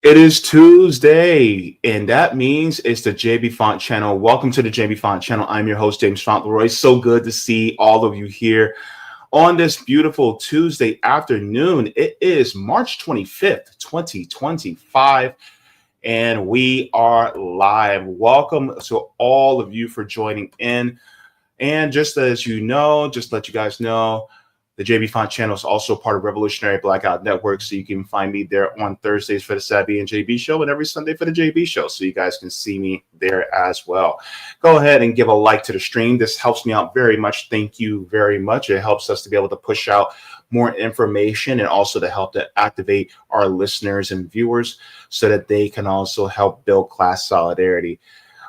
It is Tuesday, and that means it's the Jaybefaunt channel. Welcome to the Jaybefaunt channel. I'm your host, JamesBFauntleroy. So good to see all of you here on this beautiful Tuesday afternoon. It is March 25th, 2025, and we are live. Welcome to all of you for joining in. And just as you know, just to let you guys know, the Jaybefaunt channel is also part of Revolutionary Blackout Network, so you can find me there on Thursdays for the Savvy and JB Show and every Sunday for the JB Show, so you guys can see me there as well. Go ahead and give a like to the stream. This helps me out very much. Thank you very much. It helps us to be able to push out more information and also to help to activate our listeners and viewers so that they can also help build class solidarity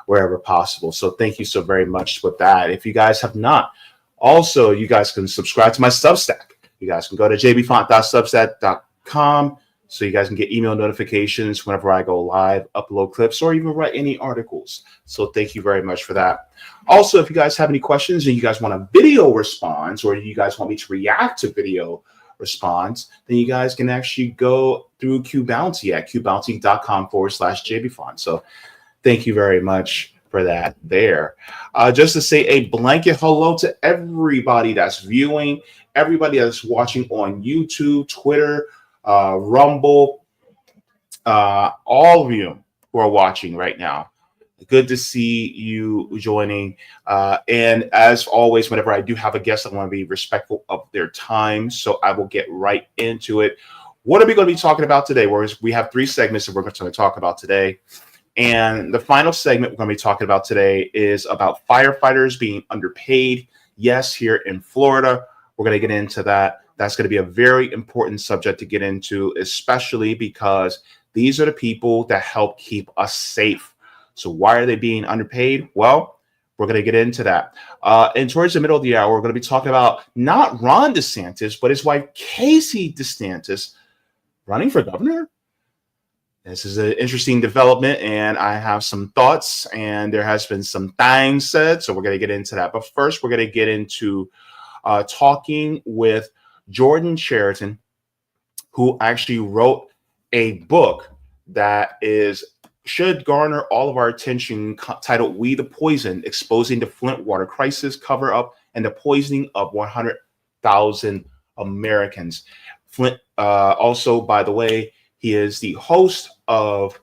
wherever possible. So thank you so very much with that. If you guys have not, also, you guys can subscribe to my Substack. You guys can go to jaybefaunt.substack.com so you guys can get email notifications whenever I go live, upload clips, or even write any articles. So thank you very much for that. Also, if you guys have any questions and you guys want a video response or you guys want me to react to video response, then you guys can actually go through Coup Bounty at QBounty.com/Jaybefaunt. So thank you very much for that there. Just to say a blanket hello to everybody that's viewing, everybody that's watching on YouTube, Twitter, Rumble, all of you who are watching right now. Good to see you joining. And as always, whenever I do have a guest, I want to be respectful of their time. So I will get right into it. What are we going to be talking about today? We have three segments that we're going to talk about today. And the final segment we're going to be talking about today is about firefighters being underpaid. Yes, here in Florida, we're going to get into that. That's going to be a very important subject to get into, especially because these are the people that help keep us safe. So why are they being underpaid? Well, we're going to get into that. And towards the middle of the hour, we're going to be talking about not Ron DeSantis, but his wife, Casey DeSantis, running for governor. This is an interesting development, and I have some thoughts, and there has been some things said, so we're going to get into that. But first, we're going to get into talking with Jordan Chariton, who actually wrote a book that should garner all of our attention, titled "We the Poison: Exposing the Flint Water Crisis Cover-Up and the Poisoning of 100,000 Americans." Flint, also, by the way, he is the host of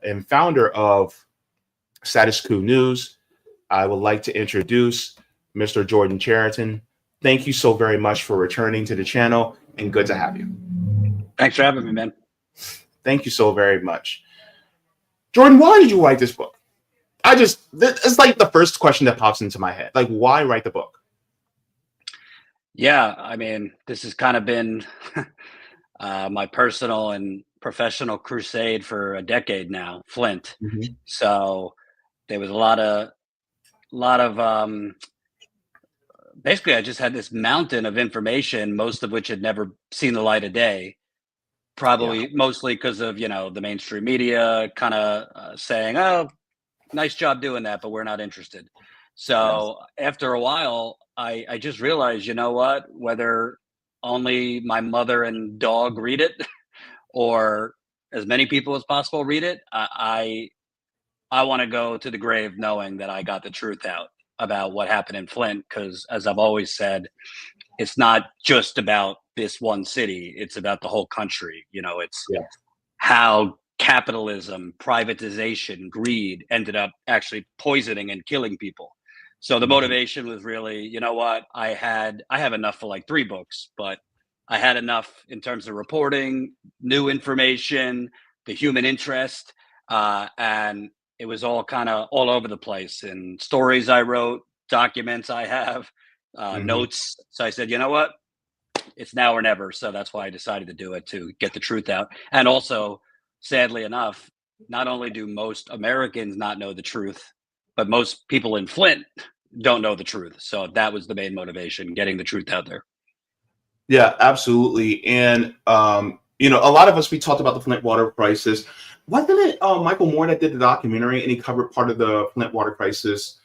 and founder of Status Coup News. I would like to introduce Mr. Jordan Chariton. Thank you so very much for returning to the channel, and good to have you. Thanks for having me, man. Thank you so very much. Jordan, why did you write this book? It's like the first question that pops into my head. Like, why write the book? Yeah, I mean, this has kind of been my personal and professional crusade for a decade now, Flint. Mm-hmm. So there was a lot of basically I just had this mountain of information, most of which had never seen the light of day, probably mostly because of, the mainstream media kind of saying, oh, nice job doing that, but we're not interested. So after a while, I just realized, you know what, whether only my mother and dog read it or as many people as possible read it, I want to go to the grave knowing that I got the truth out about what happened in Flint, because as I've always said, it's not just about this one city, it's about the whole country. It's how capitalism, privatization, greed ended up actually poisoning and killing people. So the motivation was really, you know what, I have enough for like 3 books, but I had enough in terms of reporting, new information, the human interest, and it was all kind of all over the place. And stories I wrote, documents I have, notes. So I said, you know what, it's now or never. So that's why I decided to do it, to get the truth out. And also, sadly enough, not only do most Americans not know the truth, but most people in Flint don't know the truth. So that was the main motivation, getting the truth out there. Yeah, absolutely. And, a lot of us, we talked about the Flint water crisis. Wasn't it Michael Moore that did the documentary and he covered part of the Flint water crisis?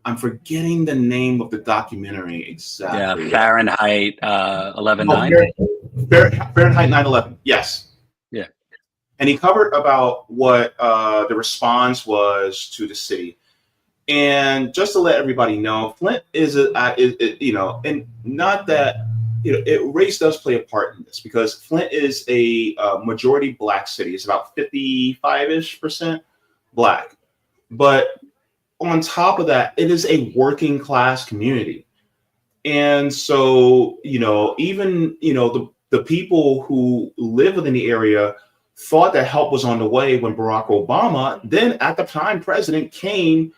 I'm forgetting the name of the documentary exactly. Yeah, Fahrenheit 11/9. Fahrenheit 9/11. Yes. Yeah. and he covered about what the response was to the city. And just to let everybody know, Flint is and not that, race does play a part in this, because Flint is a majority Black city. It's about 55-ish% Black. But on top of that, it is a working class community. And so, even, the people who live within the area thought that help was on the way when Barack Obama, then at the time president, came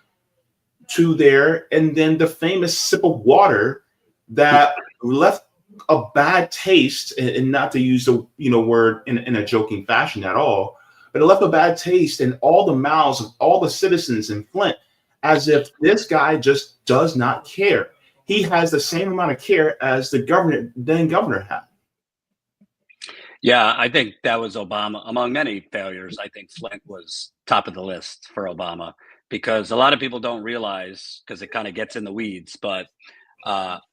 to there, and then the famous sip of water that left a bad taste, and not to use the word in a joking fashion at all, but it left a bad taste in all the mouths of all the citizens in Flint, as if this guy just does not care. He has the same amount of care as the then governor had. Yeah, I think that was Obama. Among many failures, I think Flint was top of the list for Obama, because a lot of people don't realize, because it kind of gets in the weeds, but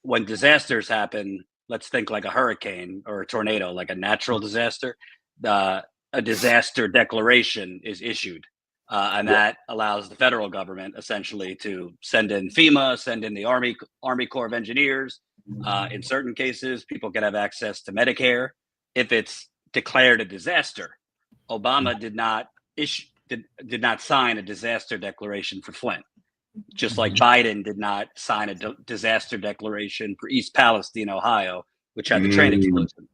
when disasters happen, let's think like a hurricane or a tornado, like a natural disaster, a disaster declaration is issued. And that allows the federal government essentially to send in FEMA, send in the Army Corps of Engineers. In certain cases, people can have access to Medicare if it's declared a disaster. Obama did not sign a disaster declaration for Flint, just like Biden did not sign a disaster declaration for East Palestine, Ohio, which had the train explosion.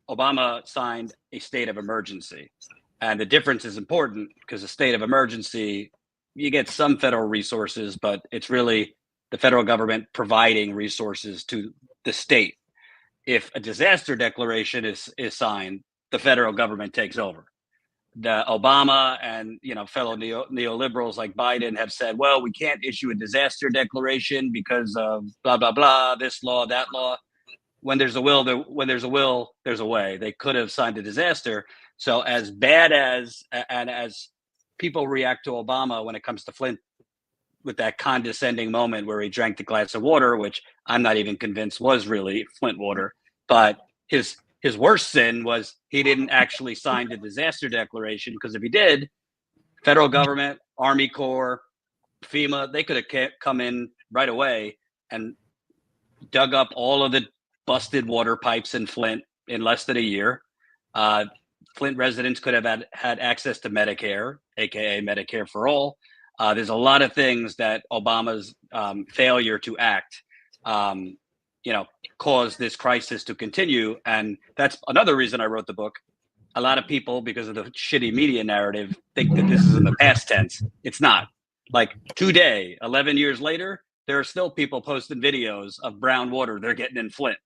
Obama signed a state of emergency. And the difference is important, because a state of emergency, you get some federal resources, but it's really the federal government providing resources to the state. If a disaster declaration is signed, the federal government takes over. The Obama and fellow neoliberals like Biden have said, well, we can't issue a disaster declaration because of blah blah blah, this law, that law. When there's a will, there's a way. They could have signed a disaster. So as bad as people react to Obama when it comes to Flint, with that condescending moment where he drank the glass of water, which I'm not even convinced was really Flint water, but his worst sin was he didn't actually sign the disaster declaration, because if he did, federal government, Army Corps, FEMA, they could have come in right away and dug up all of the busted water pipes in Flint in less than a year. Flint residents could have had access to Medicare, aka Medicare for all. There's a lot of things that Obama's failure to act, caused this crisis to continue. And that's another reason I wrote the book. A lot of people, because of the shitty media narrative, think that this is in the past tense. It's not. Like today, 11 years later, there are still people posting videos of brown water they're getting in Flint.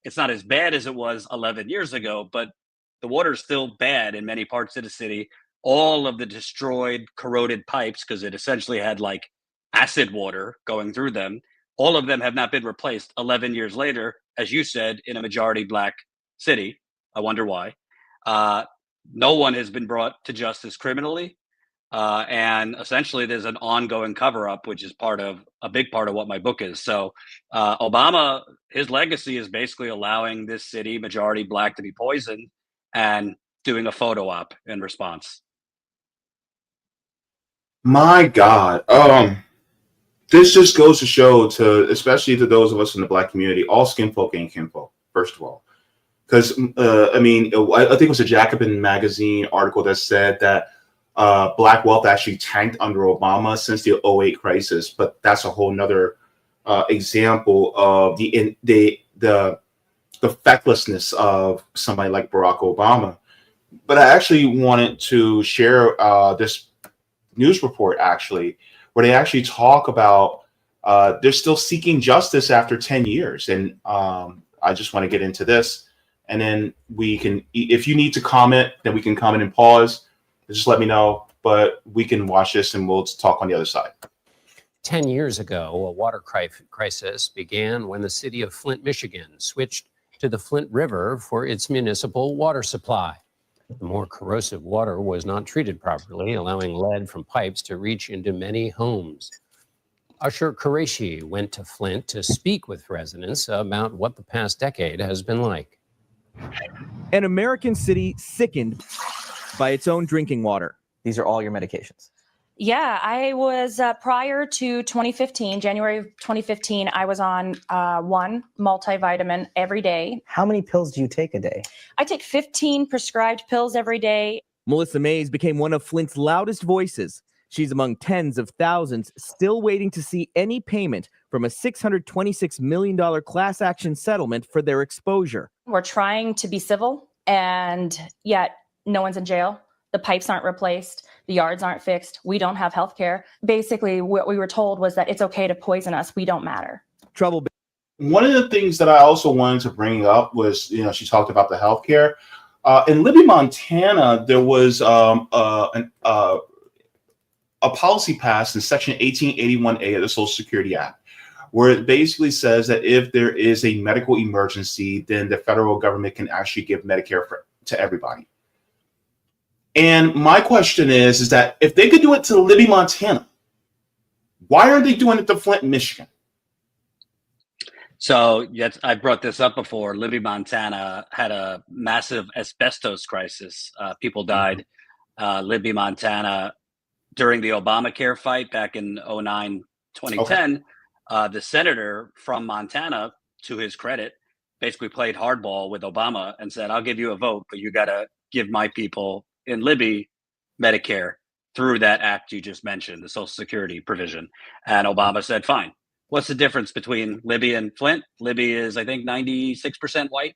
It's not as bad as it was 11 years ago, but the water is still bad in many parts of the city. All of the destroyed, corroded pipes, because it essentially had like acid water going through them, all of them have not been replaced 11 years later, as you said, in a majority Black city. I wonder why. No one has been brought to justice criminally. And essentially there's an ongoing cover-up, which is a big part of what my book is. So Obama, his legacy is basically allowing this city, majority Black, to be poisoned and doing a photo op in response. My God. This just goes to show, especially to those of us in the Black community, all skin folk ain't kinfolk, first of all. Because, I think it was a Jacobin magazine article that said that Black wealth actually tanked under Obama since the 2008 crisis. But that's a whole nother example of the fecklessness of somebody like Barack Obama. But I actually wanted to share this news report, actually, where they actually talk about they're still seeking justice after 10 years. And I just want to get into this. And then we can, if you need to comment, then we can comment and pause. Just let me know. But we can watch this and we'll talk on the other side. 10 years ago, a water crisis began when the city of Flint, Michigan switched to the Flint River for its municipal water supply. The more corrosive water was not treated properly, allowing lead from pipes to reach into many homes. Usher Qureshi went to Flint to speak with residents about what the past decade has been like. An American city sickened by its own drinking water. These are all your medications. Yeah, I was prior to 2015, January of 2015, I was on one multivitamin every day. How many pills do you take a day? I take 15 prescribed pills every day. Melissa Mays became one of Flint's loudest voices. She's among tens of thousands still waiting to see any payment from a $626 million class action settlement for their exposure. We're trying to be civil, and yet no one's in jail. The pipes aren't replaced. The yards aren't fixed. We don't have health care. Basically, what we were told was that it's okay to poison us. We don't matter. Trouble. One of the things that I also wanted to bring up was, she talked about the healthcare. In Libby, Montana, there was a policy passed in Section 1881A of the Social Security Act, where it basically says that if there is a medical emergency, then the federal government can actually give Medicare to everybody. And my question is that if they could do it to Libby, Montana, why aren't they doing it to Flint, Michigan? So yes, I brought this up before. Libby, Montana had a massive asbestos crisis. People died. Libby, Montana, during the Obamacare fight back in 2009, 2010, the senator from Montana, to his credit, basically played hardball with Obama and said, I'll give you a vote, but you got to give my people in Libby Medicare through that act you just mentioned, the Social Security provision. And Obama said, fine. What's the difference between Libby and Flint? Libby is, I think, 96% white.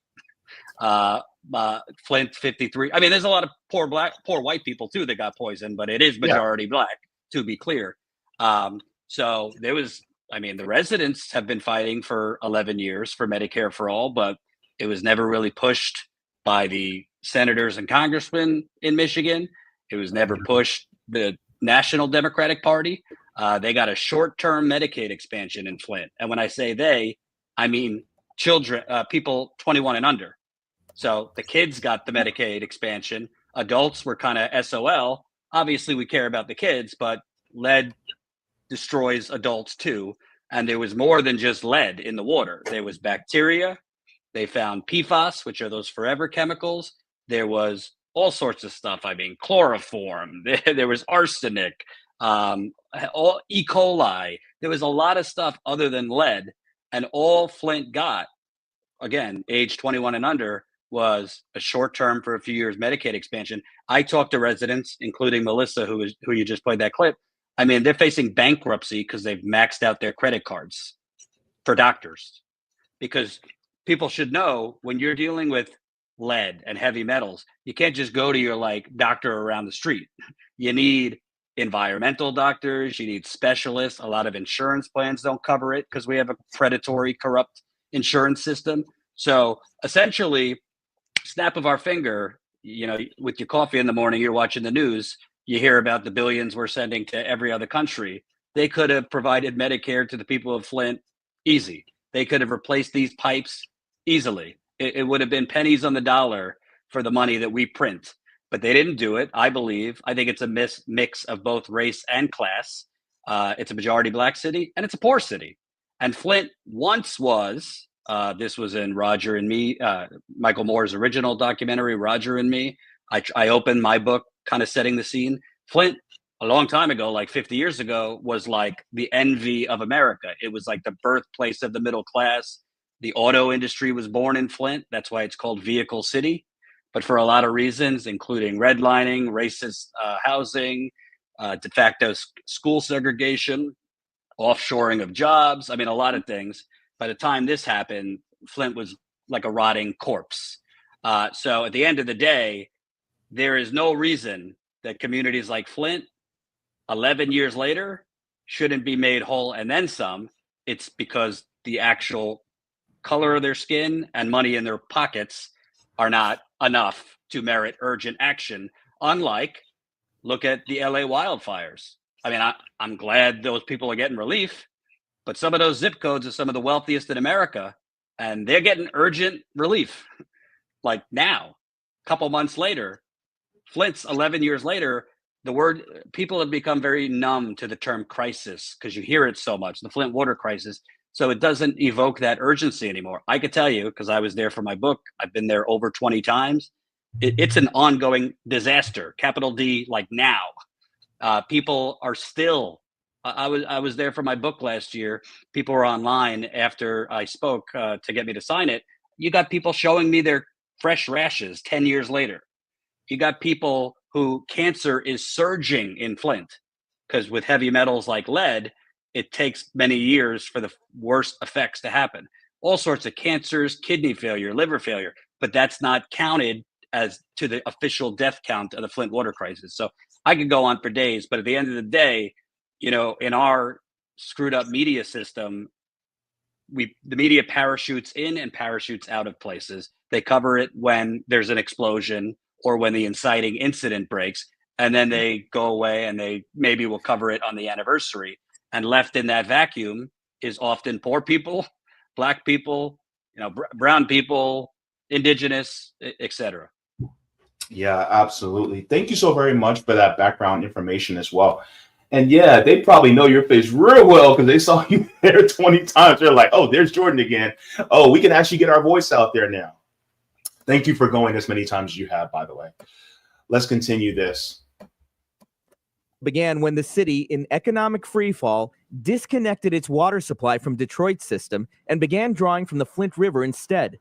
Flint, 53. I mean, there's a lot of poor white people too that got poisoned, but it is majority black, to be clear. So there was, the residents have been fighting for 11 years for Medicare for all, but it was never really pushed by the senators and congressmen in Michigan. It was never pushed the National Democratic Party. They got a short-term Medicaid expansion in Flint. And when I say they, I mean children, people 21 and under. So the kids got the Medicaid expansion. Adults were kind of SOL. Obviously, we care about the kids, but lead destroys adults too. And there was more than just lead in the water. There was bacteria. They found PFAS, which are those forever chemicals. There was all sorts of stuff. Chloroform. There was arsenic, all E. coli. There was a lot of stuff other than lead. And all Flint got, again, age 21 and under, was a short-term for a few years Medicaid expansion. I talked to residents, including Melissa, who you just played that clip. They're facing bankruptcy because they've maxed out their credit cards for doctors. Because people should know, when you're dealing with lead and heavy metals, you can't just go to your doctor around the street. You need environmental doctors, you need specialists. A lot of insurance plans don't cover it because we have a predatory, corrupt insurance system. So essentially, snap of our finger, with your coffee in the morning, you're watching the news, you hear about the billions we're sending to every other country. They could have provided Medicare to the people of Flint easy. They could have replaced these pipes easily. It would have been pennies on the dollar for the money that we print, but they didn't do it. I think it's a mix of both race and class. It's a majority black city and it's a poor city. And Flint once was, this was in Roger and Me, Michael Moore's original documentary, Roger and Me. I opened my book kind of setting the scene. Flint, a long time ago, 50 years ago, was like the envy of America. It was like the birthplace of the middle class. The auto industry was born in Flint. That's why it's called Vehicle City. But for a lot of reasons, including redlining, racist housing, de facto school segregation, offshoring of jobs, a lot of things. By the time this happened, Flint was like a rotting corpse. So at the end of the day, there is no reason that communities like Flint, 11 years later, shouldn't be made whole and then some. It's because the actual color of their skin and money in their pockets are not enough to merit urgent action. Unlike, look at the LA wildfires. I'm glad those people are getting relief, but some of those zip codes are some of the wealthiest in America, and they're getting urgent relief. Like now, a couple months later, Flint's 11 years later, people have become very numb to the term crisis because you hear it so much, the Flint water crisis. So it doesn't evoke that urgency anymore. I could tell you, because I was there for my book, I've been there over 20 times. It's an ongoing disaster, capital D, like now. People are still, I was there for my book last year. People were online after I spoke to get me to sign it. You got people showing me their fresh rashes 10 years later. You got people who cancer is surging in Flint because with heavy metals like lead, it takes many years for the worst effects to happen. All sorts of cancers, kidney failure, liver failure, but that's not counted as to the official death count of the Flint water crisis. So I could go on for days, but at the end of the day, you know, in our screwed up media system, the media parachutes in and parachutes out of places. They cover it when there's an explosion or when the inciting incident breaks, and then they go away and they maybe will cover it on the anniversary. And left in that vacuum is often poor people, Black people, you know, brown people, indigenous, etc. Yeah, absolutely. Thank you so very much for that background information as well. And yeah, they probably know your face real well because they saw you there 20 times. They're like, oh, there's Jordan again. Oh, we can actually get our voice out there now. Thank you for going as many times as you have, by the way. Let's continue this. Began when the city, in economic freefall, disconnected its water supply from Detroit's system and began drawing from the Flint River instead.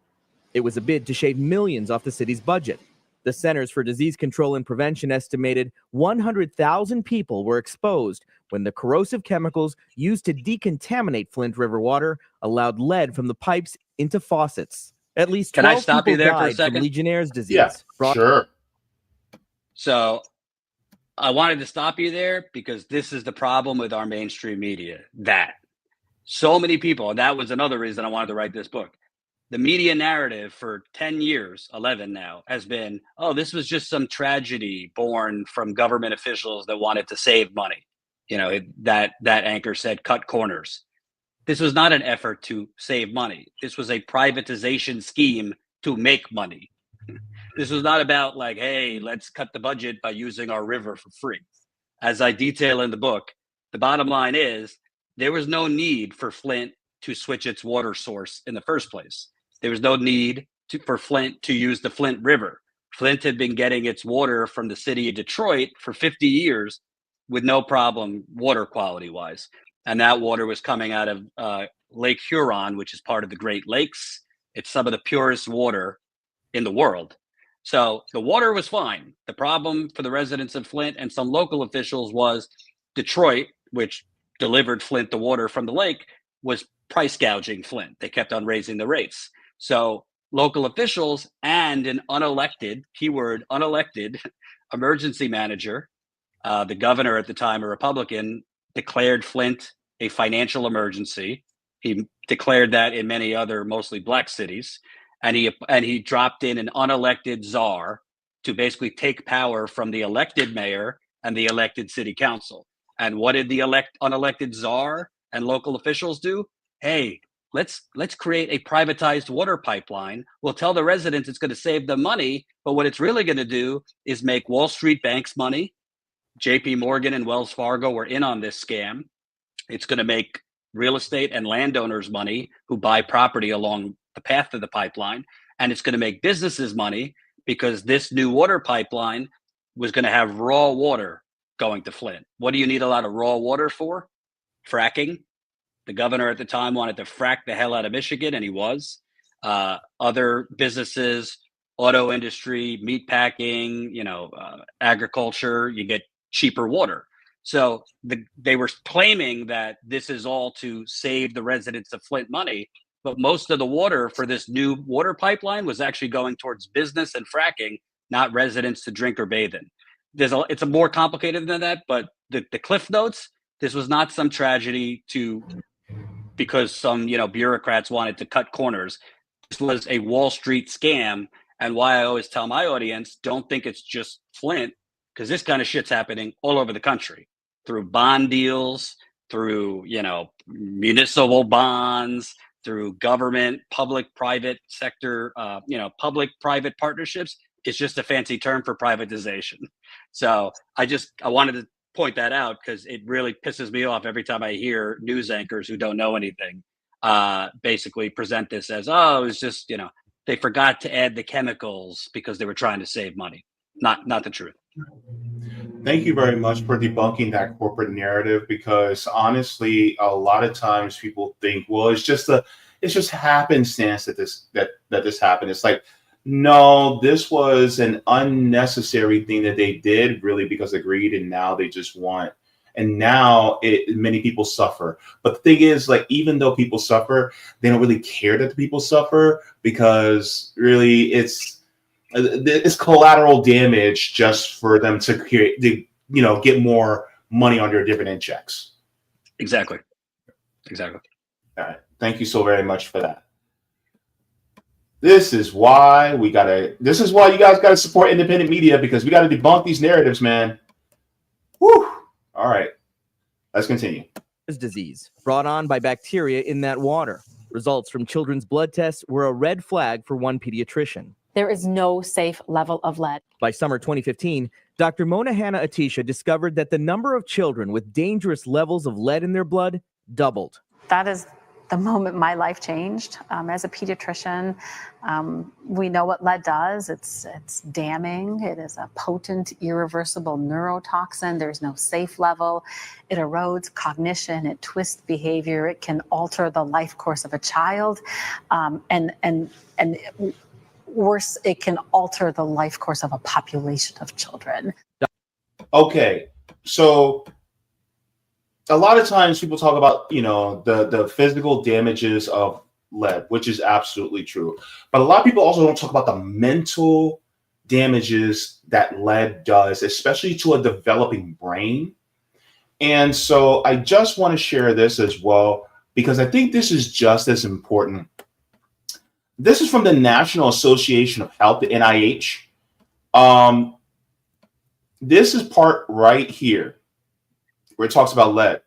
It was a bid to shave millions off the city's budget. The Centers for Disease Control and Prevention estimated 100,000 people were exposed when the corrosive chemicals used to decontaminate Flint River water allowed lead from the pipes into faucets. At least 12 Can I stop you people there for a died from second? Legionnaire's disease. Yeah, sure. So I wanted to stop you there because this is the problem with our mainstream media. That so many people, and that was another reason I wanted to write this book. The media narrative for 10 years, 11 now, has been, oh, this was just some tragedy born from government officials that wanted to save money. You know, that anchor said, cut corners. This was not an effort to save money. This was a privatization scheme to make money. This was not about like, hey, let's cut the budget by using our river for free. As I detail in the book, the bottom line is there was no need for Flint to switch its water source in the first place. There was no need for Flint to use the Flint River. Flint had been getting its water from the city of Detroit for 50 years with no problem water quality wise. And that water was coming out of Lake Huron, which is part of the Great Lakes. It's some of the purest water in the world. So the water was fine. The problem for the residents of Flint and some local officials was Detroit, which delivered Flint the water from the lake, was price gouging Flint. They kept on raising the rates. So local officials and an unelected, keyword unelected, emergency manager, the governor at the time, a Republican, declared Flint a financial emergency. He declared that in many other mostly Black cities. And he dropped in an unelected czar to basically take power from the elected mayor and the elected city council. And what did the unelected czar and local officials do? Hey, let's create a privatized water pipeline. We'll tell the residents it's going to save them money, but what it's really going to do is make Wall Street banks money. JP Morgan and Wells Fargo were in on this scam. It's going to make real estate and landowners money who buy property along the path of the pipeline. And it's going to make businesses money because this new water pipeline was going to have raw water going to Flint. What do you need a lot of raw water for? Fracking. The governor at the time wanted to frack the hell out of Michigan, and he was. Other businesses, auto industry, meat packing, agriculture, you get cheaper water. So they were claiming that this is all to save the residents of Flint money, but most of the water for this new water pipeline was actually going towards business and fracking, not residents to drink or bathe in. It's a more complicated than that, but the cliff notes, this was not some tragedy because some bureaucrats wanted to cut corners. This was a Wall Street scam, and why I always tell my audience, don't think it's just Flint, because this kind of shit's happening all over the country through bond deals, through municipal bonds, through government, public-private sector, public-private partnerships. It's just a fancy term for privatization. So I wanted to point that out because it really pisses me off every time I hear news anchors who don't know anything basically present this as, oh, it was just, they forgot to add the chemicals because they were trying to save money. Not the truth. Thank you very much for debunking that corporate narrative, because honestly, a lot of times people think, well, it's just happenstance that this happened. It's like, no, this was an unnecessary thing that they did really because of greed, and now they just want, and now many people suffer. But the thing is, like, even though people suffer, they don't really care that the people suffer, because really it's collateral damage just for them to get more money on their dividend checks. Exactly. All right. Thank you so very much for that. This is why you guys gotta support independent media, because we gotta debunk these narratives, man. Whew. All right. Let's continue. Disease brought on by bacteria in that water. Results from children's blood tests were a red flag for one pediatrician. There is no safe level of lead. By summer 2015, Dr. Mona Hanna Atisha discovered that the number of children with dangerous levels of lead in their blood doubled. That is the moment my life changed. As a pediatrician, we know what lead does. It's damning. It is a potent, irreversible neurotoxin. There's no safe level. It erodes cognition. It twists behavior. It can alter the life course of a child, and worse, it can alter the life course of a population of children. Okay, so a lot of times people talk about, the physical damages of lead, which is absolutely true. But a lot of people also don't talk about the mental damages that lead does, especially to a developing brain. And so I just want to share this as well, because I think this is just as important. This is from the National Association of Health, the NIH. This is part right here where it talks about lead.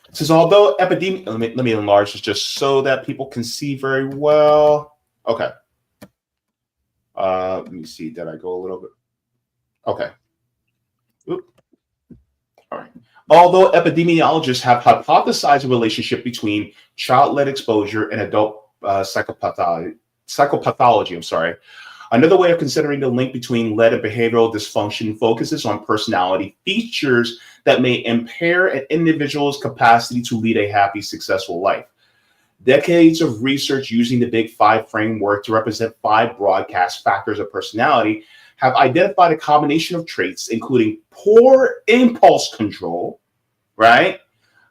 It says, although epidemic, let me enlarge this just so that people can see very well. Okay. Let me see. Did I go a little bit? Okay. Oop. All right. Although epidemiologists have hypothesized a relationship between child lead exposure and adult psychopathology. Another way of considering the link between lead and behavioral dysfunction focuses on personality features that may impair an individual's capacity to lead a happy, successful life. Decades of research using the Big Five framework to represent 5 broadcast factors of personality have identified a combination of traits, including poor impulse control, right?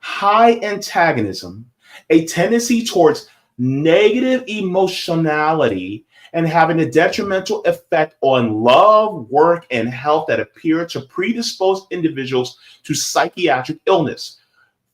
High antagonism, a tendency towards negative emotionality, and having a detrimental effect on love, work, and health that appear to predispose individuals to psychiatric illness.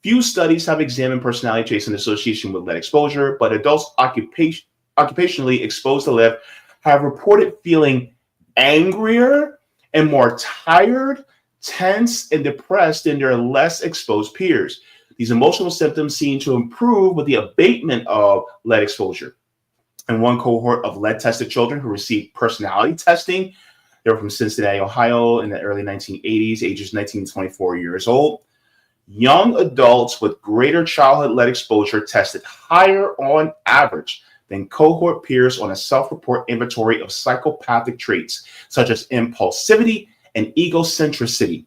Few studies have examined personality traits in association with lead exposure, but adults occupationally exposed to lead have reported feeling angrier and more tired, tense, and depressed than their less exposed peers. These emotional symptoms seem to improve with the abatement of lead exposure. In one cohort of lead-tested children who received personality testing, they were from Cincinnati, Ohio, in the early 1980s, ages 19 to 24 years old. Young adults with greater childhood lead exposure tested higher on average than cohort peers on a self-report inventory of psychopathic traits, such as impulsivity and egocentricity.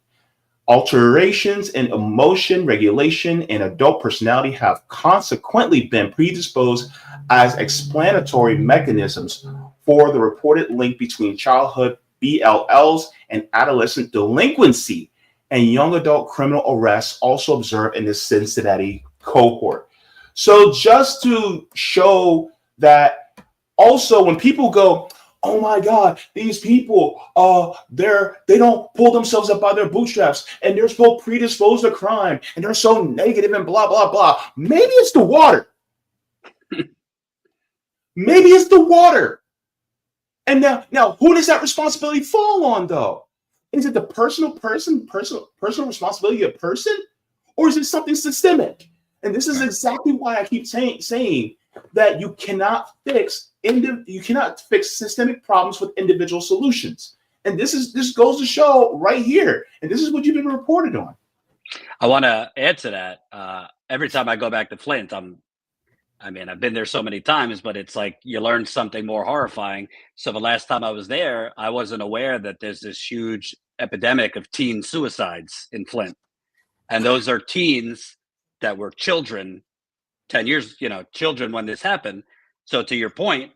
Alterations in emotion regulation and adult personality have consequently been predisposed as explanatory mechanisms for the reported link between childhood BLLs and adolescent delinquency and young adult criminal arrests also observed in the Cincinnati cohort. So just to show that also when people go, oh my God, these people, they don't pull themselves up by their bootstraps and they're so predisposed to crime and they're so negative and blah, blah, blah. Maybe it's the water. Maybe it's the water. And now who does that responsibility fall on though? Is it the personal responsibility of a person, or is it something systemic? And this is exactly why I keep saying that you cannot fix systemic problems with individual solutions. And this goes to show right here. And this is what you've been reported on. I want to add to that. Every time I go back to Flint, I'm I mean, I've been there so many times, but it's like you learn something more horrifying. So the last time I was there, I wasn't aware that there's this huge epidemic of teen suicides in Flint. And those are teens that were children, 10 years, children when this happened. So to your point,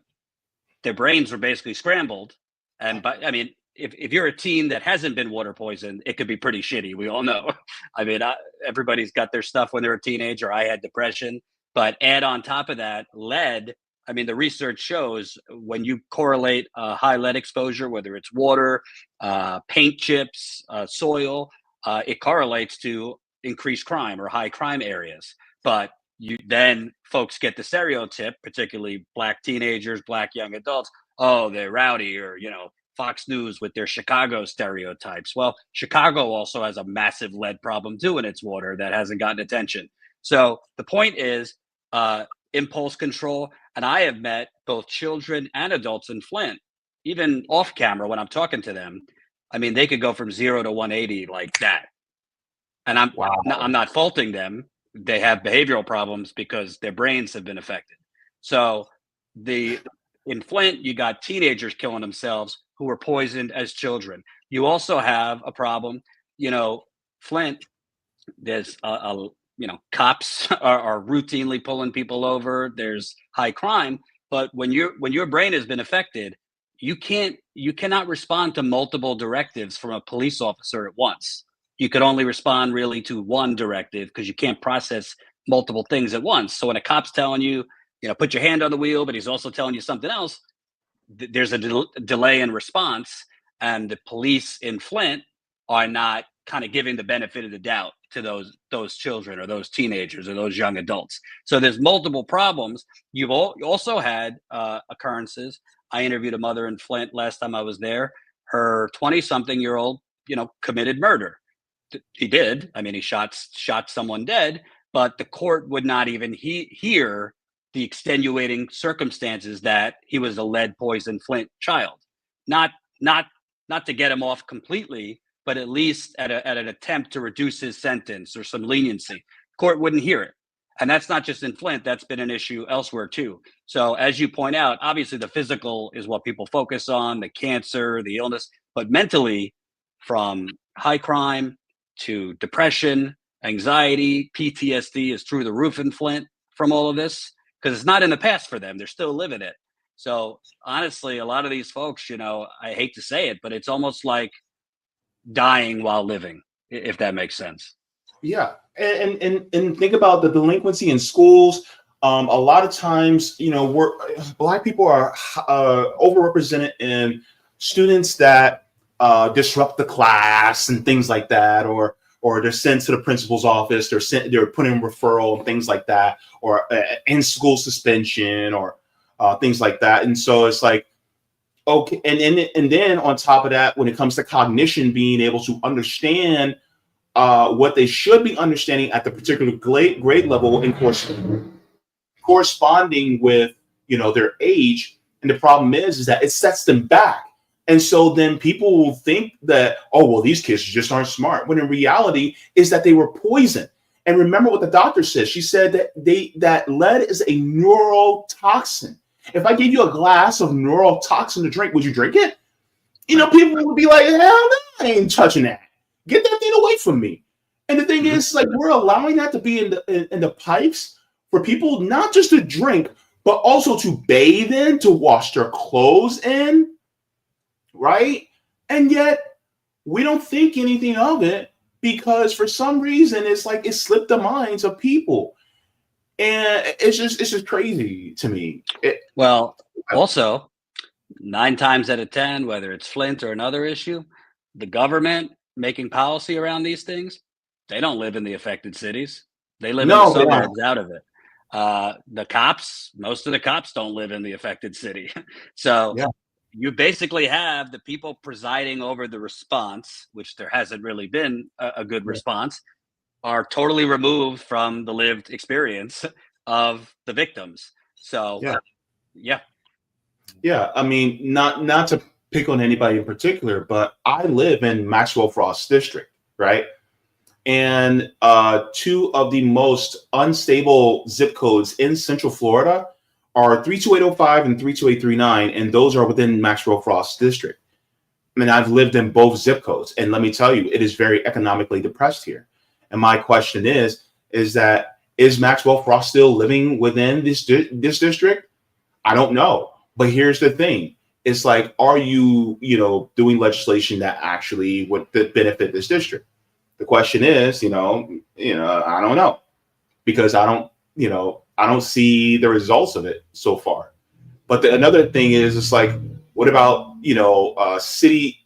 their brains were basically scrambled. And I mean, if you're a teen that hasn't been water poisoned, it could be pretty shitty. We all know. I mean, everybody's got their stuff when they're a teenager. I had depression, but add on top of that lead. I mean, the research shows when you correlate high lead exposure, whether it's water, paint chips, soil, it correlates to increased crime or high crime areas. But then folks get the stereotype, particularly Black teenagers, Black young adults. Oh, they're rowdy, or Fox News with their Chicago stereotypes. Well, Chicago also has a massive lead problem too in its water that hasn't gotten attention. So the point is impulse control. And I have met both children and adults in Flint, even off camera when I'm talking to them. I mean, they could go from 0 to 180 like that. And I'm not faulting them. They have behavioral problems because their brains have been affected. So in Flint, you got teenagers killing themselves who were poisoned as children. You also have a problem, Flint, there's cops are routinely pulling people over. There's high crime, but when your brain has been affected, you cannot respond to multiple directives from a police officer at once. You could only respond really to one directive because you can't process multiple things at once. So when a cop's telling you, put your hand on the wheel, but he's also telling you something else, there's a delay in response, and the police in Flint are not kind of giving the benefit of the doubt to those children or those teenagers or those young adults. So there's multiple problems. You've also had occurrences. I interviewed a mother in Flint last time I was there. Her 20-something-year-old, committed murder. He did. I mean, he shot someone dead, but the court would not even hear the extenuating circumstances that he was a lead poisoned Flint child. Not to get him off completely, but at least at an attempt to reduce his sentence or some leniency. Court wouldn't hear it. And that's not just in Flint, that's been an issue elsewhere too. So as you point out, obviously the physical is what people focus on, the cancer, the illness, but mentally, from high crime to depression, anxiety, PTSD is through the roof in Flint from all of this, because it's not in the past for them. They're still living it. So honestly, a lot of these folks, I hate to say it, but it's almost like dying while living, if that makes sense. Yeah. And think about the delinquency in schools. A lot of times, Black people are overrepresented in students that disrupt the class and things like that, or they're sent to the principal's office, they're put in referral and things like that, or in school suspension or things like that. And so it's like, okay, and then on top of that, when it comes to cognition, being able to understand what they should be understanding at the particular grade level, in course corresponding with their age, and the problem is that it sets them back. And so then people will think that, oh, well, these kids just aren't smart, when in reality is that they were poisoned. And remember what the doctor said. She said that that lead is a neurotoxin. If I gave you a glass of neurotoxin to drink, would you drink it? People would be like, hell no, I ain't touching that. Get that thing away from me. And the thing is, like, we're allowing that to be in the pipes for people not just to drink, but also to bathe in, to wash their clothes in, right? And yet we don't think anything of it because for some reason it's like it slipped the minds of people. And it's just crazy to me. Well, also, 9 times out of 10, whether it's Flint or another issue, the government making policy around these things, they don't live in the affected cities. They live in the suburbs out of it. The cops, most of the cops don't live in the affected city. So you basically have the people presiding over the response, which there hasn't really been a good response, are totally removed from the lived experience of the victims. So, yeah. I mean, not to pick on anybody in particular, but I live in Maxwell Frost District, right? And two of the most unstable zip codes in Central Florida are 32805 and 32839, and those are within Maxwell Frost District. I mean, I've lived in both zip codes, and let me tell you, it is very economically depressed here. And my question is Maxwell Frost still living within this district? I don't know. But here's the thing. It's like, are you, doing legislation that actually would benefit this district? The question is, I don't know, because I don't see the results of it so far. But another thing is, it's like, what about, city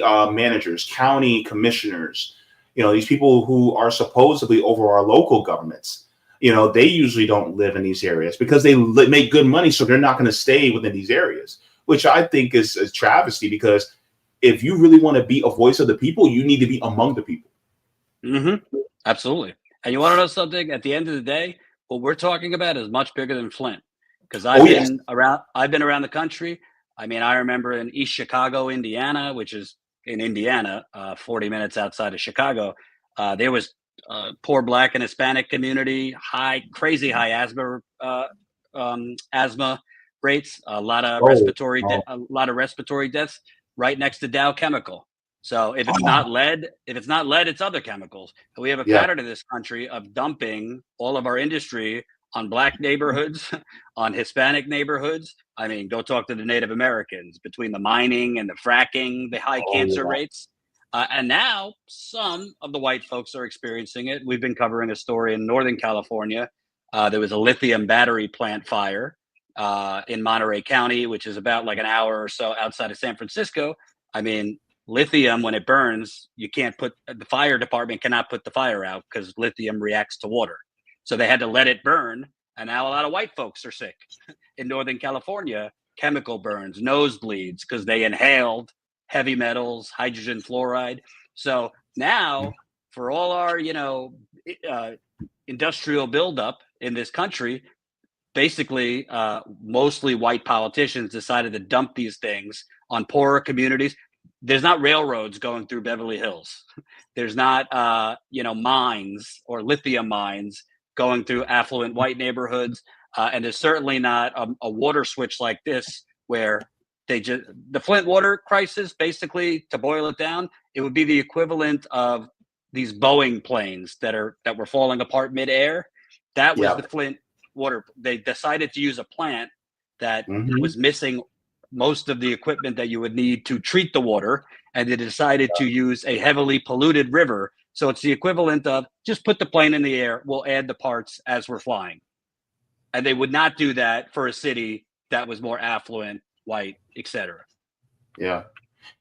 managers, county commissioners, these people who are supposedly over our local governments? They usually don't live in these areas because they make good money, so they're not going to stay within these areas, which I think is a travesty, because if you really want to be a voice of the people, you need to be among the people. Mm-hmm. Absolutely. And you want to know something? At the end of the day, what we're talking about is much bigger than Flint, because I've been around the country. I mean, I remember in East Chicago, Indiana, which is in Indiana, 40 minutes outside of Chicago, there was poor Black and Hispanic community, crazy high asthma rates, a lot of respiratory deaths right next to Dow Chemical. So if it's not lead, it's other chemicals. And we have a pattern in this country of dumping all of our industry on Black neighborhoods, on Hispanic neighborhoods. I mean, go talk to the Native Americans. Between the mining and the fracking, the high cancer rates. And now some of the white folks are experiencing it. We've been covering a story in Northern California. There was a lithium battery plant fire in Monterey County, which is about like an hour or so outside of San Francisco. I mean, lithium, when it burns, the fire department cannot put the fire out because lithium reacts to water. So they had to let it burn. And now a lot of white folks are sick in Northern California, chemical burns, nosebleeds, because they inhaled heavy metals, hydrogen fluoride. So now for all our, industrial buildup in this country, basically mostly white politicians decided to dump these things on poorer communities. There's not railroads going through Beverly Hills. There's not, mines or lithium mines going through affluent white neighborhoods. And there's certainly not a water switch like this where the Flint water crisis, basically, to boil it down, it would be the equivalent of these Boeing planes that were falling apart midair. That was the Flint water. They decided to use a plant that was missing most of the equipment that you would need to treat the water, and they decided to use a heavily polluted river. So it's the equivalent of just put the plane in the air, we'll add the parts as we're flying. And they would not do that for a city that was more affluent, white, etc. Yeah.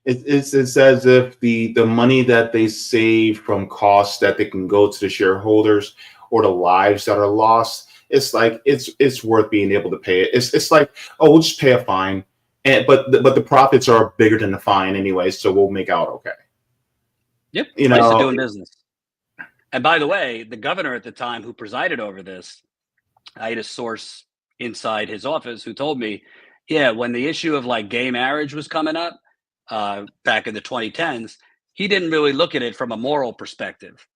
It's as if the money that they save from costs that they can go to the shareholders or the lives that are lost, it's like it's worth being able to pay it. It's like, we'll just pay a fine. But the profits are bigger than the fine anyway, so we'll make out okay. Yep, place of doing business. And by the way, the governor at the time who presided over this, I had a source inside his office who told me, when the issue of like gay marriage was coming up back in the 2010s, he didn't really look at it from a moral perspective.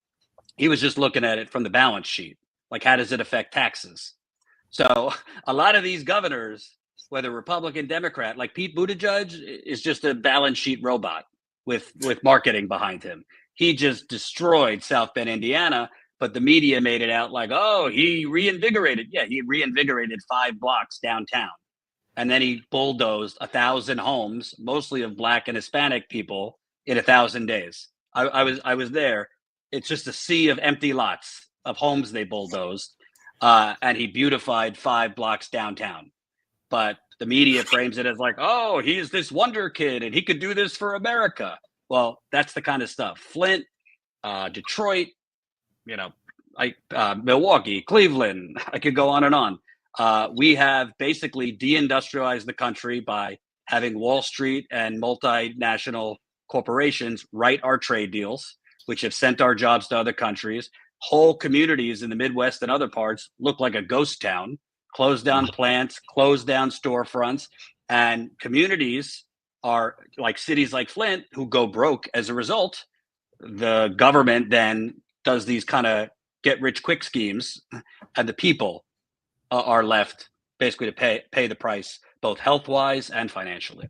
He was just looking at it from the balance sheet. Like, how does it affect taxes? So a lot of these governors, whether Republican, Democrat, like Pete Buttigieg is just a balance sheet robot with marketing behind him. He just destroyed South Bend, Indiana, but the media made it out like, he reinvigorated. Yeah, he reinvigorated 5 blocks downtown. And then he bulldozed 1,000 homes, mostly of Black and Hispanic people, in 1,000 days. I was there. It's just a sea of empty lots of homes they bulldozed. And he beautified 5 blocks downtown. But the media frames it as like, he's this wonder kid and he could do this for America. Well, that's the kind of stuff. Flint, Detroit, Milwaukee, Cleveland, I could go on and on. We have basically deindustrialized the country by having Wall Street and multinational corporations write our trade deals, which have sent our jobs to other countries. Whole communities in the Midwest and other parts look like a ghost town. Close down plants, close down storefronts, and communities are like cities like Flint who go broke as a result. The government then does these kind of get rich quick schemes, and the people are left basically to pay the price, both health wise and financially.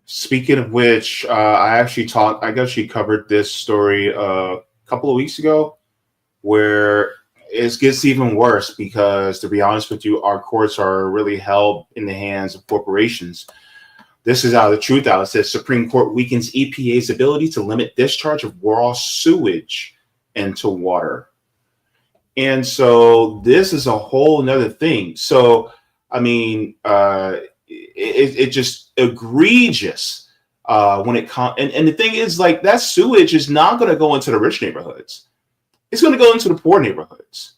Speaking of which, I guess you covered this story a couple of weeks ago, where it gets even worse because, to be honest with you, our courts are really held in the hands of corporations. This is out of the truth out. It says Supreme Court weakens EPA's ability to limit discharge of raw sewage into water. And so this is a whole nother thing. So, I mean, it just egregious when it comes. And the thing is, like, that sewage is not going to go into the rich neighborhoods. It's going to go into the poor neighborhoods.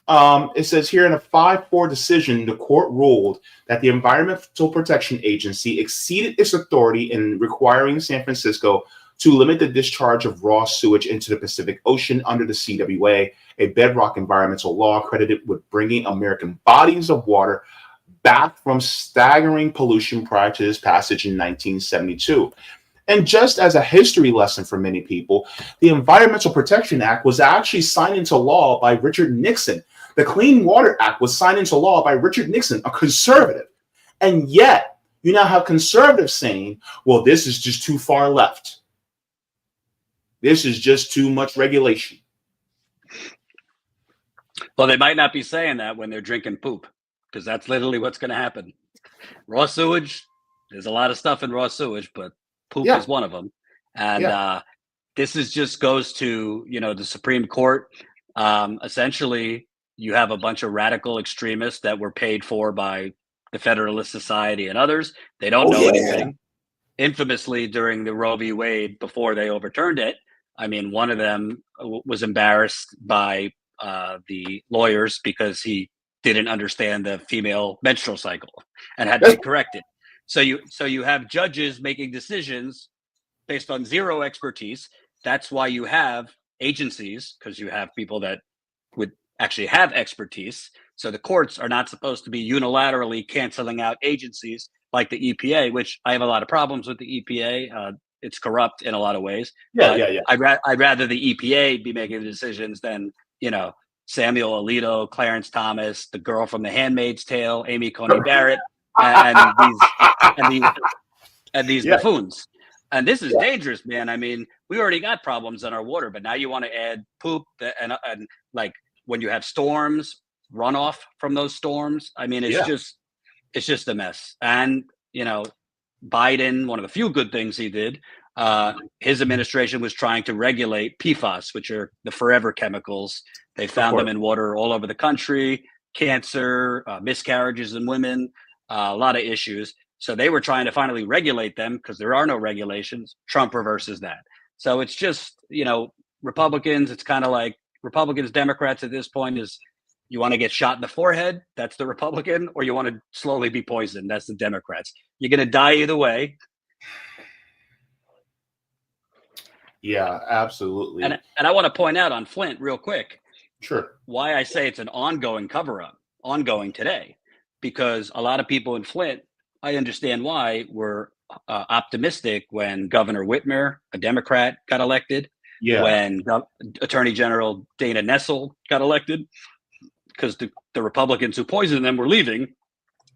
It says here in a 5-4 decision, the court ruled that the Environmental Protection Agency exceeded its authority in requiring San Francisco to limit the discharge of raw sewage into the Pacific Ocean under the CWA, a bedrock environmental law credited with bringing American bodies of water back from staggering pollution prior to its passage in 1972. And just as a history lesson for many people, the Environmental Protection Act was actually signed into law by Richard Nixon. The Clean Water Act was signed into law by Richard Nixon, a conservative. And yet, you now have conservatives saying, well, this is just too far left. This is just too much regulation. Well, they might not be saying that when they're drinking poop, because that's literally what's going to happen. Raw sewage, there's a lot of stuff in raw sewage, but poop is one of them. And this is just goes to, the Supreme Court. Essentially, you have a bunch of radical extremists that were paid for by the Federalist Society and others. They don't know anything. Infamously, during the Roe v. Wade, before they overturned it, I mean, one of them was embarrassed by the lawyers because he didn't understand the female menstrual cycle and had to be corrected. So you have judges making decisions based on zero expertise. That's why you have agencies, because you have people that would actually have expertise. So the courts are not supposed to be unilaterally canceling out agencies like the EPA, which I have a lot of problems with the EPA. It's corrupt in a lot of ways. I'd rather the EPA be making the decisions than, Samuel Alito, Clarence Thomas, the girl from The Handmaid's Tale, Amy Coney Barrett, and these buffoons. And this is dangerous, man. I mean, we already got problems in our water, but now you want to add poop and like when you have storms, runoff from those storms. I mean, it's just a mess. And Biden, one of the few good things he did, his administration was trying to regulate PFAS, which are the forever chemicals. They found them in water all over the country, cancer, miscarriages in women, a lot of issues. So they were trying to finally regulate them because there are no regulations. Trump reverses that. So it's just, Republicans, it's kind of like Republicans, Democrats at this point is you want to get shot in the forehead, that's the Republican, or you want to slowly be poisoned, that's the Democrats. You're going to die either way. Yeah, absolutely. And I want to point out on Flint real quick. Sure. Why I say it's an ongoing cover-up, ongoing today, because a lot of people in Flint, I understand why, were optimistic when Governor Whitmer, a Democrat, got elected. Yeah. When Attorney General Dana Nessel got elected, because the Republicans who poisoned them were leaving,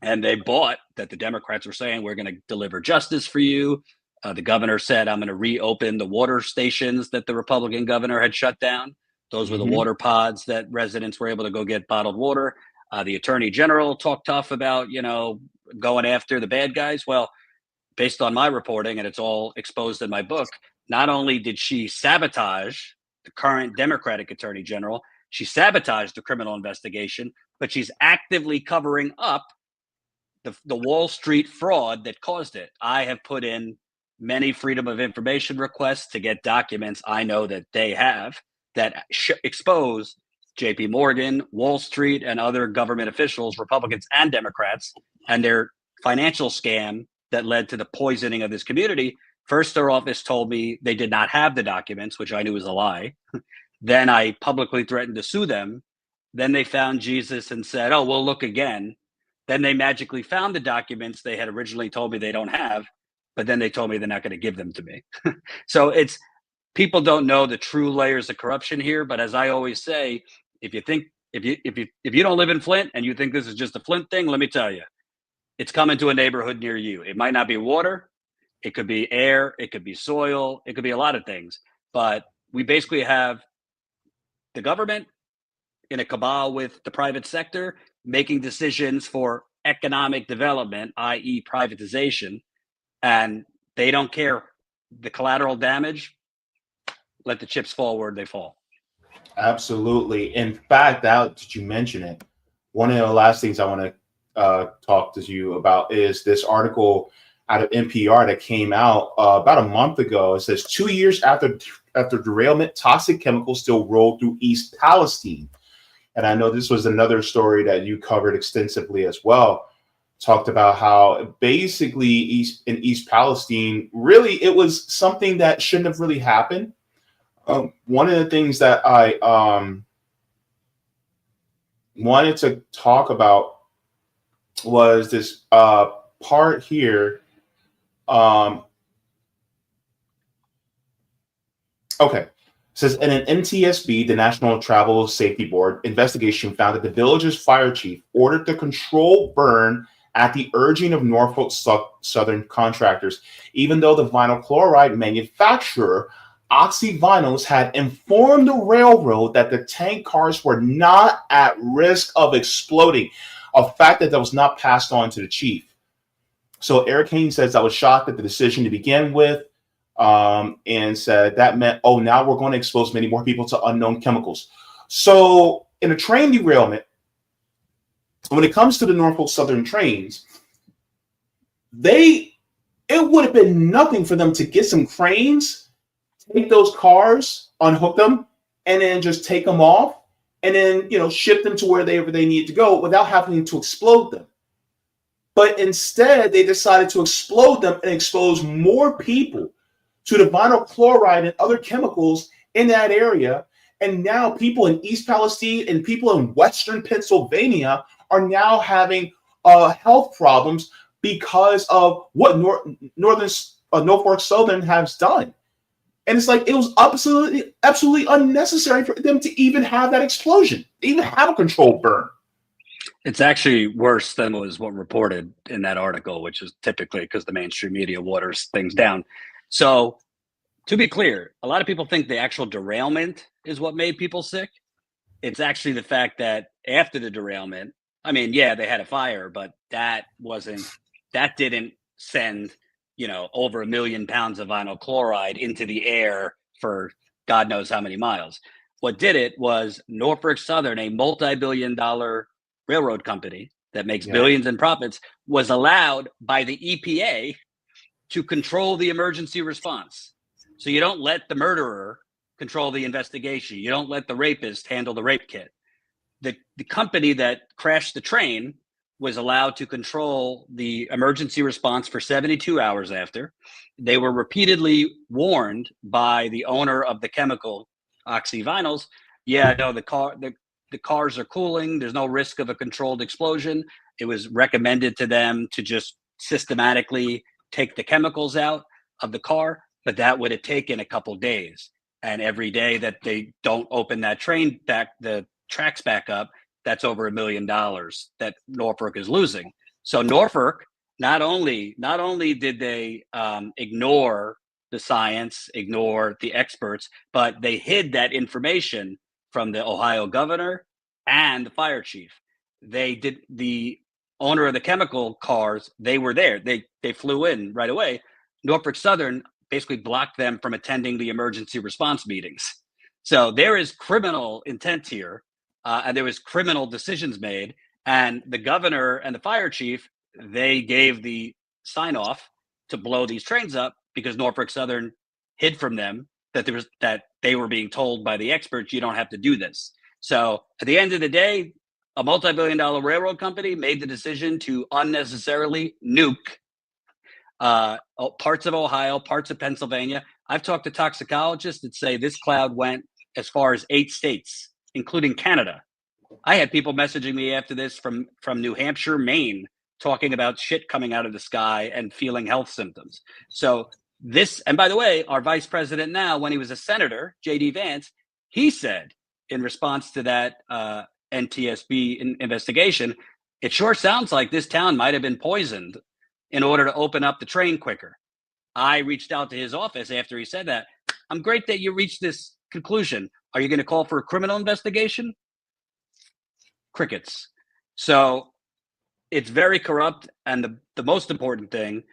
and they bought that the Democrats were saying, we're going to deliver justice for you. The governor said, I'm going to reopen the water stations that the Republican governor had shut down. Those were the water pods that residents were able to go get bottled water. The Attorney General talked tough about, going after the bad guys. Well, based on my reporting, and it's all exposed in my book, not only did she sabotage the current Democratic Attorney General, she sabotaged the criminal investigation, but she's actively covering up the Wall Street fraud that caused it. I have put in many Freedom of Information requests to get documents I know that they have that expose JP Morgan, Wall Street, and other government officials, Republicans and Democrats, and their financial scam that led to the poisoning of this community. First, their office told me they did not have the documents, which I knew was a lie. Then I publicly threatened to sue them. Then they found Jesus and said, oh, we'll look again. Then they magically found the documents they had originally told me they don't have, but then they told me they're not going to give them to me. So people don't know the true layers of corruption here. But as I always say, if you don't live in Flint and you think this is just a Flint thing, let me tell you, it's coming to a neighborhood near you. It might not be water, it could be air, it could be soil, it could be a lot of things. But we basically have the government in a cabal with the private sector making decisions for economic development, i.e. privatization, and they don't care the collateral damage. Let the chips fall where they fall. Absolutely. In fact, now that you mention it, one of the last things I want to talk to you about is this article out of NPR that came out about a month ago. It says 2 years after derailment, toxic chemicals still rolled through East Palestine. And I know this was another story that you covered extensively as well. Talked about how basically in East Palestine, really, it was something that shouldn't have really happened. One of the things that I wanted to talk about was this part here. Okay. It says in an NTSB, the National Travel Safety Board investigation found that the village's fire chief ordered the controlled burn at the urging of Norfolk Southern contractors, even though the vinyl chloride manufacturer Oxyvinyls had informed the railroad that the tank cars were not at risk of exploding, a fact that was not passed on to the chief. So Eric Haynes says, I was shocked at the decision to begin with, and said that meant, oh, now we're going to expose many more people to unknown chemicals. So in a train derailment, when it comes to the Norfolk Southern trains, it would have been nothing for them to get some cranes, take those cars, unhook them, and then just take them off, and then ship them to wherever they need to go without having to explode them. But instead, they decided to explode them and expose more people to the vinyl chloride and other chemicals in that area. And now people in East Palestine and people in Western Pennsylvania are now having health problems because of what Norfolk Southern has done. And it's like, it was absolutely unnecessary for them to even have that explosion, even have a controlled burn. It's actually worse than was what reported in that article, which is typically because the mainstream media waters things down. So to be clear, a lot of people think the actual derailment is what made people sick. It's actually the fact that after the derailment, I mean, yeah, they had a fire, but that didn't send, over 1 million pounds of vinyl chloride into the air for God knows how many miles. What did it was Norfolk Southern, a multi-billion-dollar railroad company that makes billions in profits, was allowed by the EPA to control the emergency response. So you don't let the murderer control the investigation. You don't let the rapist handle the rape kit. The company that crashed the train was allowed to control the emergency response for 72 hours after. They were repeatedly warned by the owner of the chemical, Oxyvinyls, the cars are cooling. There's no risk of a controlled explosion. It was recommended to them to just systematically take the chemicals out of the car, but that would have taken a couple days. And every day that they don't open that train back, the tracks back up, that's over $1 million that Norfolk is losing. So Norfolk, not only did they ignore the science, ignore the experts, but they hid that information from the Ohio governor and the fire chief. The owner of the chemical cars, they were there. They flew in right away. Norfolk Southern basically blocked them from attending the emergency response meetings. So there is criminal intent here, and there was criminal decisions made. And the governor and the fire chief, they gave the sign off to blow these trains up because Norfolk Southern hid from them that they were being told by the experts, you don't have to do this. So at the end of the day, a multi-billion-dollar railroad company made the decision to unnecessarily nuke parts of Ohio, parts of Pennsylvania. I've talked to toxicologists that say this cloud went as far as 8 states, including Canada. I had people messaging me after this from New Hampshire, Maine, talking about shit coming out of the sky and feeling health symptoms. So this, and by the way, our vice president now, when he was a senator, J.D. Vance, he said in response to that NTSB investigation, it sure sounds like this town might have been poisoned in order to open up the train quicker. I reached out to his office after he said that. I'm great that you reached this conclusion. Are you going to call for a criminal investigation? Crickets. So it's very corrupt. And the most important thing,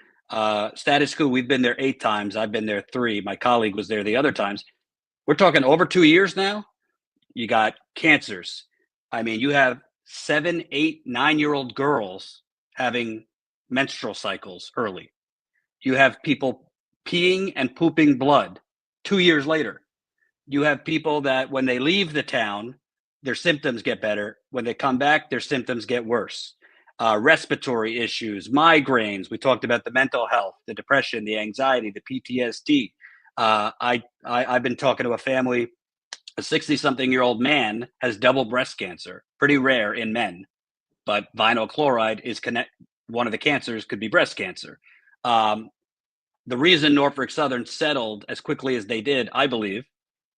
status quo, we've been there 8 times. I've been there 3. My colleague was there the other times. We're talking over 2 years now. You got cancers. I mean, you have 7, 8, 9-year-old girls having menstrual cycles early. You have people peeing and pooping blood 2 years later. You have people that when they leave the town, their symptoms get better. When they come back, their symptoms get worse. Respiratory issues, migraines. We talked about the mental health, the depression, the anxiety, the PTSD. I've been talking to a family. A 60-something-year-old man has double breast cancer, pretty rare in men, but vinyl chloride is one of the cancers could be breast cancer. The reason Norfolk Southern settled as quickly as they did, I believe,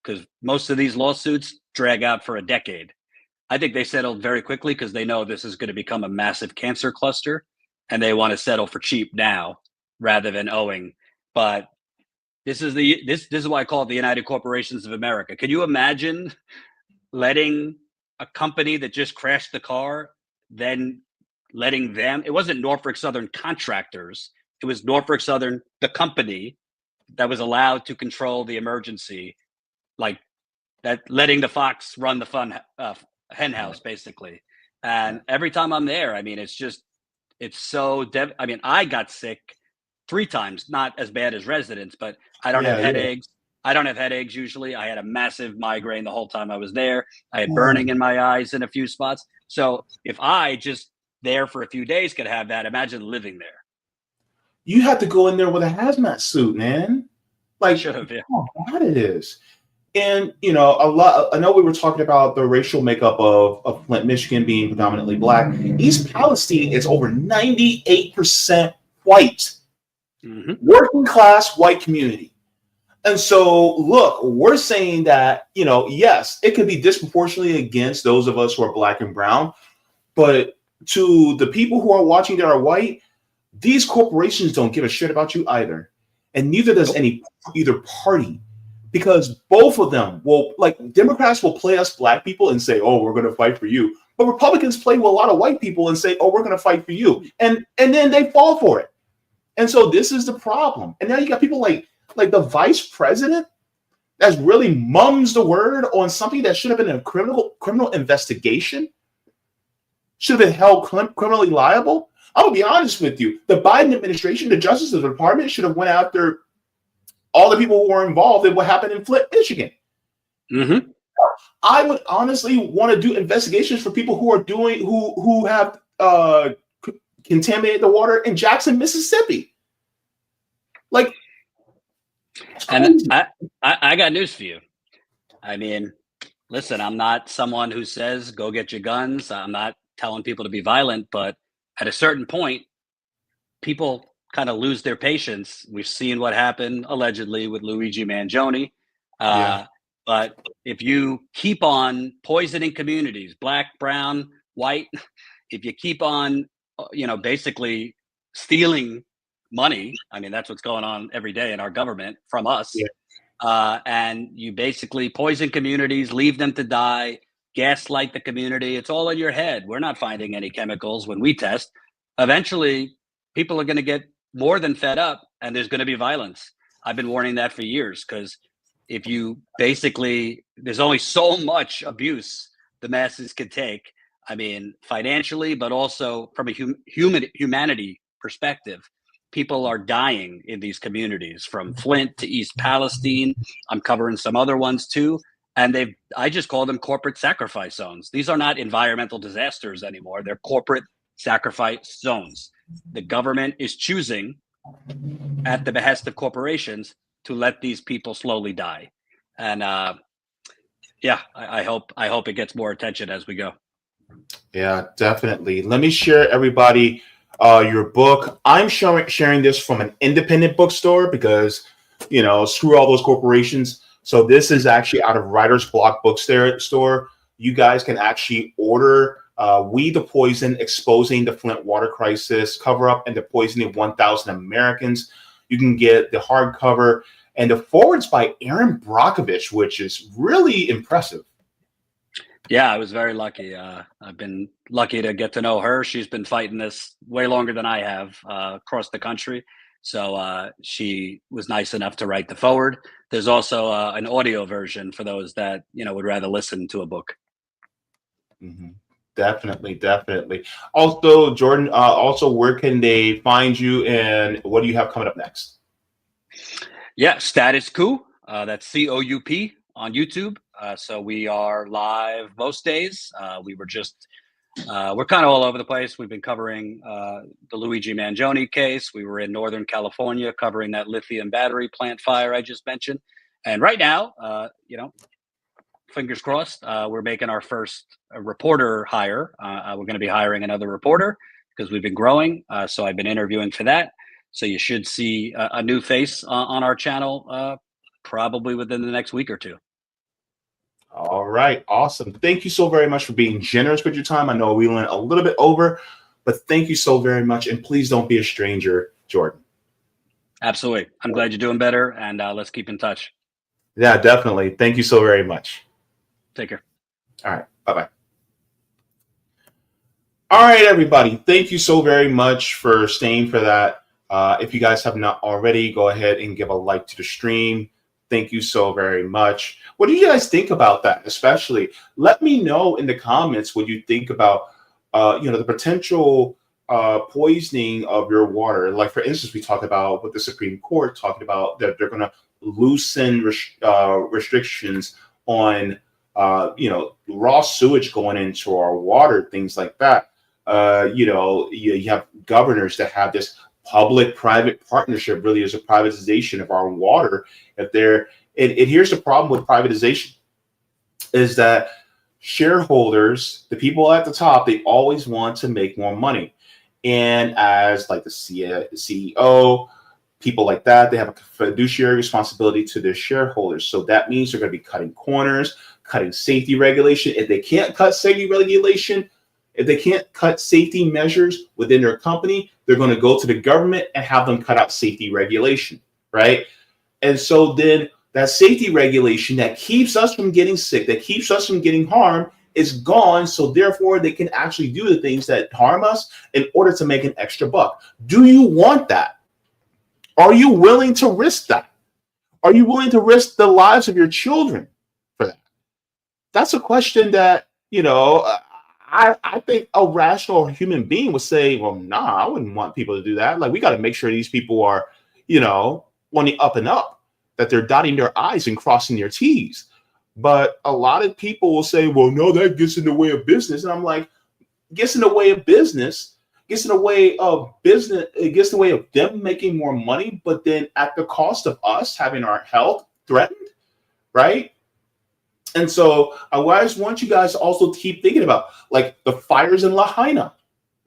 because most of these lawsuits drag out for a decade. I think they settled very quickly because they know this is going to become a massive cancer cluster, and they want to settle for cheap now rather than owing. But this is why I call it the United Corporations of America. Can you imagine letting a company that just crashed the car, then letting them? It wasn't Norfolk Southern contractors. It was Norfolk Southern, the company, that was allowed to control the emergency, like that, letting the fox run the hen house, basically. And every time I'm there, I mean, it's so I mean, I got sick 3 times, not as bad as residents, but I don't have headaches. I don't have headaches usually. I had a massive migraine the whole time I was there. I had burning in my eyes in a few spots. So if I just there for a few days could have that, imagine living there. You have to go in there with a hazmat suit, man. Like, should have, yeah. How bad it is. And, you know, I know we were talking about the racial makeup of Flint, Michigan being predominantly Black. East Palestine is over 98% white. Mm-hmm. Working class white community. And so, look, we're saying that, you know, yes, it could be disproportionately against those of us who are Black and brown, but to the people who are watching that are white, these corporations don't give a shit about you either. And neither does either party, because both of them will, like, Democrats will play us Black people and say, oh, we're going to fight for you. But Republicans play with a lot of white people and say, oh, we're going to fight for you. And then they fall for it. And so this is the problem. And now you got people like the vice president that's really mums the word on something that should have been a criminal investigation, should have been held criminally liable. I'm gonna be honest with you. The Biden administration, the Justice Department should have went after all the people who were involved in what happened in Flint, Michigan. Mm-hmm. I would honestly want to do investigations for people who are who have contaminated the water in Jackson, Mississippi. Like, and I got news for you. I mean, listen, I'm not someone who says go get your guns. I'm not telling people to be violent, but at a certain point, people kind of lose their patience. We've seen what happened allegedly with Luigi Mangione. But if you keep on poisoning communities, Black, brown, white, if you keep on, basically stealing money, I mean, that's what's going on every day in our government from us. Yeah. And you basically poison communities, leave them to die, gaslight the community. It's all in your head. We're not finding any chemicals when we test. Eventually, people are going to get more than fed up, and there's going to be violence. I've been warning that for years, because if you basically, there's only so much abuse the masses can take. I mean, financially, but also from a humanity perspective. People are dying in these communities, from Flint to East Palestine. I'm covering some other ones too. And I just call them corporate sacrifice zones. These are not environmental disasters anymore. They're corporate sacrifice zones. The government is choosing, at the behest of corporations, to let these people slowly die. And I hope it gets more attention as we go. Yeah, definitely. Let me share everybody your book. I'm sharing this from an independent bookstore because, screw all those corporations. So this is actually out of Writer's Block bookstore. You guys can actually order We the Poison, Exposing the Flint Water Crisis, Cover Up and the Poisoning of 1,000 Americans. You can get the hardcover and the forwards by Erin Brockovich, which is really impressive. Yeah, I was very lucky. I've been lucky to get to know her. She's been fighting this way longer than I have across the country. So she was nice enough to write the forward. There's also an audio version for those that, would rather listen to a book. Mm-hmm. Definitely. Also, Jordan, where can they find you and what do you have coming up next? Yeah, Status Coup. That's COUP on YouTube. So we are live most days. We're kind of all over the place. We've been covering the Luigi Mangione case. We were in Northern California covering that lithium battery plant fire I just mentioned. And right now, fingers crossed, we're making our first reporter hire. We're going to be hiring another reporter because we've been growing. So I've been interviewing for that. So you should see a new face on our channel probably within the next week or two. All right. Awesome. Thank you so very much for being generous with your time. I know we went a little bit over, but thank you so very much. And please don't be a stranger, Jordan. Absolutely. I'm glad you're doing better. And let's keep in touch. Yeah, definitely. Thank you so very much. Take care. All right. Bye-bye. All right, everybody. Thank you so very much for staying for that. If you guys have not already, go ahead and give a like to the stream. Thank you so very much. What do you guys think about that? Especially, let me know in the comments what you think about, the potential poisoning of your water. Like, for instance, we talked about with the Supreme Court talking about that they're going to loosen restrictions on, raw sewage going into our water, things like that. You have governors that have this public-private partnership, really is a privatization of our water. Here's the problem with privatization is that shareholders, the people at the top, they always want to make more money. And as like the CEO, people like that, they have a fiduciary responsibility to their shareholders. So that means they're going to be cutting corners, cutting safety regulation. If they can't cut safety regulation, if they can't cut safety measures within their company, they're going to go to the government and have them cut out safety regulation, right? And so then that safety regulation that keeps us from getting sick, that keeps us from getting harmed, is gone. So therefore, they can actually do the things that harm us in order to make an extra buck. Do you want that? Are you willing to risk that? Are you willing to risk the lives of your children for that? That's a question that, I think a rational human being would say, well, nah, I wouldn't want people to do that. Like, we got to make sure these people are, on the up and up, that they're dotting their I's and crossing their T's. But a lot of people will say, well, no, that gets in the way of business. And I'm like, gets in the way of business, gets in the way of business, it gets in the way of them making more money, but then at the cost of us having our health threatened, right? And so I always want you guys to also keep thinking about like the fires in Lahaina,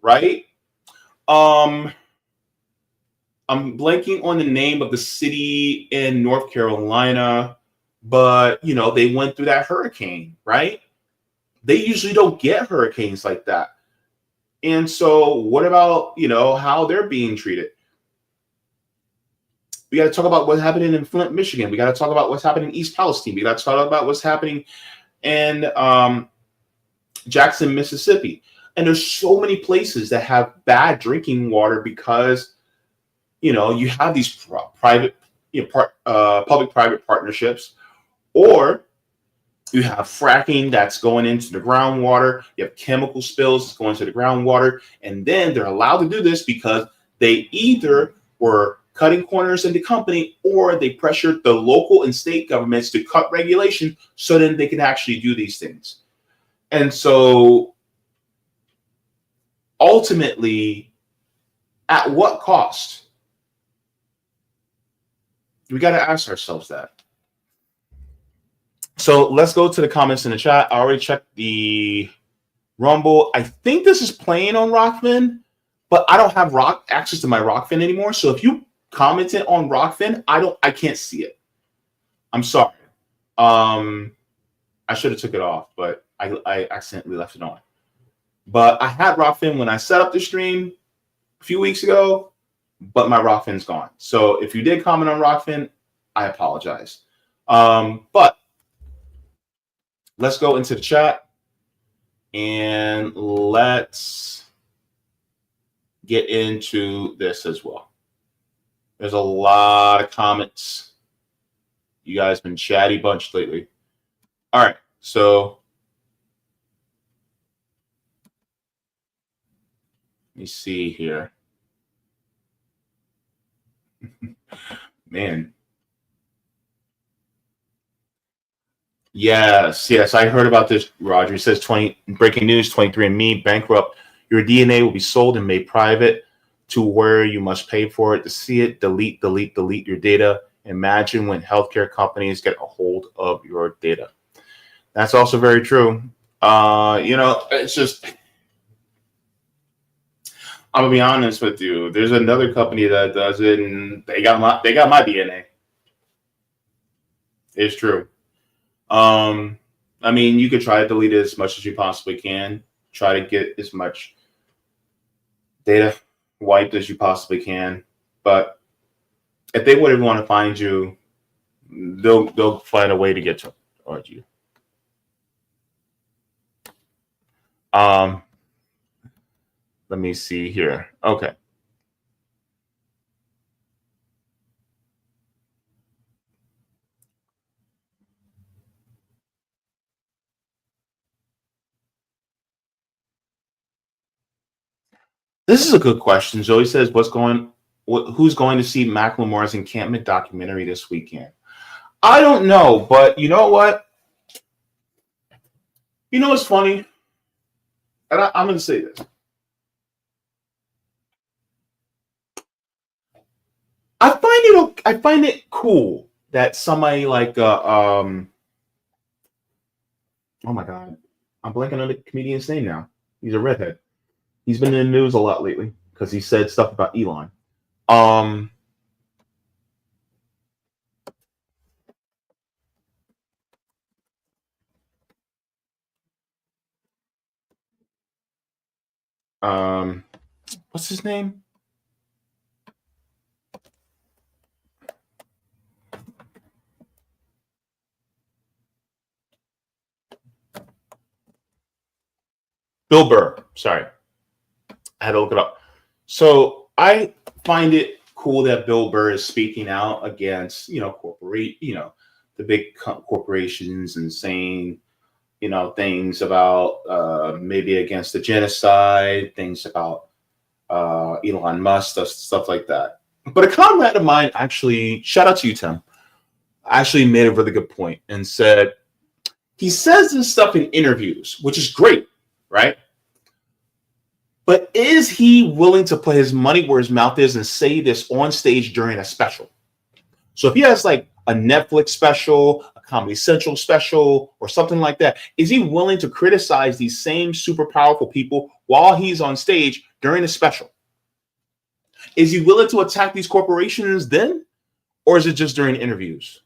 right? I'm blanking on the name of the city in North Carolina, but they went through that hurricane, right? They usually don't get hurricanes like that. And so what about, how they're being treated? We got to talk about what's happening in Flint, Michigan. We got to talk about what's happening in East Palestine. We got to talk about what's happening in Jackson, Mississippi. And there's so many places that have bad drinking water because, you have these private, public-private partnerships, or you have fracking that's going into the groundwater. You have chemical spills that's going to the groundwater. And then they're allowed to do this because they either were cutting corners in the company, or they pressured the local and state governments to cut regulation so then they can actually do these things. And so ultimately, at what cost? We got to ask ourselves that. So let's go to the comments in the chat. I already checked the Rumble. I think this is playing on Rockman. but I don't have access to my Rockfin anymore. So if you commented on Rockfin, I can't see it. I'm sorry. I should have took it off, but I accidentally left it on. But I had Rockfin when I set up the stream a few weeks ago, but my Rockfin's gone. So if you did comment on Rockfin, I apologize. But let's go into the chat and let's get into this as well. There's a lot of comments. You guys been chatty bunch lately. All right, so let me see here. Man. Yes, I heard about this, Roger. He says breaking news, 23andMe bankrupt. Your DNA will be sold and made private to where you must pay for it to see it. Delete your data. Imagine when healthcare companies get a hold of your data. That's also very true. It's just, I'm gonna be honest with you. There's another company that does it, and they got my DNA. It's true. I mean, you could try to delete it as much as you possibly can. Try to get as much data wiped as you possibly can. But if they wouldn't want to find you, they'll find a way to get towards you. Let me see here. Okay. This is a good question. Zoe says, who's going to see Macklemore's encampment documentary this weekend? I don't know, but you know what? You know what's funny? And I'm going to say this. I find it cool that somebody like oh my God, I'm blanking on the comedian's name now. He's a redhead. He's been in the news a lot lately because he said stuff about Elon. What's his name? Bill Burr. Sorry. I had to look it up. So I find it cool that Bill Burr is speaking out against, the big corporations and saying, things about maybe against the genocide, things about Elon Musk, stuff like that. But a comrade of mine actually, shout out to you, Tim, actually made a really good point and said, he says this stuff in interviews, which is great, right? But is he willing to put his money where his mouth is and say this on stage during a special? So if he has like a Netflix special, a Comedy Central special, or something like that, is he willing to criticize these same super powerful people while he's on stage during a special? Is he willing to attack these corporations then? Or is it just during interviews?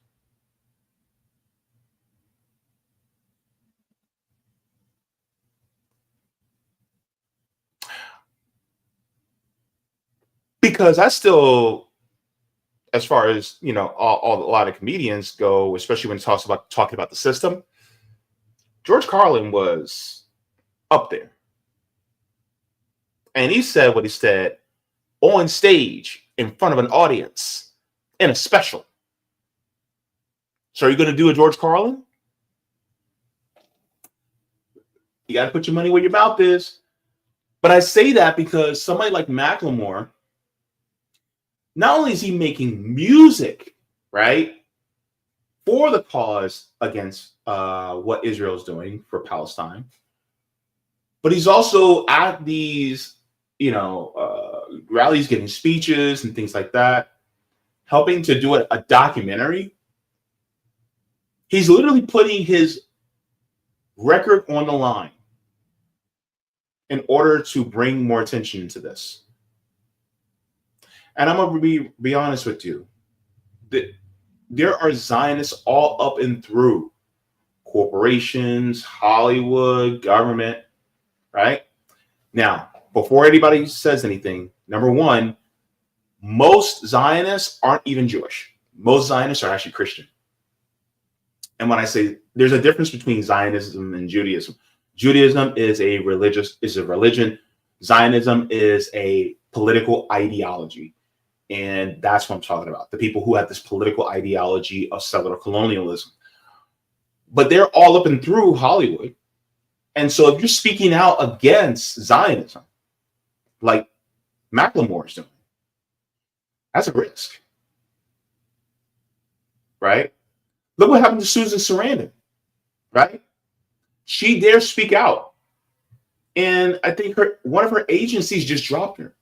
Because I still, as far as a lot of comedians go, especially when it talks about talking about the system, George Carlin was up there, and he said what he said on stage in front of an audience in a special. So are you going to do a George Carlin? You got to put your money where your mouth is. But I say that because somebody like Macklemore, not only is he making music, right, for the cause against what Israel's doing for Palestine, but he's also at these, rallies, giving speeches and things like that, helping to do a documentary. He's literally putting his record on the line in order to bring more attention to this. And I'm gonna be honest with you. There are Zionists all up and through corporations, Hollywood, government, right? Now, before anybody says anything, number one, most Zionists aren't even Jewish. Most Zionists are actually Christian. And when I say there's a difference between Zionism and Judaism, Judaism is a religion. Zionism is a political ideology. And that's what I'm talking about. The people who have this political ideology of settler colonialism. But they're all up and through Hollywood. And so if you're speaking out against Zionism, like Macklemore is doing, that's a risk. Right? Look what happened to Susan Sarandon. Right? She dared speak out. And I think one of her agencies just dropped her.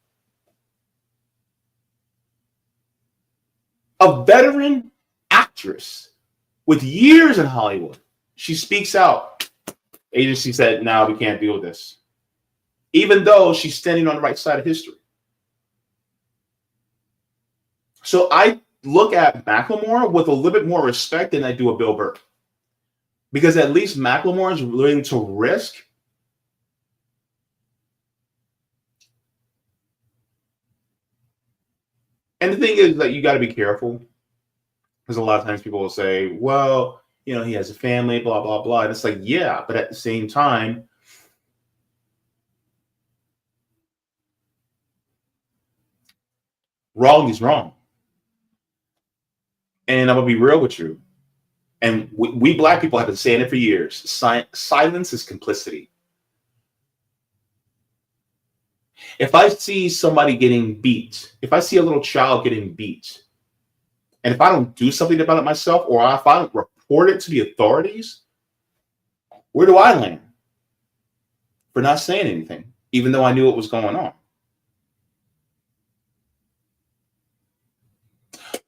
A veteran actress with years in Hollywood. She speaks out. Agency said, no, we can't deal with this. Even though she's standing on the right side of history. So I look at Macklemore with a little bit more respect than I do a Bill Burr. Because at least Macklemore is willing to risk. And the thing is that you got to be careful. Because a lot of times people will say, well, you know, he has a family, blah, blah, blah. And it's like, yeah, but at the same time, wrong is wrong. And I'm going to be real with you. And we black people have been saying it for years. Silence is complicity. If I see somebody getting beat, if I see a little child getting beat, and if I don't do something about it myself, or if I don't report it to the authorities, where do I land? For not saying anything, even though I knew what was going on.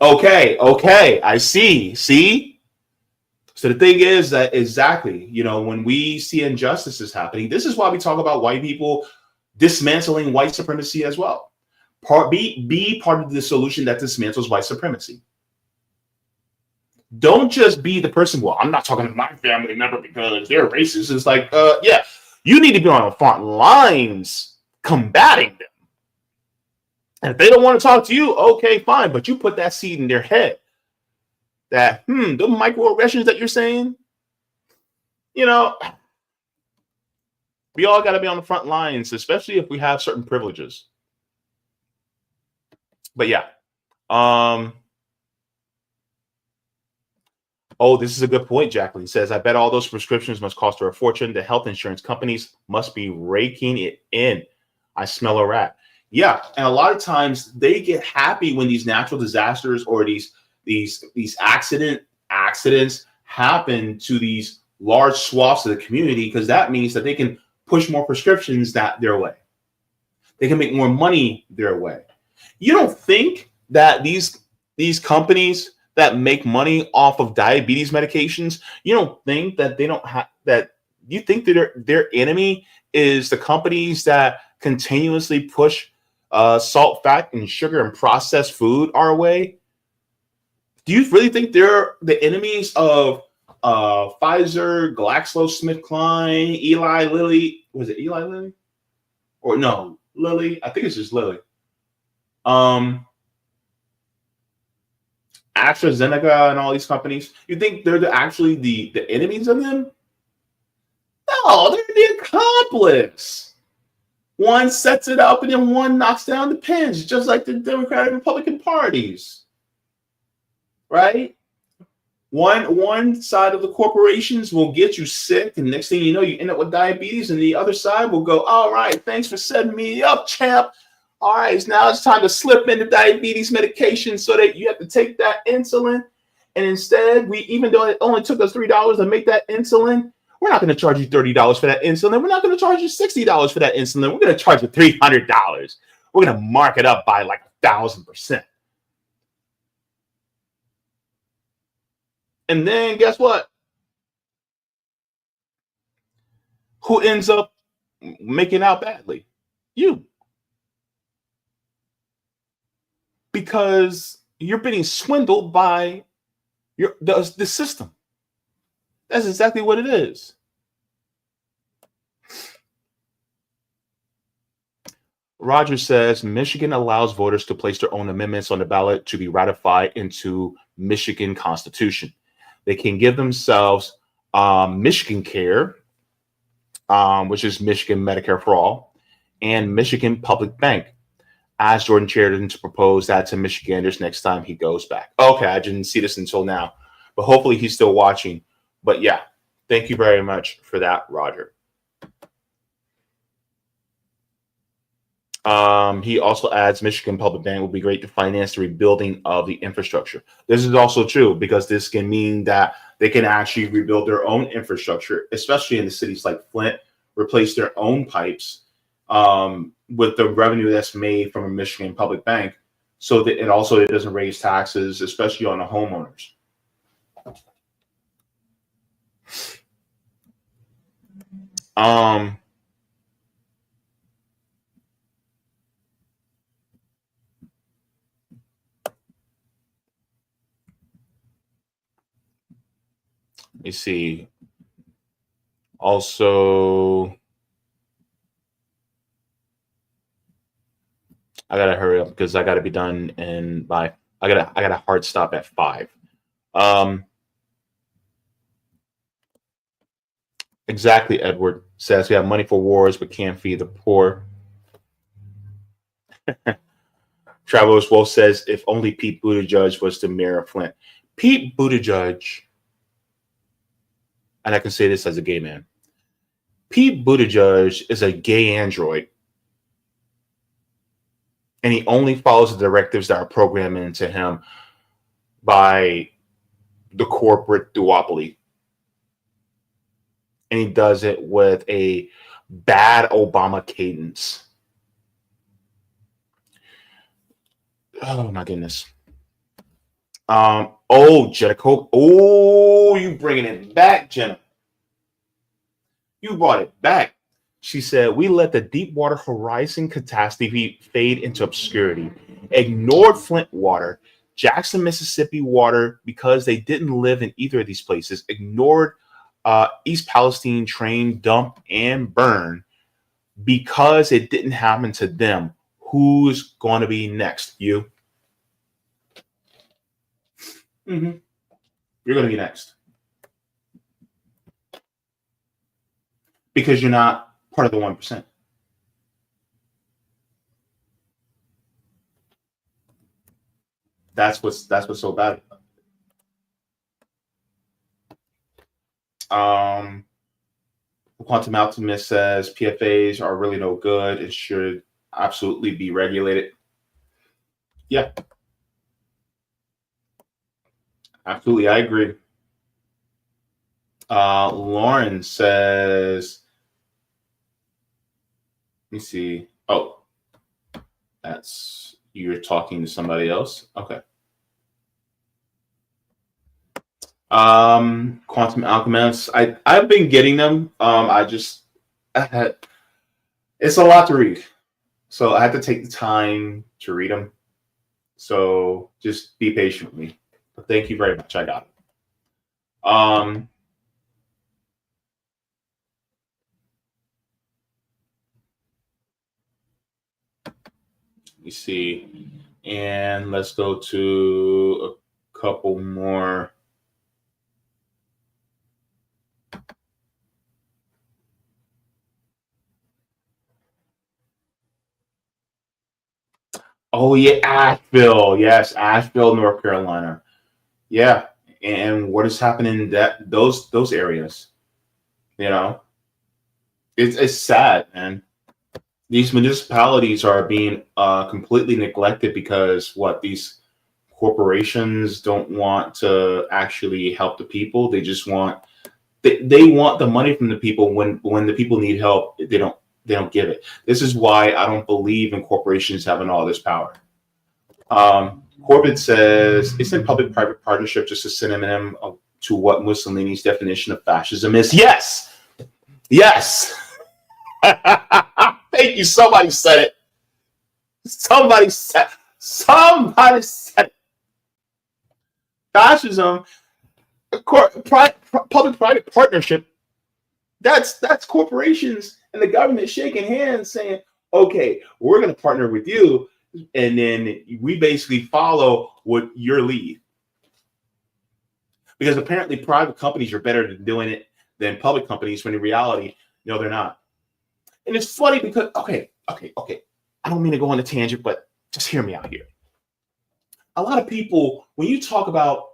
Okay, I see. See? So the thing is that exactly, you know, when we see injustices happening, this is why we talk about white people dismantling white supremacy as well. Be part of the solution that dismantles white supremacy. Don't just be the person, well, I'm not talking to my family member because they're racist. It's like, yeah, you need to be on the front lines combating them. And if they don't want to talk to you, okay, fine. But you put that seed in their head that, the microaggressions that you're saying, you know, we all got to be on the front lines, especially if we have certain privileges. But yeah. Oh, this is a good point, Jacqueline says. I bet all those prescriptions must cost her a fortune. The health insurance companies must be raking it in. I smell a rat. Yeah, and a lot of times they get happy when these natural disasters or these accidents happen to these large swaths of the community, because that means that they can push more prescriptions their way. They can make more money their way. You don't think that these companies that make money off of diabetes medications, you don't think that they don't have that? You think that their enemy is the companies that continuously push salt, fat, and sugar and processed food our way? Do you really think they're the enemies of Pfizer, GlaxoSmithKline, Eli Lilly? Was it Eli Lilly? Or no, Lilly? I think it's just Lilly. AstraZeneca and all these companies. You think they're actually the enemies of them? No, they're the accomplice. One sets it up and then one knocks down the pins, just like the Democratic and Republican parties. Right? One side of the corporations will get you sick, and next thing you know, you end up with diabetes, and the other side will go, all right, thanks for setting me up, champ. All right, now it's time to slip into diabetes medication so that you have to take that insulin. And instead, even though it only took us $3 to make that insulin, we're not going to charge you $30 for that insulin. We're not going to charge you $60 for that insulin. We're going to charge you $300. We're going to mark it up by like 1,000%. And then guess what? Who ends up making out badly? You. because you're being swindled by the system. That's exactly what it is. Roger says Michigan allows voters to place their own amendments on the ballot to be ratified into Michigan Constitution. They can give themselves Michigan Care, which is Michigan Medicare for All, and Michigan Public Bank. Ask Jordan Chariton to propose that to Michiganders next time he goes back. Okay, I didn't see this until now, but hopefully he's still watching. But yeah, thank you very much for that, Roger. He also adds Michigan Public Bank will be great to finance the rebuilding of the infrastructure. This is also true because this can mean that they can actually rebuild their own infrastructure, especially in the cities like Flint, replace their own pipes with the revenue that's made from a Michigan Public Bank, so that it doesn't raise taxes, especially on the homeowners. Let me see. Also, I gotta hurry up because I gotta be done I got a hard stop at 5. Exactly, Edward says we have money for wars but can't feed the poor. Travelers Wolf says if only Pete Buttigieg was the mayor of Flint. Pete Buttigieg, and I can say this as a gay man, Pete Buttigieg is a gay android. And he only follows the directives that are programmed into him by the corporate duopoly. And he does it with a bad Obama cadence. Oh, my goodness. Jenna Coke. Oh, you bringing it back, Jenna. You brought it back. She said, we let the Deepwater Horizon catastrophe fade into obscurity, ignored Flint water, Jackson, Mississippi water because they didn't live in either of these places, ignored East Palestine train dump and burn because it didn't happen to them. Who's going to be next? You? Mm-hmm. You're going to be next. Because you're not part of the 1%. That's what's so bad. Quantum Optimist says PFAs are really no good. It should absolutely be regulated. Yeah. Absolutely, I agree. Lauren says, let me see. Oh, that's you're talking to somebody else. Okay. Quantum Alchemist. I've been getting them. It's a lot to read, so I had to take the time to read them. So just be patient with me. But thank you very much. I got it. You see, and let's go to a couple more. Oh yeah, Asheville. Yes, Asheville, North Carolina. Yeah, and what is happening in those areas? You know, it's sad, man. These municipalities are being completely neglected because these corporations don't want to actually help the people. They just want they want the money from the people when the people need help. They don't give it. This is why I don't believe in corporations having all this power. Corbett says, isn't public-private partnership just a synonym to what Mussolini's definition of fascism is? Yes. Yes. Thank you. Somebody said it. Somebody said it. Fascism, public-private partnership. That's corporations and the government shaking hands, saying, "Okay, we're going to partner with you, and then we basically follow what your lead." Because apparently, private companies are better at doing it than public companies, when in reality, no, they're not. And it's funny because, okay. I don't mean to go on a tangent, but just hear me out here. A lot of people, when you talk about,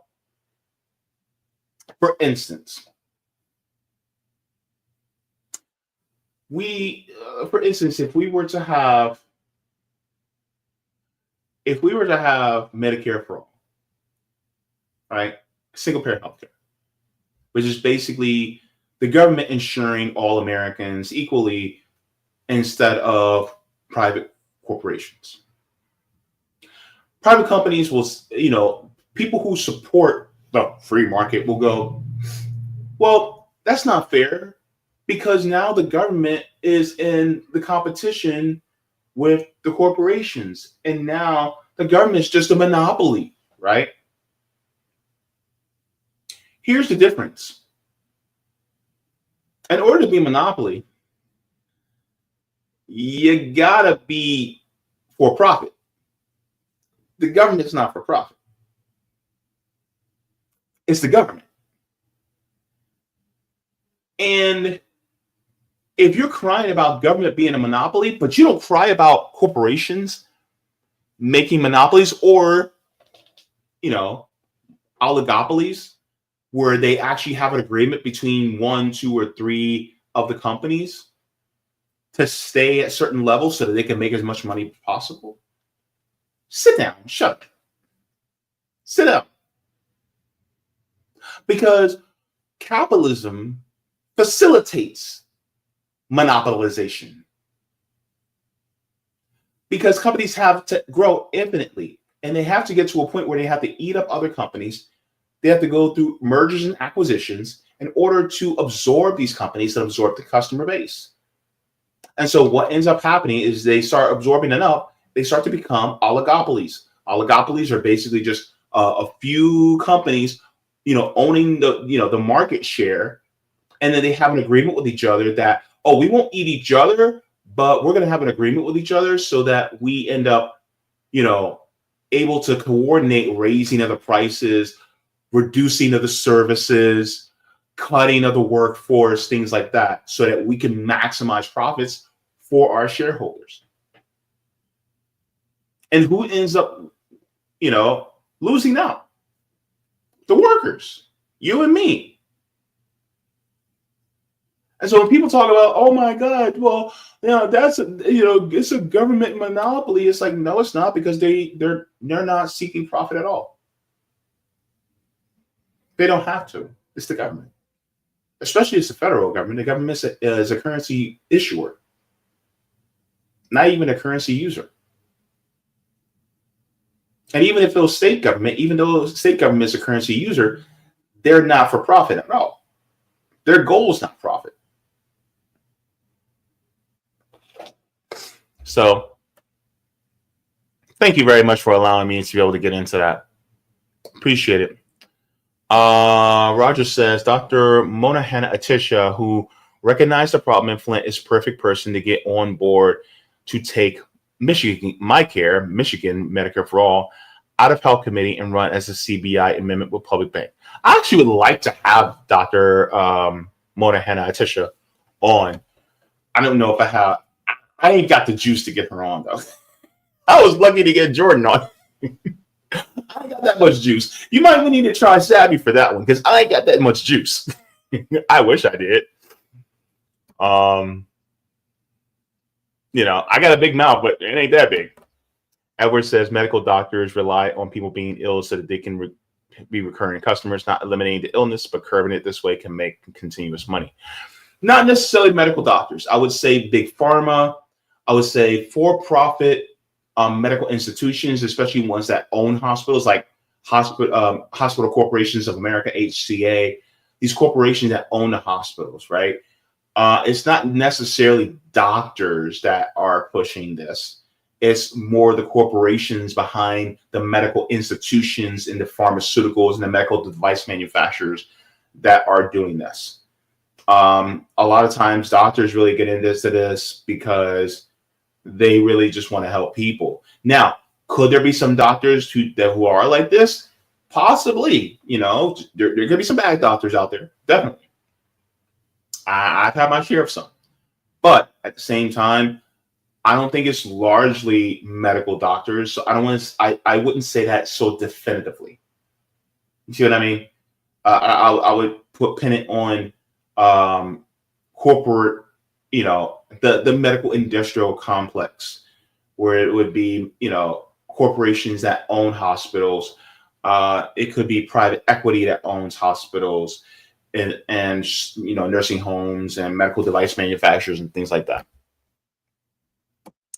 for instance, if we were to have Medicare for all, right? Single payer healthcare, which is basically the government insuring all Americans equally instead of private corporations. Private companies will, people who support the free market will go, well, that's not fair, because now the government is in the competition with the corporations, and now the government is just a monopoly, right? Here's the difference. In order to be a monopoly, you gotta be for profit. The government is not for profit. It's the government. And if you're crying about government being a monopoly, but you don't cry about corporations making monopolies, or, oligopolies, where they actually have an agreement between 1, 2, or 3 of the companies to stay at certain levels so that they can make as much money as possible. Sit down, shut up. Sit down. Because capitalism facilitates monopolization. Because companies have to grow infinitely, and they have to get to a point where they have to eat up other companies. They have to go through mergers and acquisitions in order to absorb these companies and absorb the customer base. And so what ends up happening is they start absorbing enough, they start to become oligopolies. Oligopolies are basically just a few companies, owning the market share, and then they have an agreement with each other that, we won't eat each other, but we're going to have an agreement with each other so that we end up, able to coordinate raising of the prices, reducing of the services, cutting of the workforce, things like that, so that we can maximize profits for our shareholders. And who ends up, losing out? The workers, you and me. And so when people talk about, oh my God, well, it's a government monopoly. It's like, no, it's not, because they're not seeking profit at all. They don't have to. It's the government, especially it's the federal government. The government is a currency issuer, not even a currency user. And even if it was state government, even though state government is a currency user, they're not for profit at all. Their goal is not profit. So thank you very much for allowing me to be able to get into that. Appreciate it. Roger says, Dr. Monahana Atisha, who recognized the problem in Flint, is perfect person to get on board to take Michigan Medicare for All out of Health Committee and run as a CBI amendment with Public Bank. I actually would like to have Dr. Monahana Atisha on. I don't know if I ain't got the juice to get her on, though. I was lucky to get Jordan on. I ain't got that much juice. You might need to try Savvy for that one, because I ain't got that much juice. I wish I did. I got a big mouth, but it ain't that big. Edward says medical doctors rely on people being ill so that they can be recurring customers, not eliminating the illness, but curbing it this way can make continuous money. Not necessarily medical doctors. I would say big pharma. I would say for-profit medical institutions, especially ones that own hospitals, like Hospital Corporations of America, HCA, these corporations that own the hospitals, right? It's not necessarily doctors that are pushing this. It's more the corporations behind the medical institutions and the pharmaceuticals and the medical device manufacturers that are doing this. A lot of times doctors really get into this because they really just want to help people. Now, could there be some doctors who are like this? Possibly. You know, there could be some bad doctors out there. Definitely. I've had my share of some. But at the same time, I don't think it's largely medical doctors. So I wouldn't say that so definitively. You see what I mean? I would pin it on corporate, you know, the medical industrial complex, where it would be, you know, corporations that own hospitals. It could be private equity that owns hospitals and you know, nursing homes and medical device manufacturers and things like that.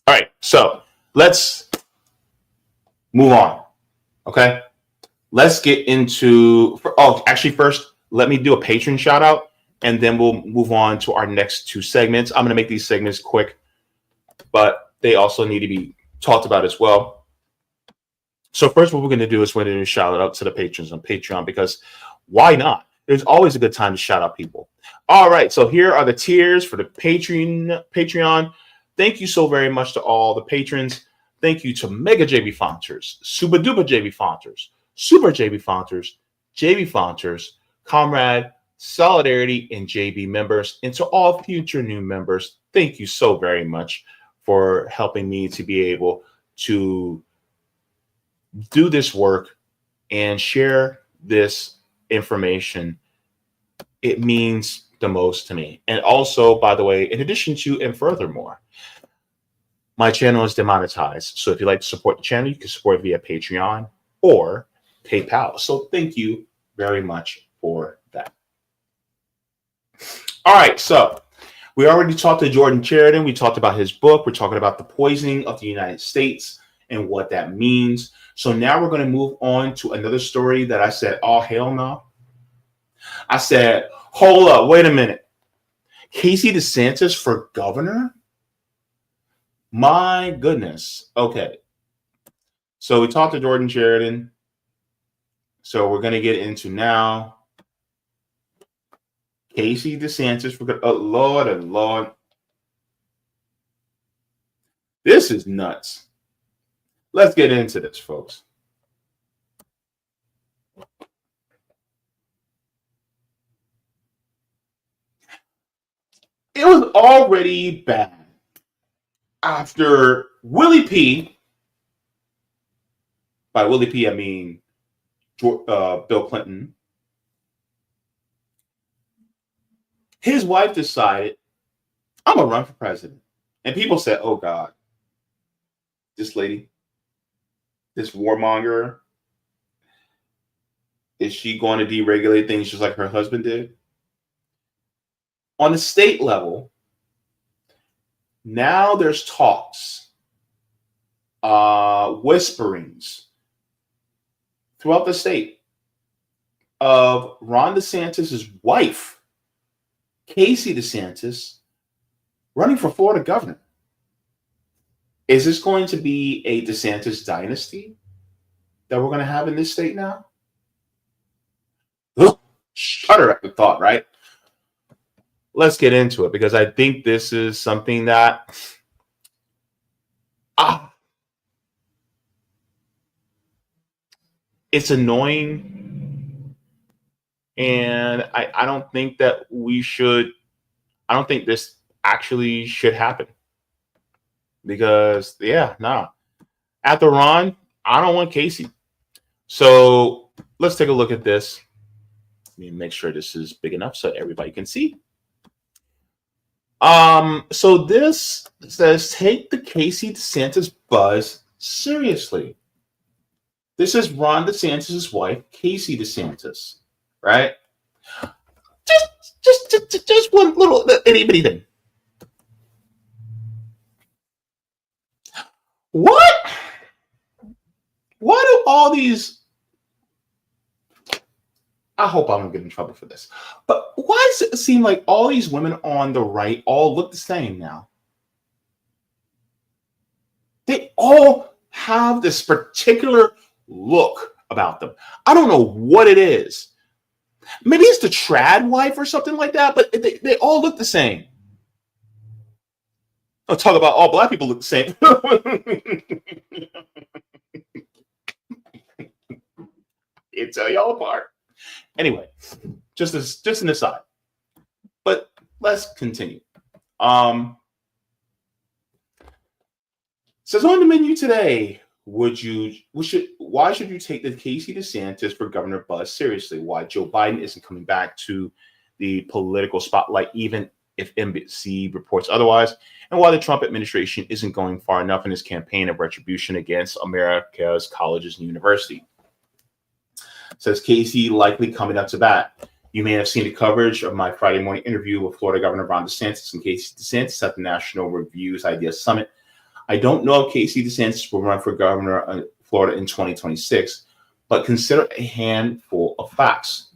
All right, so let's move on. Okay, let's get into. First, let me do a patron shout out, and then we'll move on to our next two segments. I'm going to make these segments quick, but they also need to be talked about as well. So first, what we're going to do is we're going to shout out to the patrons on Patreon, because why not? There's always a good time to shout out people. All right, so here are the tiers for the Patreon. Thank you so very much to all the patrons. Thank you to Mega JBFaunters, Super Duper JBFaunters, Super JBFaunters, JBFaunters, Comrade, Solidarity, and JB members. And to all future new members, thank you so very much for helping me to be able to do this work and share this information. It means the most to me. And also, by the way, in addition to and furthermore, my channel is demonetized. So if you'd like to support the channel, you can support via Patreon or PayPal. So thank you very much for that. All right, so we already talked to Jordan Chariton. We talked about his book. We're talking about the poisoning of the United States and what that means. So now we're going to move on to another story that I said, oh, hell no. I said, hold up, wait a minute. Casey DeSantis for governor? My goodness. Okay. So we talked to Jordan Chariton. So we're going to get into now Casey DeSantis for governor. Oh, Lord and Lord. This is nuts. Let's get into this, folks. It was already bad after Willie P. By Willie P, I mean Bill Clinton. His wife decided, I'm going to run for president. And people said, oh, God, this lady, this warmonger, is she going to deregulate things just like her husband did? On the state level, now there's talks, whisperings throughout the state of Ron DeSantis' wife, Casey DeSantis, running for Florida governor. Is this going to be a DeSantis dynasty that we're going to have in this state now? Ugh, shudder at the thought, right? Let's get into it, because I think this is something that it's annoying, and I don't think that I don't think this actually should happen, because after Ron, I don't want Casey. So let's take a look at this. Let me make sure this is big enough so everybody can see. So this says, take the Casey DeSantis buzz seriously. This is Ron DeSantis' wife, Casey DeSantis, right? Just one little itty bitty thing. What? Why do all these? I hope I don't get in trouble for this. But why does it seem like all these women on the right all look the same now? They all have this particular look about them. I don't know what it is. Maybe it's the trad wife or something like that, but they all look the same. I'll talk about all black people look the same. Can't tell y'all apart. Anyway, just an aside. But let's continue. Says on the menu today, why should you take the Casey DeSantis for governor buzz seriously? Why Joe Biden isn't coming back to the political spotlight, even if NBC reports otherwise, and why the Trump administration isn't going far enough in his campaign of retribution against America's colleges and universities. Says Casey likely coming up to bat. You may have seen the coverage of my Friday morning interview with Florida Governor Ron DeSantis and Casey DeSantis at the National Reviews Ideas Summit. I don't know if Casey DeSantis will run for governor of Florida in 2026, but consider a handful of facts.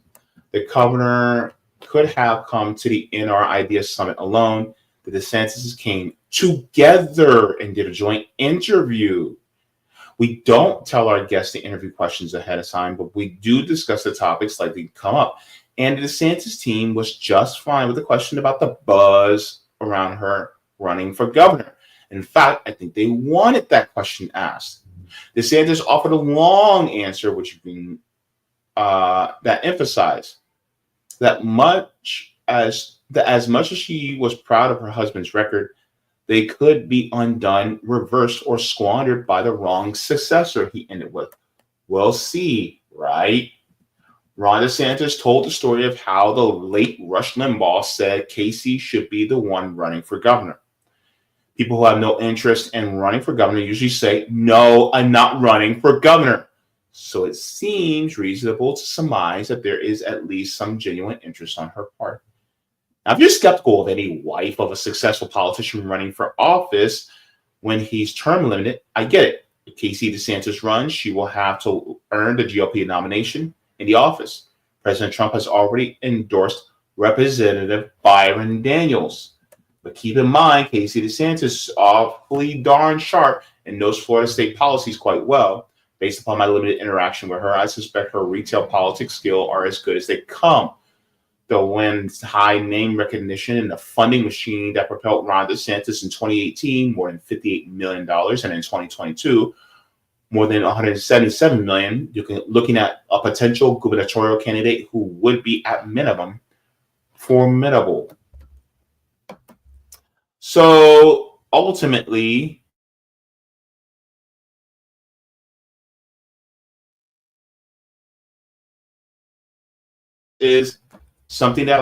The governor could have come to the NR Ideas Summit alone. The DeSantis came together and did a joint interview. We don't tell our guests the interview questions ahead of time, but we do discuss the topics likely to come up. And the DeSantis team was just fine with the question about the buzz around her running for governor. In fact, I think they wanted that question asked. DeSantis offered a long answer, which you can that emphasized that as much as she was proud of her husband's record, they could be undone, reversed, or squandered by the wrong successor, he ended with. We'll see, right? Ron DeSantis told the story of how the late Rush Limbaugh said Casey should be the one running for governor. People who have no interest in running for governor usually say, no, I'm not running for governor. So it seems reasonable to surmise that there is at least some genuine interest on her part. Now, if you're skeptical of any wife of a successful politician running for office when he's term limited, I get it. If Casey DeSantis runs, she will have to earn the GOP nomination in the office. President Trump has already endorsed Representative Byron Daniels. But keep in mind, Casey DeSantis is awfully darn sharp and knows Florida state policies quite well. Based upon my limited interaction with her, I suspect her retail politics skills are as good as they come. The wins high name recognition and the funding machine that propelled Ron DeSantis in 2018 more than $58 million, and in 2022 more than $177 million. Looking at a potential gubernatorial candidate who would be at minimum formidable. So ultimately, is something that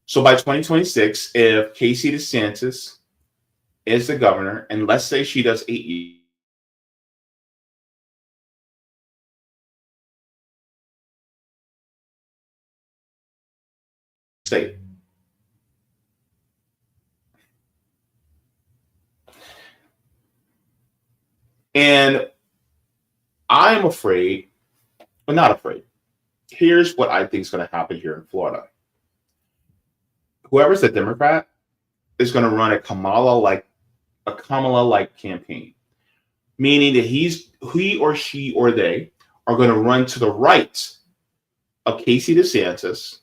so by 2026, if Casey DeSantis is the governor, and let's say she does 8 years, state. And I'm afraid, but not afraid. Here's what I think is going to happen here in Florida. Whoever's a Democrat is going to run a Kamala-like campaign, meaning that he or she or they are going to run to the right of Casey DeSantis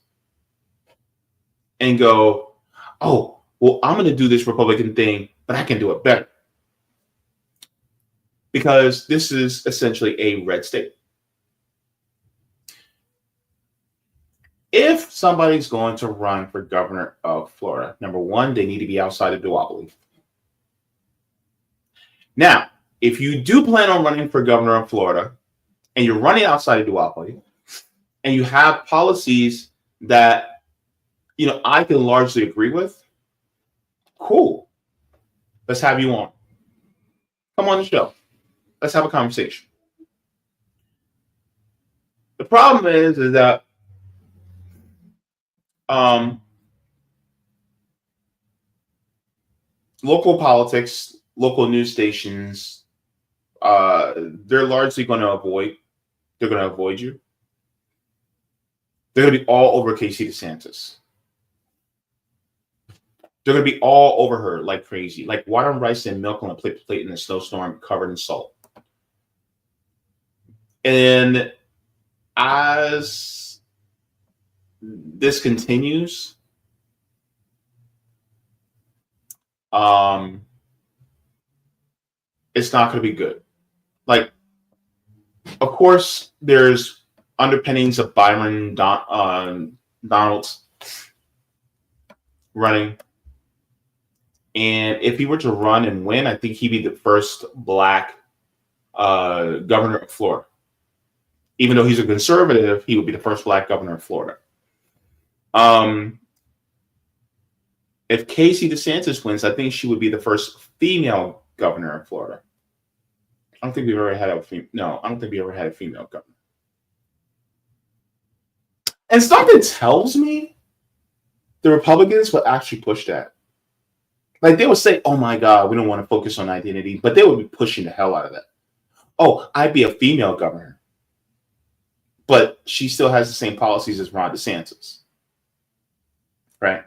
and go, oh, well, I'm going to do this Republican thing, but I can do it better. Because this is essentially a red state. If somebody's going to run for governor of Florida, number one, they need to be outside of duopoly. Now, if you do plan on running for governor of Florida and you're running outside of duopoly and you have policies that, I can largely agree with, cool. Let's have you on. Come on the show. Let's have a conversation. The problem is that local politics, local news stations, they're largely going to avoid you. They're going to be all over Casey DeSantis. They're going to be all over her like crazy, like water and rice and milk on a plate in a snowstorm covered in salt. And as this continues, it's not going to be good. Like, of course, there's underpinnings of Byron Donalds running. And if he were to run and win, I think he'd be the first Black governor of Florida. Even though he's a conservative, he would be the first Black governor of Florida. If Casey DeSantis wins, I think she would be the first female governor of Florida. I don't think we've ever had a female governor. And something tells me the Republicans will actually push that. Like, they would say, oh my God, we don't want to focus on identity, but they would be pushing the hell out of that. Oh, I'd be a female governor, but she still has the same policies as Ron DeSantis. Right?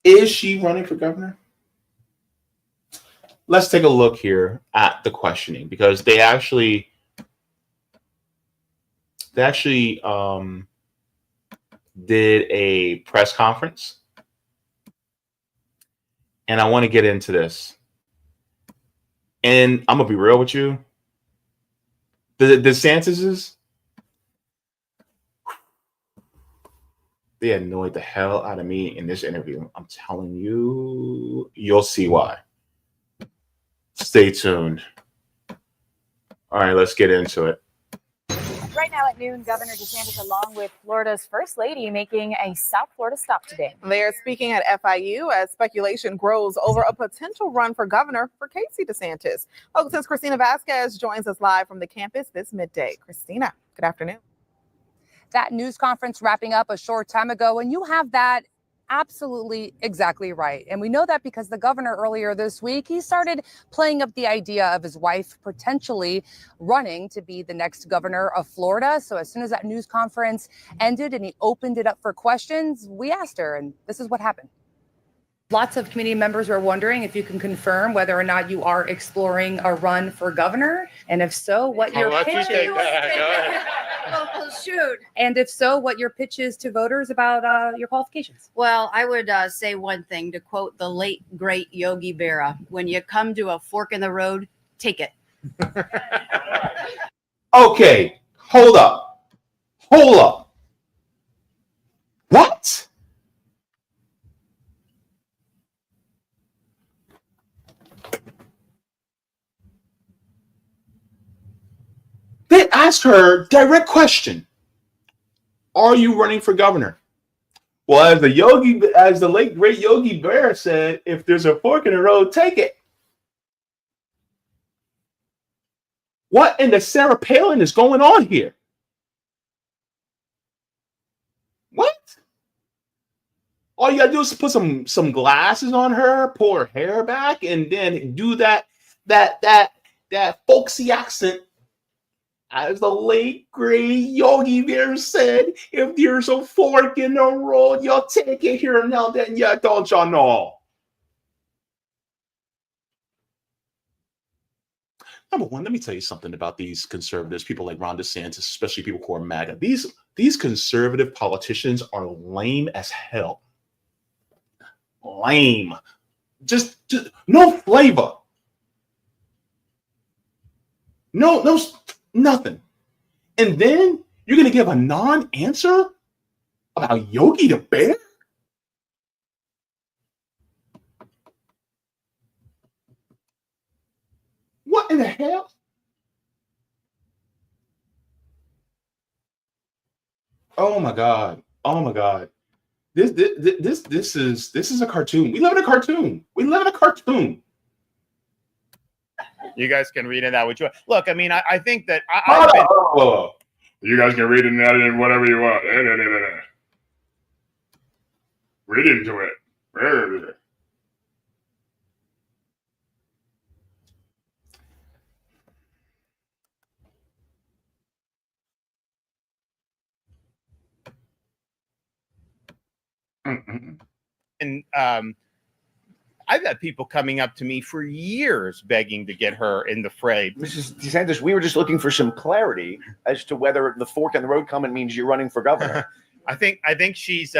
Is she running for governor? Let's take a look here at the questioning, because they actually did a press conference, and I want to get into this. And I'm gonna be real with you. The DeSantis's, they annoyed the hell out of me in this interview. I'm telling you, you'll see why. Stay tuned. All right, let's get into it. Right now at noon, Governor DeSantis, along with Florida's First Lady, making a South Florida stop today. They're speaking at FIU as speculation grows over a potential run for governor for Casey DeSantis. Since Christina Vasquez joins us live from the campus this midday. Christina, good afternoon. That news conference wrapping up a short time ago, and you have that absolutely exactly right. And we know that because the governor earlier this week, he started playing up the idea of his wife potentially running to be the next governor of Florida. So as soon as that news conference ended and he opened it up for questions, we asked her, and this is what happened. Lots of committee members were wondering if you can confirm whether or not you are exploring a run for governor, and if so, what your pitch is. Well, shoot. And if so, what your pitch is to voters about your qualifications. Well, I would say one thing, to quote the late, great Yogi Berra: when you come to a fork in the road, take it. Okay, hold up. What? They asked her direct question: are you running for governor? Well, as the late great Yogi Berra said, if there's a fork in the road, take it. What in the Sarah Palin is going on here? What? All you gotta do is put some glasses on her, pull her hair back, and then do that folksy accent. As the late great Yogi Bear said, if there's a fork in the road, you'll take it here and now. Then you don't you know? Number one, let me tell you something about these conservatives, people like Ron DeSantis, especially people who are MAGA. These conservative politicians are lame as hell. Lame. Just no flavor. No, nothing. And then you're going to give a non-answer about Yogi the Bear? What in the hell? Oh my God. This is a cartoon. We live in a cartoon. You guys can read in that which way. Look, I mean, I think that you guys can read in that in whatever you want. Read into it. And I've had people coming up to me for years begging to get her in the fray. Mrs. DeSantis, we were just looking for some clarity as to whether the fork in the road comment means you're running for governor. I think she's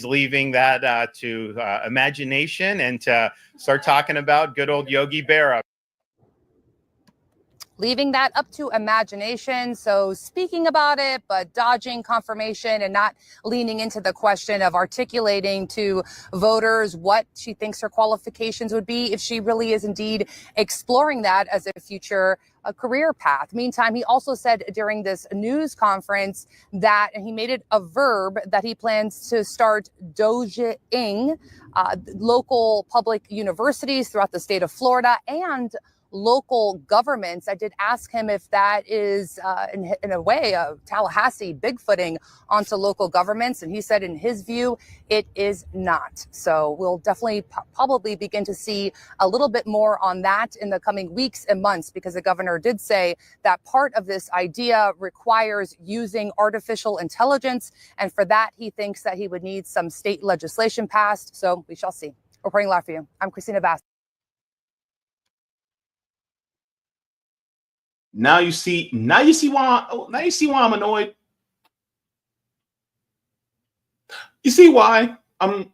leaving that to imagination and to start talking about good old Yogi Berra. Leaving that up to imagination. So speaking about it, but dodging confirmation and not leaning into the question of articulating to voters what she thinks her qualifications would be if she really is indeed exploring that as a future career path. Meantime, he also said during this news conference that, and he made it a verb, that he plans to start dojiing local public universities throughout the state of Florida and local governments. I did ask him if that is, in a way, Tallahassee bigfooting onto local governments, and he said, in his view, it is not. So we'll definitely probably begin to see a little bit more on that in the coming weeks and months, because the governor did say that part of this idea requires using artificial intelligence, and for that, he thinks that he would need some state legislation passed. So we shall see. Reporting live for you, I'm Christina Bass. Now you see why I'm annoyed. You see why I'm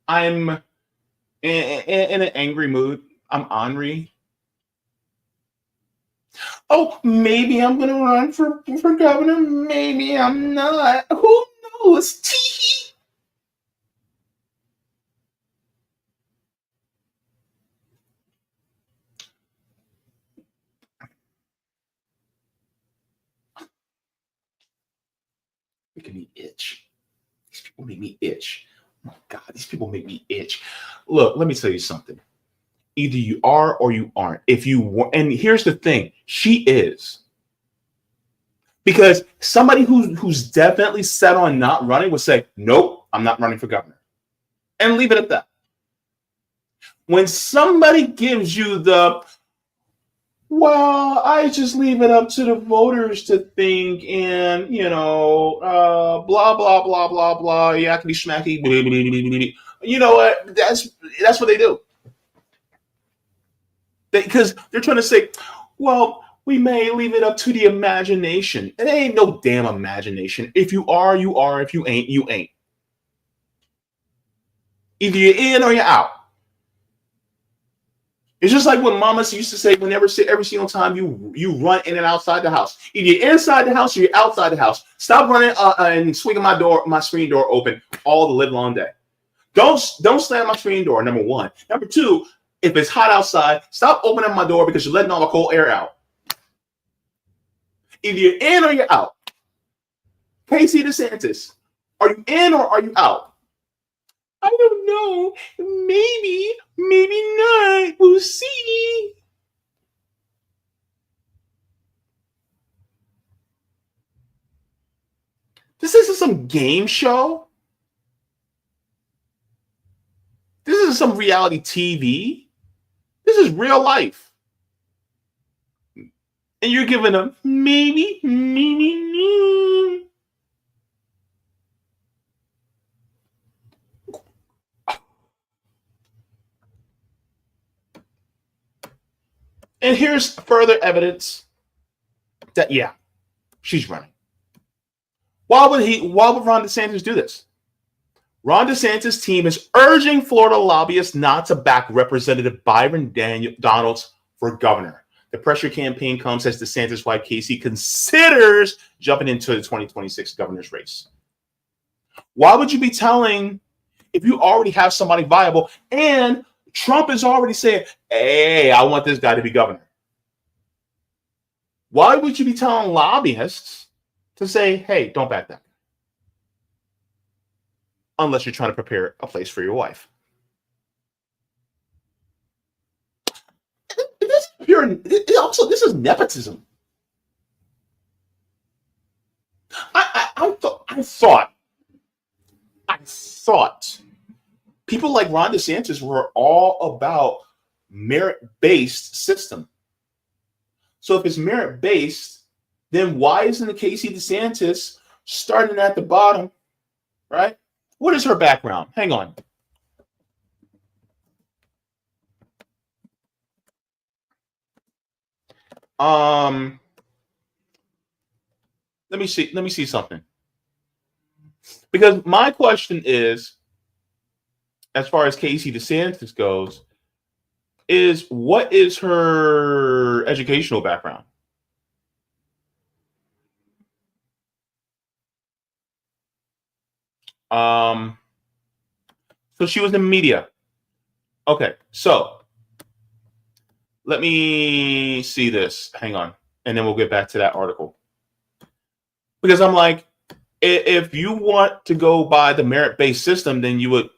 in an angry mood. I'm ornery. Oh, maybe I'm gonna run for governor. Maybe I'm not. Who knows? Tee-hee. Making me itch. These people make me itch. Oh my God, these people make me itch. Look, let me tell you something. Either you are or you aren't. If you want, and here's the thing, she is. Because somebody who's definitely set on not running would say, nope, I'm not running for governor. And leave it at that. When somebody gives you the, well, I just leave it up to the voters to think, and blah blah blah blah blah, yakety smacky, blah, blah, blah, blah. You know what? That's what they do. Because they're trying to say, well, we may leave it up to the imagination. It ain't no damn imagination. If you are, you are. If you ain't, you ain't. Either you're in or you're out. It's just like what Mama used to say whenever, every single time you run in and outside the house. Either you're inside the house or you're outside the house. Stop running and swinging my screen door open all the live long day. Don't slam my screen door, number one. Number two, if it's hot outside, stop opening my door because you're letting all the cold air out. Either you're in or you're out. Casey DeSantis, are you in or are you out? I don't know. Maybe not. We'll see. This isn't some game show. This isn't some reality TV. This is real life. And you're giving them maybe. And here's further evidence that, yeah, she's running. Why would Ron DeSantis do this? Ron DeSantis' team is urging Florida lobbyists not to back Representative Byron Donalds for governor. The pressure campaign comes as DeSantis' wife, Casey, considers jumping into the 2026 governor's race. Why would you be telling, if you already have somebody viable, and Trump is already saying, hey, I want this guy to be governor? Why would you be telling lobbyists to say, hey, don't back that? Unless you're trying to prepare a place for your wife. This is nepotism. I thought people like Ron DeSantis were all about merit-based system. So if it's merit-based, then why isn't the Casey DeSantis starting at the bottom, right? What is her background? Hang on. Let me see something. Because my question is, as far as Casey DeSantis goes, is what is her educational background? So she was in media. Okay, so let me see this. Hang on, and then we'll get back to that article. Because I'm like, if you want to go by the merit-based system, then you would,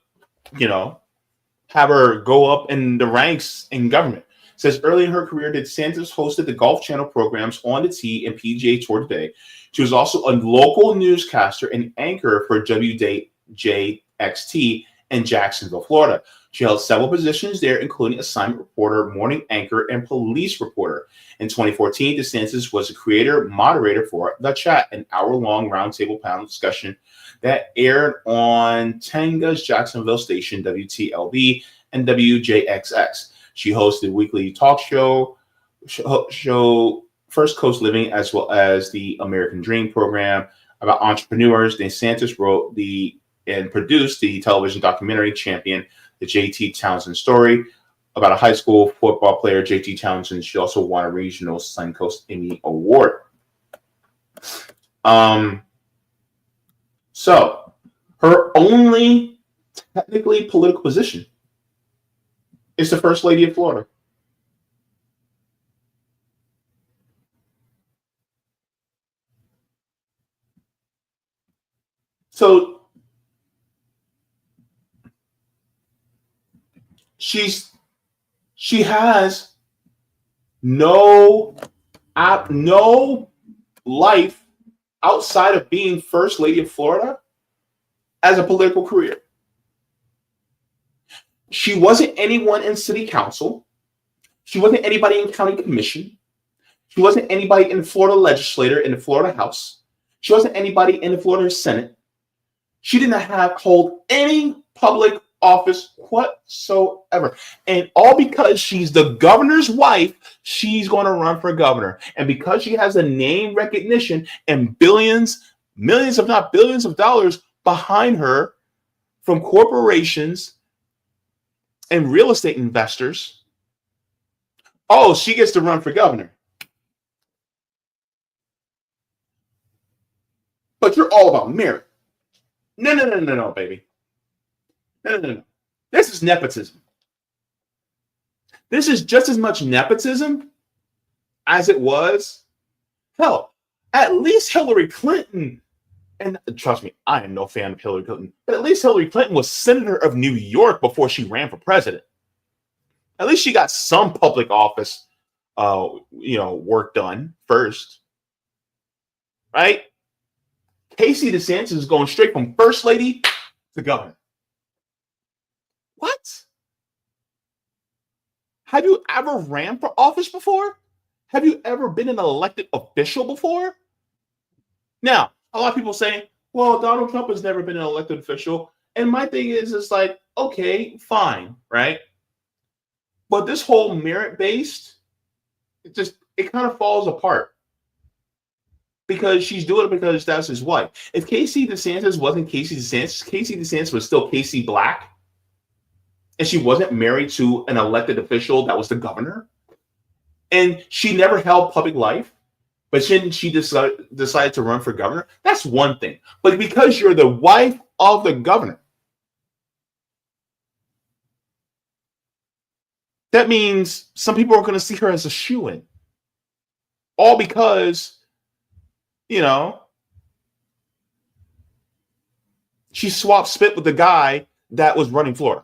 have her go up in the ranks in government. It says early in her career, DeSantis hosted the Golf Channel programs On the Tee and PGA Tour Today. She was also a local newscaster and anchor for WJXT in Jacksonville, Florida. She held several positions there, including assignment reporter, morning anchor, and police reporter. In 2014, DeSantis was a creator moderator for The Chat, an hour-long roundtable panel discussion that aired on Tanga's Jacksonville station, WTLB, and WJXX. She hosted weekly talk show First Coast Living, as well as the American Dream program about entrepreneurs. DeSantis wrote and produced the television documentary Champion, the JT Townsend story, about a high school football player, JT Townsend. She also won a regional Suncoast Emmy Award. So her only technically political position is the First Lady of Florida. So she has no life outside of being First Lady of Florida as a political career. She wasn't anyone in city council. She wasn't anybody in county commission. She wasn't anybody in the Florida legislature in the Florida House. She wasn't anybody in the Florida Senate. She did not hold any public office whatsoever. And all because she's the governor's wife, she's going to run for governor. And because she has a name recognition and millions, if not billions of dollars behind her from corporations and real estate investors, she gets to run for governor. But you're all about merit. No, baby. No. This is nepotism. This is just as much nepotism as it was. Hell, at least Hillary Clinton, and trust me, I am no fan of Hillary Clinton, but at least Hillary Clinton was senator of New York before she ran for president. At least she got some public office, work done first. Right? Casey DeSantis is going straight from First Lady to governor. What? Have you ever ran for office before? Have you ever been an elected official before? Now, a lot of people say, well, Donald Trump has never been an elected official. And my thing is, it's like, okay, fine, right? But this whole merit-based, it kind of falls apart. Because she's doing it because that's his wife. If Casey DeSantis wasn't Casey DeSantis was still Casey Black, and she wasn't married to an elected official that was the governor, and she never held public life, but then she decided to run for governor, that's one thing. But because you're the wife of the governor, that means some people are going to see her as a shoo-in. All because she swapped spit with the guy that was running Florida.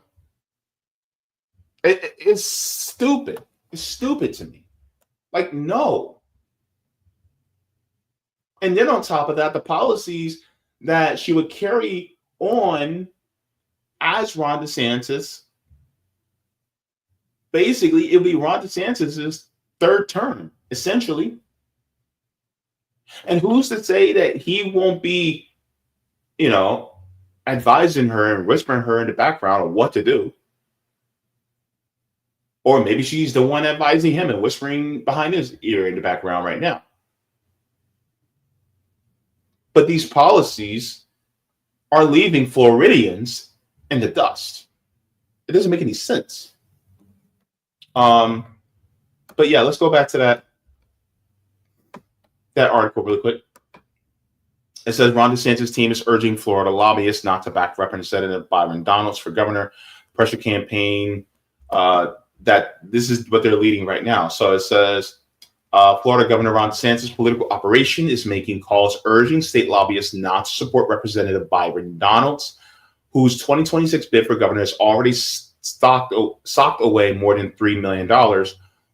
It's stupid. It's stupid to me. Like, no. And then on top of that, the policies that she would carry on as Ron DeSantis basically it'll be Ron DeSantis' third term, essentially. And who's to say that he won't be, advising her and whispering her in the background of what to do? Or maybe she's the one advising him and whispering behind his ear in the background right now. But these policies are leaving Floridians in the dust. It doesn't make any sense. But yeah, let's go back to that article really quick. It says Ron DeSantis' team is urging Florida lobbyists not to back Representative Byron Donalds for governor. Pressure campaign that this is what they're leading right now. So it says Florida Governor Ron DeSantis' political operation is making calls urging state lobbyists not to support Representative Byron Donalds, whose 2026 bid for governor has already socked away more than $3 million,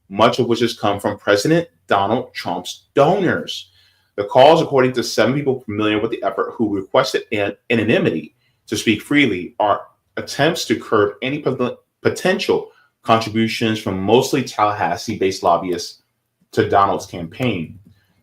much of which has come from President Donald Trump's donors. The calls, according to 7 people familiar with the effort who requested anonymity to speak freely, are attempts to curb any potential contributions from mostly Tallahassee-based lobbyists to Donald's campaign.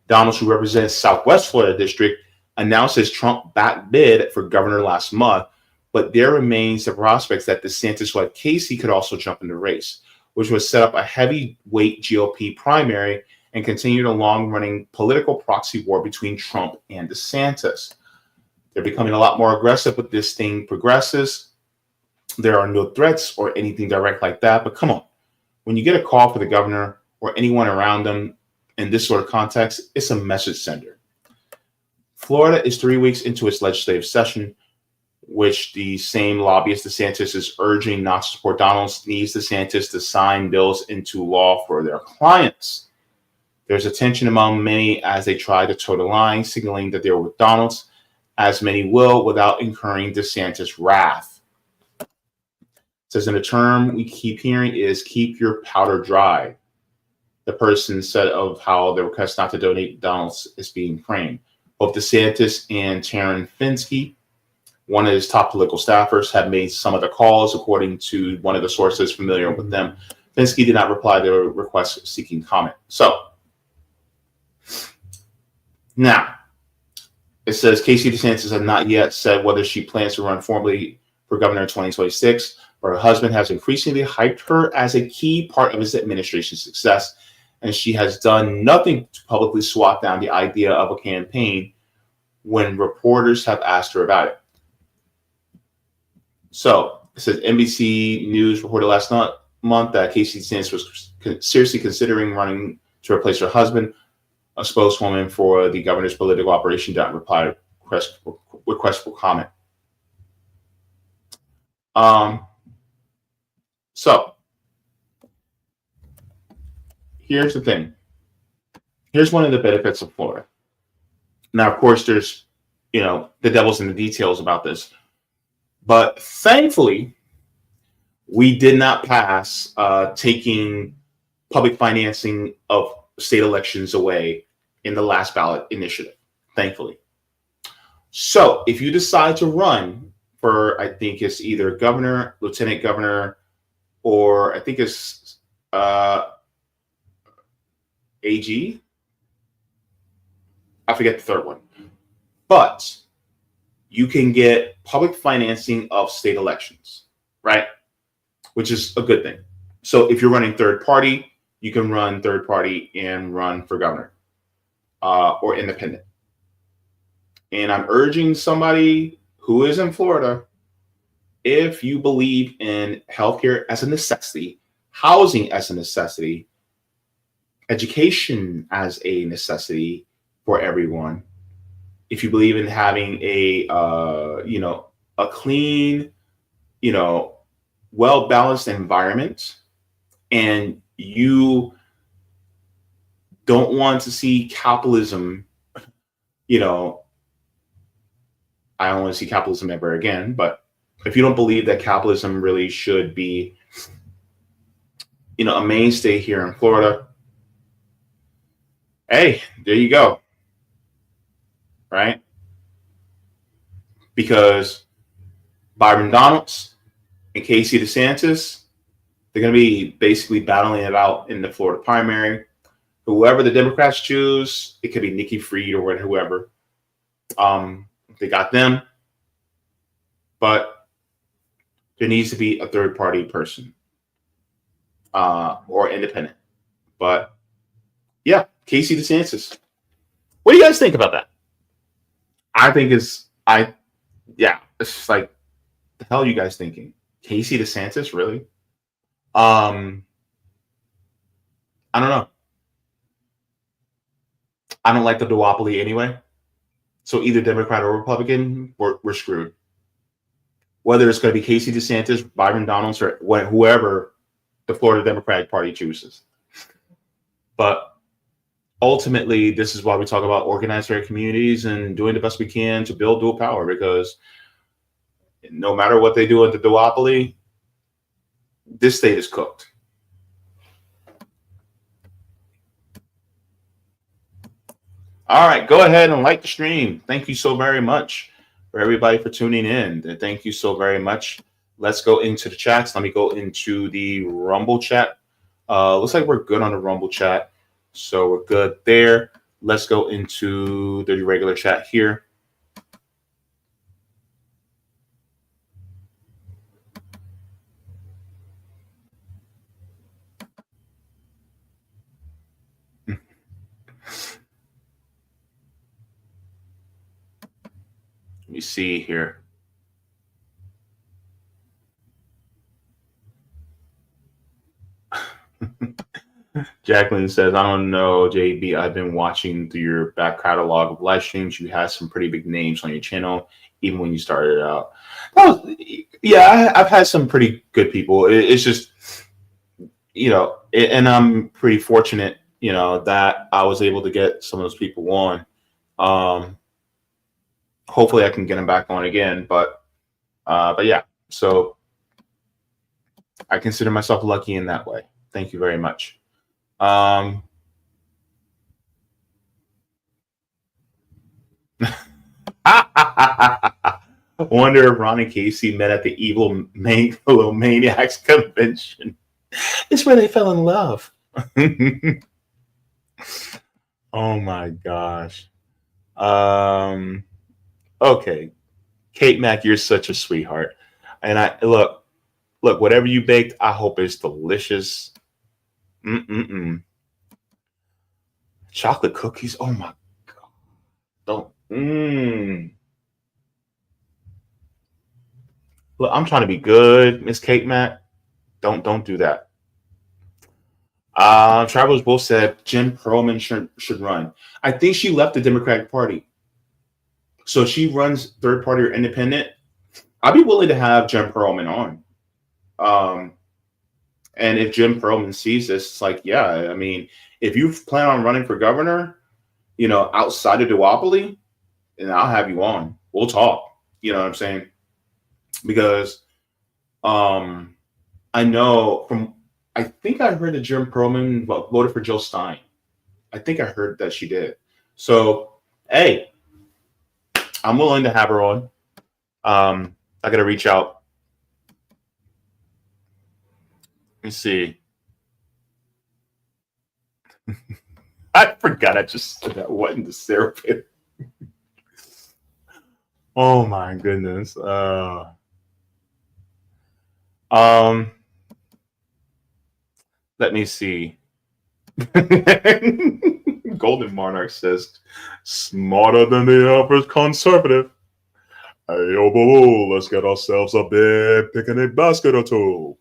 Donalds, who represents Southwest Florida District, announced his Trump-backed bid for governor last month, but there remains the prospects that DeSantis like Casey could also jump in the race, which would set up a heavyweight GOP primary and continue the long-running political proxy war between Trump and DeSantis. They're becoming a lot more aggressive with this thing progresses. There are no threats or anything direct like that, but come on. When you get a call for the governor or anyone around them in this sort of context, it's a message sender. Florida is 3 weeks into its legislative session, which the same lobbyist DeSantis is urging not to support Donalds needs DeSantis to sign bills into law for their clients. There's a tension among many as they try to toe the line, signaling that they're with Donalds, as many will without incurring DeSantis' wrath. It says, in a term we keep hearing is keep your powder dry. The person said of how the request not to donate Donalds is being framed. Both DeSantis and Taryn Finsky, one of his top political staffers, have made some of the calls, according to one of the sources familiar with them. Finsky did not reply to the request seeking comment. So, now, it says Casey DeSantis has not yet said whether she plans to run formally for governor in 2026, but her husband has increasingly hyped her as a key part of his administration's success, and she has done nothing to publicly swat down the idea of a campaign when reporters have asked her about it. So, it says NBC News reported last month that Casey DeSantis was seriously considering running to replace her husband. A spokeswoman for the governor's political operation did not reply to request for comment. So here's the thing. Here's one of the benefits of Florida. Now, of course, there's, the devil's in the details about this. But thankfully, we did not pass taking public financing of state elections away in the last ballot initiative, thankfully. So if you decide to run for, I think it's either governor, lieutenant governor, or I think it's AG. I forget the third one. But you can get public financing of state elections, right? Which is a good thing. So if you're running third party, you can run third party and run for governor or independent. And I'm urging somebody who is in Florida, if you believe in healthcare as a necessity, housing as a necessity, education as a necessity for everyone, if you believe in having a clean, well-balanced environment, and you don't want to see capitalism, I don't want to see capitalism ever again, but if you don't believe that capitalism really should be, a mainstay here in Florida, hey, there you go. Right? Because Byron Donalds and Casey DeSantis, They're going to be basically battling it out in the Florida primary. Whoever the Democrats choose, it could be Nikki Fried or whoever. They got them, but there needs to be a third party person or independent. But yeah, Casey DeSantis. What do you guys think about that? I think it's just like, the hell are you guys thinking? Casey DeSantis, really? I don't know. I don't like the duopoly anyway. So either Democrat or Republican, we're screwed. Whether it's going to be Casey DeSantis, Byron Donalds, or whoever the Florida Democratic Party chooses. But ultimately, this is why we talk about organizing our communities and doing the best we can to build dual power, because no matter what they do at the duopoly, this state is cooked. All right, go ahead and like the stream. Thank you so very much for everybody for tuning in. And thank you so very much. Let's go into the chats. Let me go into the Rumble chat. Looks like we're good on the Rumble chat. So we're good there. Let's go into the regular chat here. Let me see here. Jacqueline says, I don't know, JB. I've been watching through your back catalog of live streams. You had some pretty big names on your channel, even when you started out. Oh, yeah, I've had some pretty good people. It's just, and I'm pretty fortunate, that I was able to get some of those people on. Hopefully I can get them back on again, but yeah, so I consider myself lucky in that way. Thank you very much. Wonder if Ron and Casey met at the evil maniacs convention. It's where they fell in love. Oh my gosh. Okay, Kate Mack, you're such a sweetheart, and I look, whatever you baked, I hope it's delicious. Chocolate cookies, oh my god, don't. Look, I'm trying to be good, Miss Kate Mack. Don't do that. Travelers both said Jen Perlman should run. I think she left the Democratic Party. So she runs third party or independent. I'd be willing to have Jen Perlman on. And if Jen Perlman sees this, it's like, yeah, I mean, if you plan on running for governor, outside of duopoly, then I'll have you on. We'll talk. You know what I'm saying? Because I think I heard that Jen Perlman voted for Jill Stein. I think I heard that she did. So, hey, I'm willing to have her on. I got to reach out. Let me see. I forgot I just said that. What in the syrup? Oh my goodness. Let me see. Golden Monarch says, smarter than the average conservative. Hey, yo, boo, let's get ourselves a big picnic basket or two.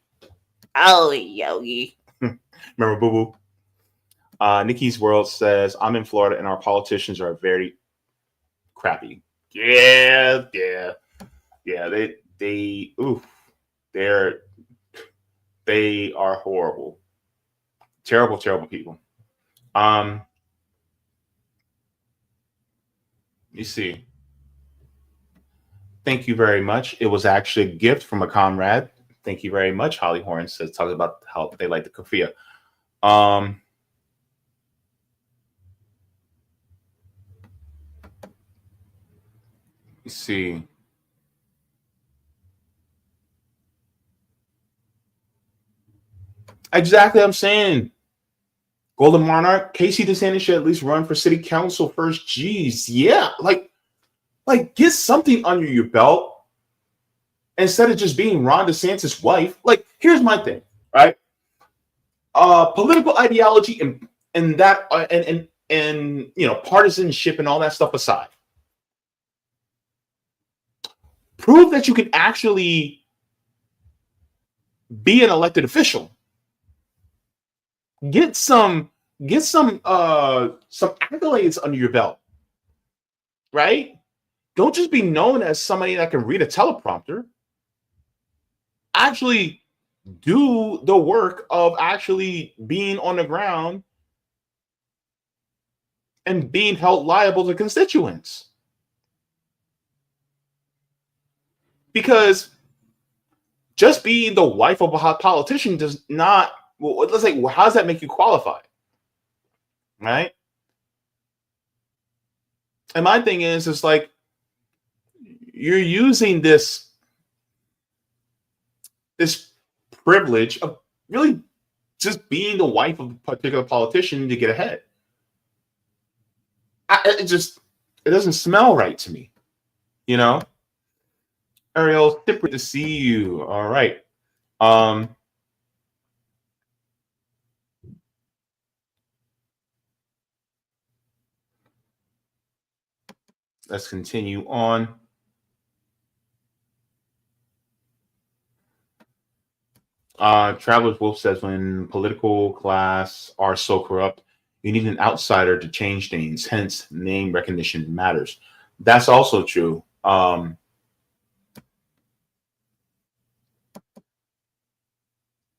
Oh, Yogi. Remember Boo Boo? Nikki's World says, I'm in Florida and our politicians are very crappy. Yeah. They are horrible. Terrible people. You see. Thank you very much. It was actually a gift from a comrade. Thank you very much. Holly Horn says, talking about how they like the kafia. You see. Exactly what I'm saying. Golden Monarch, Casey DeSantis should at least run for city council first. Jeez, yeah. Like get something under your belt instead of just being Ron DeSantis' wife. Like, here's my thing, right? Political ideology and that and you know, partisanship and all that stuff aside. Prove that you can actually be an elected official. Get some accolades under your belt, right? Don't just be known as somebody that can read a teleprompter. Actually do the work of actually being on the ground and being held liable to constituents. Because just being the wife of a politician does not, well, let's say, how does that make you qualified? Right? And my thing is, it's like, you're using this privilege of really just being the wife of a particular politician to get ahead. It doesn't smell right to me, you know? Ariel, super to see you. All right. Let's continue on. Travelers Wolf says, when political class are so corrupt, you need an outsider to change things. Hence, name recognition matters. That's also true.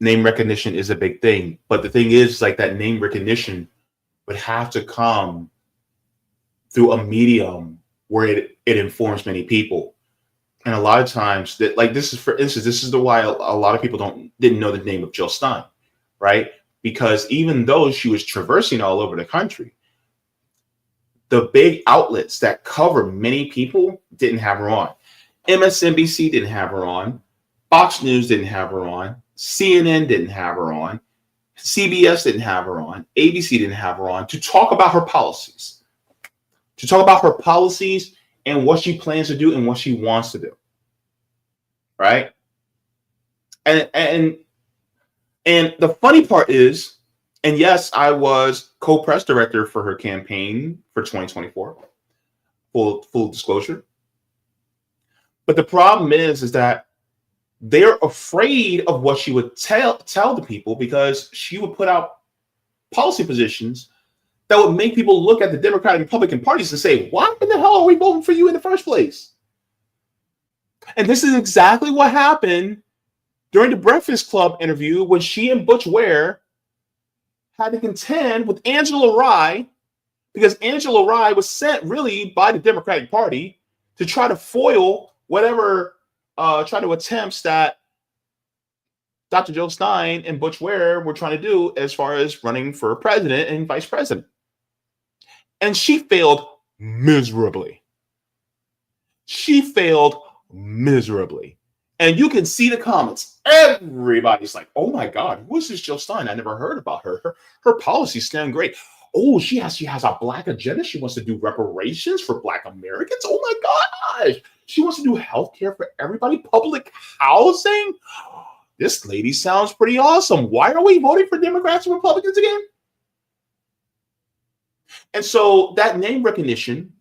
Name recognition is a big thing. But the thing is, like, that name recognition would have to come through a medium where it informs many people. And a lot of times, that, like, this is, for instance, this is the why a lot of people didn't know the name of Jill Stein, right? Because even though she was traversing all over the country, the big outlets that cover many people didn't have her on. MSNBC didn't have her on. Fox News didn't have her on. CNN didn't have her on. CBS didn't have her on. ABC didn't have her on to talk about her policies. To talk about her policies and what she plans to do and what she wants to do. Right? And the funny part is, and yes, I was co-press director for her campaign for 2024. Full disclosure. But the problem is that they're afraid of what she would tell the people, because she would put out policy positions that would make people look at the Democratic and Republican parties and say, why in the hell are we voting for you in the first place? And this is exactly what happened during the Breakfast Club interview when she and Butch Ware had to contend with Angela Rye, because Angela Rye was sent really by the Democratic Party to try to foil whatever attempts that Dr. Jill Stein and Butch Ware were trying to do as far as running for president and vice president. And she failed miserably. And you can see the comments. Everybody's like, oh my God, who is this Jill Stein? I never heard about her. Her policies sound great. Oh, she has a black agenda. She wants to do reparations for Black Americans. Oh my gosh. She wants to do healthcare for everybody, public housing. This lady sounds pretty awesome. Why are we voting for Democrats and Republicans again? And so that name recognition,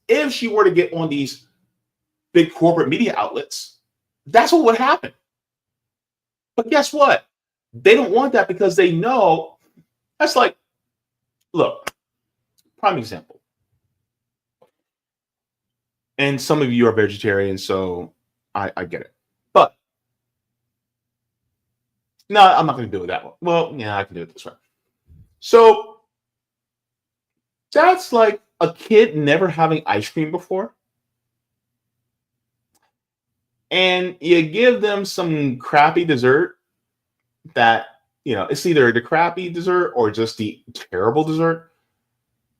if she were to get on these big corporate media outlets, that's what would happen. But guess what? They don't want that, because they know that's like, look, prime example. And some of you are vegetarians, so I get it. But no, I'm not going to do it that way. Well, yeah, I can do it this way. So that's like a kid never having ice cream before. And you give them some crappy dessert that, you know, it's either the crappy dessert or just the terrible dessert.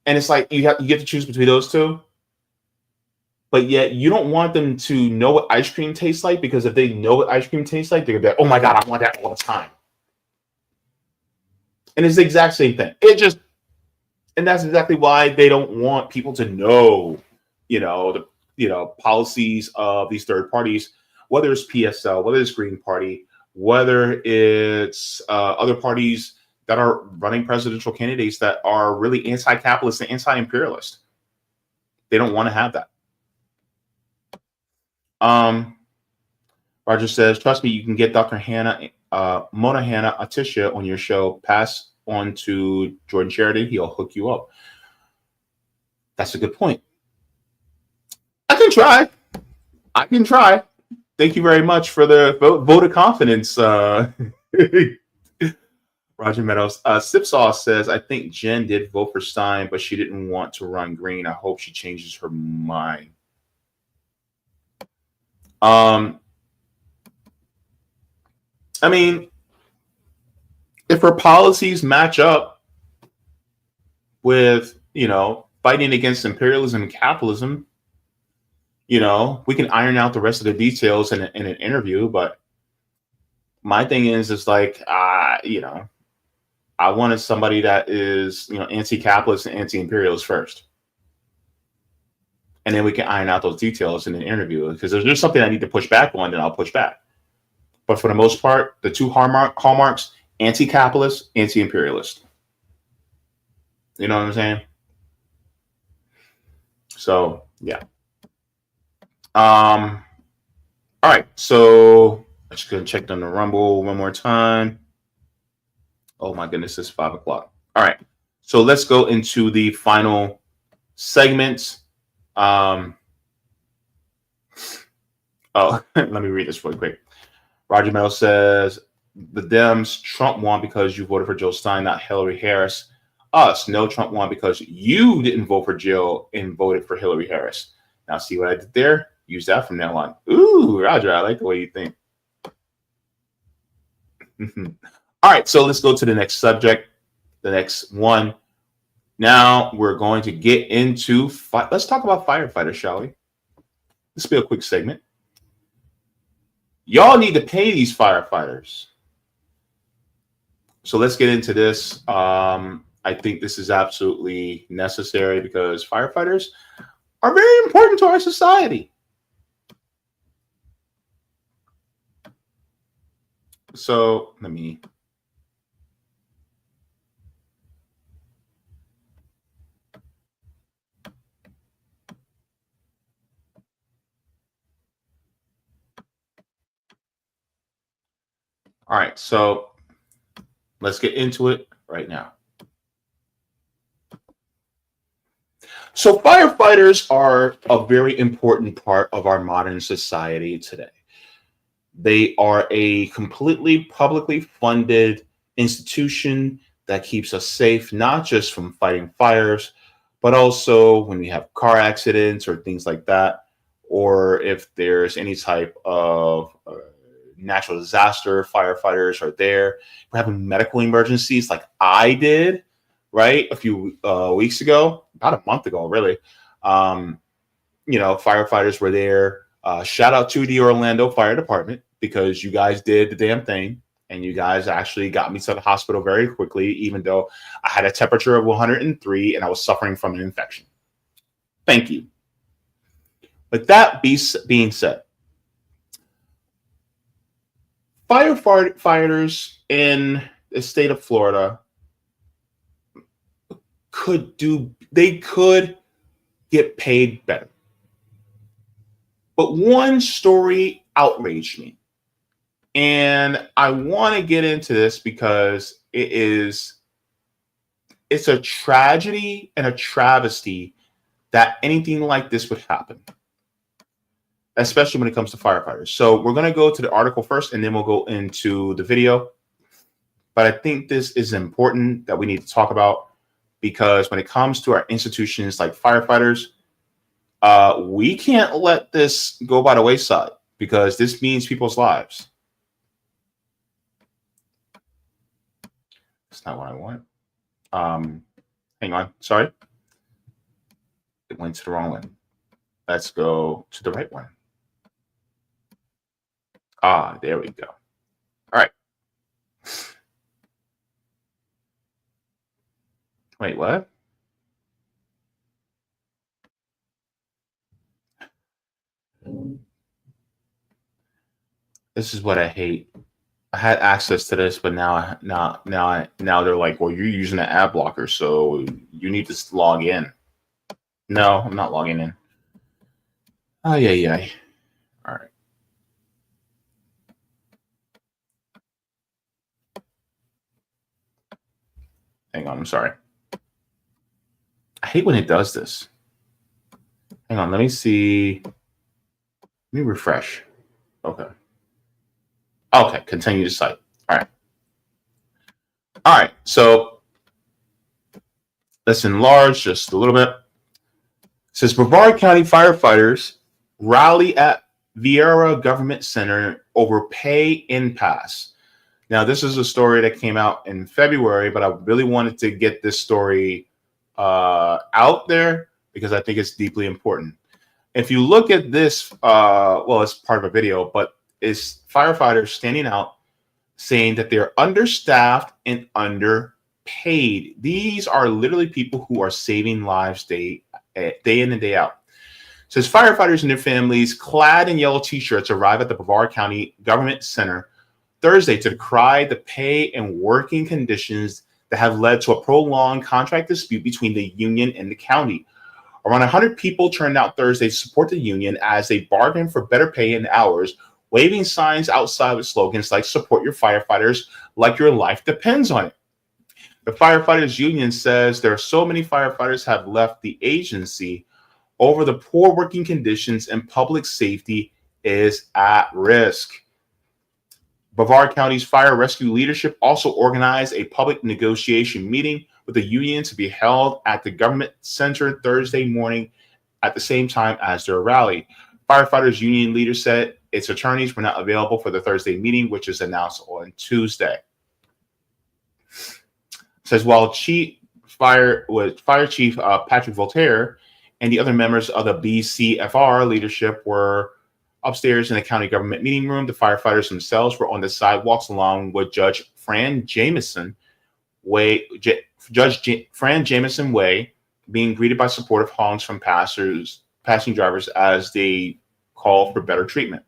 And it's like you get to choose between those two. But yet you don't want them to know what ice cream tastes like, because if they know what ice cream tastes like, they're going to be like, oh my God, I want that all the time. And it's the exact same thing. And that's exactly why they don't want people to know, the policies of these third parties, whether it's PSL, whether it's Green Party, whether it's other parties that are running presidential candidates that are really anti-capitalist and anti-imperialist. They don't want to have that. Roger says, trust me, you can get Dr. Mona Hanna Atisha on your show. Pass on to Jordan Chariton. He'll hook you up. That's a good point. I can try. Thank you very much for the vote of confidence. Roger Meadows. Sip Sauce says, I think Jen did vote for Stein, but she didn't want to run green. I hope she changes her mind. I mean, if her policies match up with, fighting against imperialism and capitalism, we can iron out the rest of the details in an interview. But my thing is like, I wanted somebody that is, anti-capitalist and anti-imperialist first. And then we can iron out those details in an interview. Because if there's something I need to push back on, then I'll push back. But for the most part, the two hallmarks, anti-capitalist, anti-imperialist. You know what I'm saying? So, yeah. All right. So, I'm just going to check on the Rumble one more time. Oh, my goodness. It's 5 o'clock. All right. So, let's go into the final segment. Let me read this really quick. Roger Meadows says, the Dems, Trump won because you voted for Joe Stein, not Hillary Harris. Us, no, Trump won because you didn't vote for Jill and voted for Hillary Harris. Now, see what I did there? Use that from now on. Ooh, Roger, I like the way you think. All right, so let's go to the next subject, the next one. Now we're going to get into, let's talk about firefighters, shall we? This will be a quick segment. Y'all need to pay these firefighters. So let's get into this. I think this is absolutely necessary because firefighters are very important to our society. So let me. All right, so let's get into it right now. So firefighters are a very important part of our modern society today. They are a completely publicly funded institution that keeps us safe, not just from fighting fires, but also when we have car accidents or things like that, or if there's any type of natural disaster, firefighters are there. We're having medical emergencies like I did, right? A few weeks ago, about a month ago, really. Firefighters were there. Shout out to the Orlando Fire Department because you guys did the damn thing and you guys actually got me to the hospital very quickly, even though I had a temperature of 103 and I was suffering from an infection. Thank you. With that being said, firefighters in the state of Florida could get paid better. But one story outraged me. And I want to get into this because it's a tragedy and a travesty that anything like this would happen, especially when it comes to firefighters. So we're going to go to the article first, and then we'll go into the video. But I think this is important that we need to talk about because when it comes to our institutions like firefighters, we can't let this go by the wayside because this means people's lives. That's not what I want. Hang on. Sorry. It went to the wrong one. Let's go to the right one. There we go. All right. Wait, what? This is what I hate. I had access to this, but now they're like, well, you're using an ad blocker, so you need to log in. No, I'm not logging in. Oh, yeah. All right. Hang on, I'm sorry. I hate when it does this. Hang on, let me see. Let me refresh. Okay. Okay, continue to site. All right. So let's enlarge just a little bit. It says Brevard County firefighters rally at Vieira Government Center over pay impasse. Now, this is a story that came out in February, but I really wanted to get this story out there because I think it's deeply important. If you look at this, well, it's part of a video, but it's firefighters standing out saying that they're understaffed and underpaid. These are literally people who are saving lives day in and day out. It says firefighters and their families clad in yellow t-shirts arrive at the Brevard County Government Center Thursday to decry the pay and working conditions that have led to a prolonged contract dispute between the union and the county. Around 100 people turned out Thursday to support the union as they bargained for better pay and hours, waving signs outside with slogans like "Support your firefighters like your life depends on it." The firefighters union says there are so many firefighters have left the agency over the poor working conditions and public safety is at risk. Brevard County's fire rescue leadership also organized a public negotiation meeting with the union to be held at the government center Thursday morning at the same time as their rally. Firefighters union leaders said its attorneys were not available for the Thursday meeting, which is announced on Tuesday. It says while Fire Chief Patrick Voltaire and the other members of the BCFR leadership were upstairs in the county government meeting room, the firefighters themselves were on the sidewalks along with Judge Fran Jameson Way, being greeted by supportive honks from passing drivers as they call for better treatment.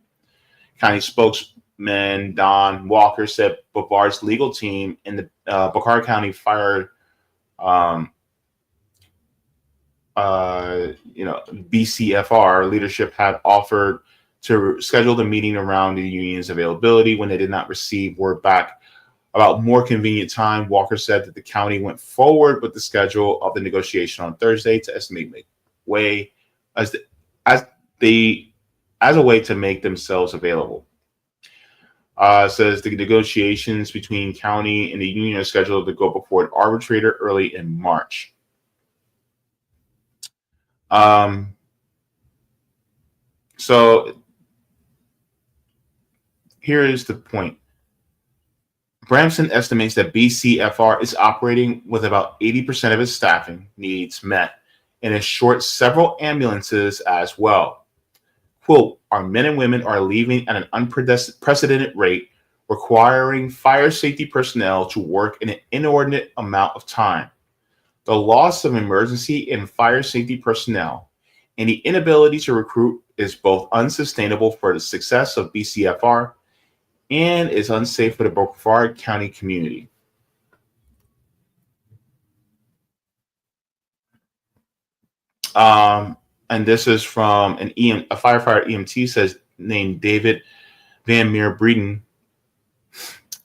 County spokesman Don Walker said Brevard's legal team and the Brevard County Fire, BCFR leadership had offered to schedule the meeting around the union's availability. When they did not receive word back about more convenient time, Walker said that the county went forward with the schedule of the negotiation on Thursday to estimate way as a way to make themselves available. Says the negotiations between county and the union are scheduled to go before an arbitrator early in March. So here is the point. Bramson estimates that BCFR is operating with about 80% of its staffing needs met and is short several ambulances as well. Quote, our men and women are leaving at an unprecedented rate, requiring fire safety personnel to work an inordinate amount of time. The loss of emergency and fire safety personnel and the inability to recruit is both unsustainable for the success of BCFR and is unsafe for the Brevard County community. And this is from a firefighter EMT says named David Van Meer Breeden.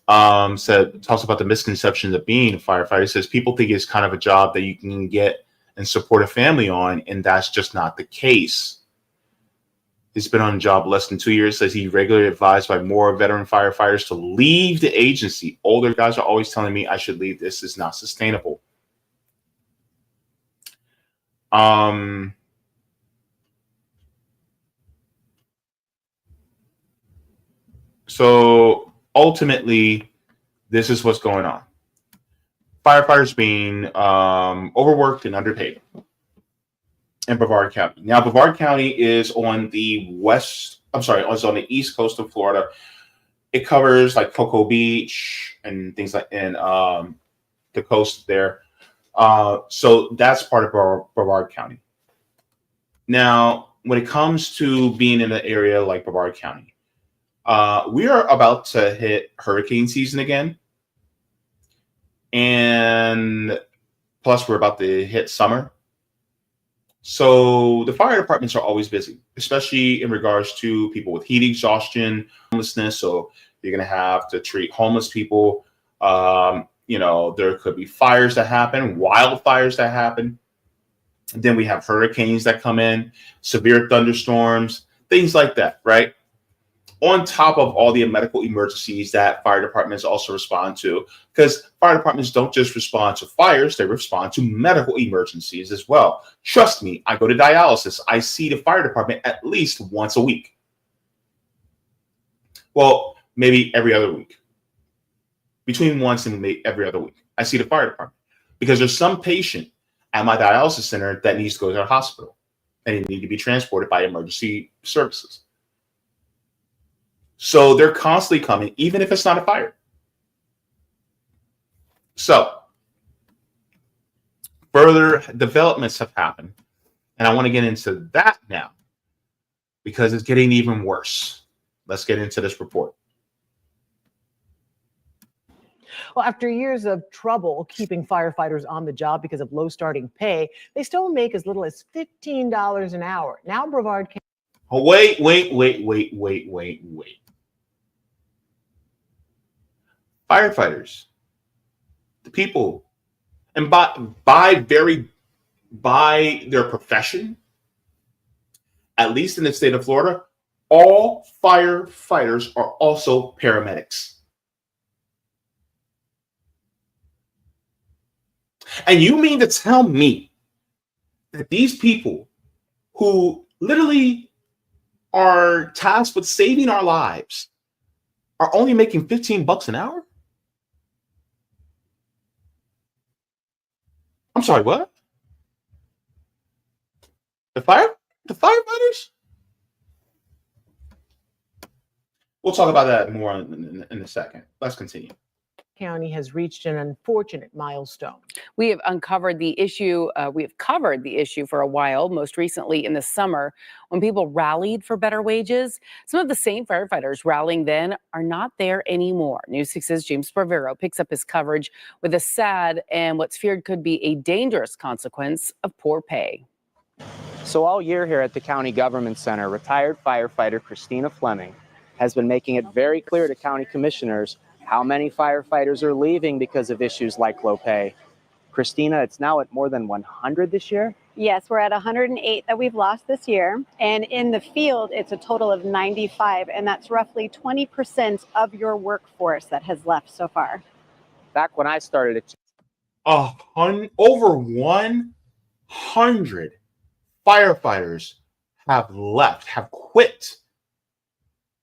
Talks about the misconceptions of being a firefighter. He says people think it's kind of a job that you can get and support a family on, and that's just not the case. He's been on the job less than 2 years. Says he regularly advised by more veteran firefighters to leave the agency. Older guys are always telling me I should leave. This is not sustainable. So ultimately, this is what's going on. Firefighters being overworked and underpaid in Brevard County. Now, Brevard County is on the it's on the east coast of Florida. It covers like Cocoa Beach and things like, and the coast there. So that's part of Brevard County. Now, when it comes to being in an area like Brevard County, we are about to hit hurricane season again. And plus, we're about to hit summer. So the fire departments are always busy, especially in regards to people with heat exhaustion, homelessness. So you're going to have to treat homeless people. There could be fires that happen, wildfires that happen. And then we have hurricanes that come in, severe thunderstorms, things like that, right? On top of all the medical emergencies that fire departments also respond to, because fire departments don't just respond to fires, they respond to medical emergencies as well. Trust me, I go to dialysis. I see the fire department at least once a week. Well, maybe every other week. Between once and maybe every other week, I see the fire department because there's some patient at my dialysis center that needs to go to the hospital and they need to be transported by emergency services. So they're constantly coming, even if it's not a fire. So further developments have happened, and I want to get into that now because it's getting even worse. Let's get into this report. Well, after years of trouble keeping firefighters on the job because of low starting pay, they still make as little as $15 an hour. Now Brevard can... Oh, wait. Firefighters, the people, and by their profession, at least in the state of Florida, all firefighters are also paramedics. And you mean to tell me that these people who literally are tasked with saving our lives are only making $15 an hour? I'm sorry, what? The firefighters? We'll talk about that more in a second. Let's continue. County has reached an unfortunate milestone. We have uncovered the issue. We have covered the issue for a while, most recently in the summer when people rallied for better wages. Some of the same firefighters rallying then are not there anymore. News 6's JamesBFauntleroy picks up his coverage with a sad and what's feared could be a dangerous consequence of poor pay. So all year here at the County Government Center, retired firefighter Christina Fleming has been making it very clear to county commissioners how many firefighters are leaving because of issues like low pay. Christina, it's now at more than 100 this year? Yes, we're at 108 that we've lost this year. And in the field, it's a total of 95. And that's roughly 20% of your workforce that has left so far. Back when I started it, over 100 firefighters have left, have quit,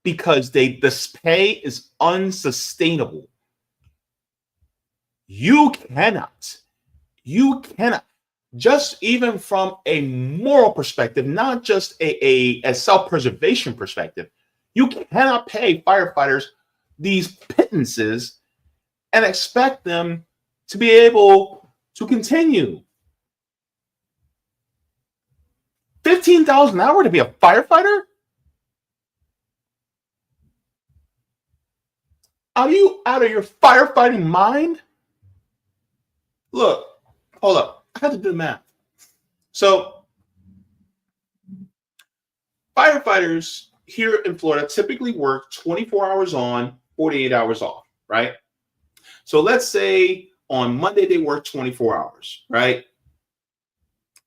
because this pay is unsustainable. You cannot, just even from a moral perspective, not just a self-preservation perspective, you cannot pay firefighters these pittances and expect them to be able to continue. $15 an hour to be a firefighter? Are you out of your firefighting mind? Look, hold up. I had to do the math. So, firefighters here in Florida typically work 24 hours on, 48 hours off, right? So let's say on Monday they work 24 hours, right?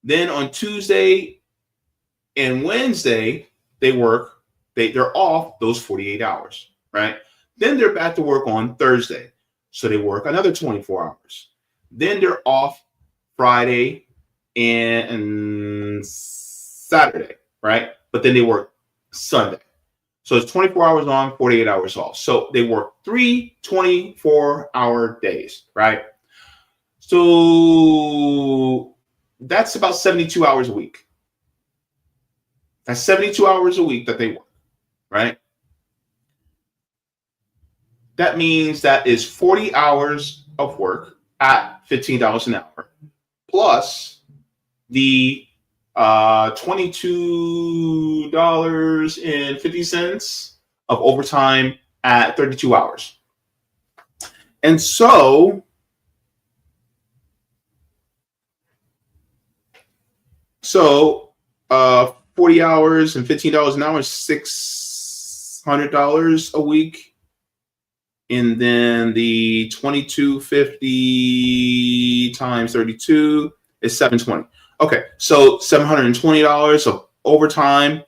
Then on Tuesday and Wednesday they're off those 48 hours, right? Then they're back to work on Thursday. So they work another 24 hours. Then they're off Friday and Saturday, right? But then they work Sunday. So it's 24 hours on, 48 hours off. So they work 3 24-hour days, right? So that's about 72 hours a week. That's 72 hours a week that they work, right? That means that is 40 hours of work at $15 an hour. plus the $22.50 of overtime at 32 hours. And so 40 hours and $15 an hour is $600 a week. And then the $22.50 times 32 is $720. Okay, so $720 of overtime